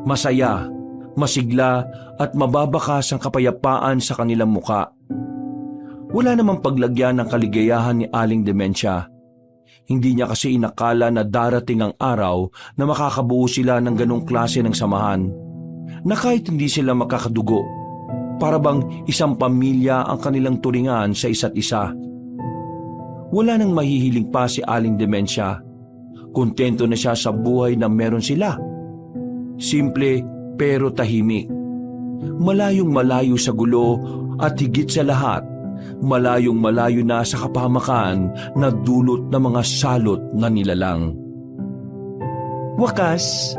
Masaya, masigla at mababakas ang kapayapaan sa kanilang muka. Wala namang paglagyan ng kaligayahan ni Aling Demensia. Hindi niya kasi inakala na darating ang araw na makakabuo sila ng ganong klase ng samahan, na kahit hindi sila makakadugo, para bang isang pamilya ang kanilang turingan sa isa't isa. Wala nang mahihiling pa si Aling Demensia. Kontento na siya sa buhay na meron sila. Simple pero tahimik. Malayong malayo sa gulo at higit sa lahat, malayong malayo na sa kapahamakan na dulot ng mga salot na nilalang. Wakas,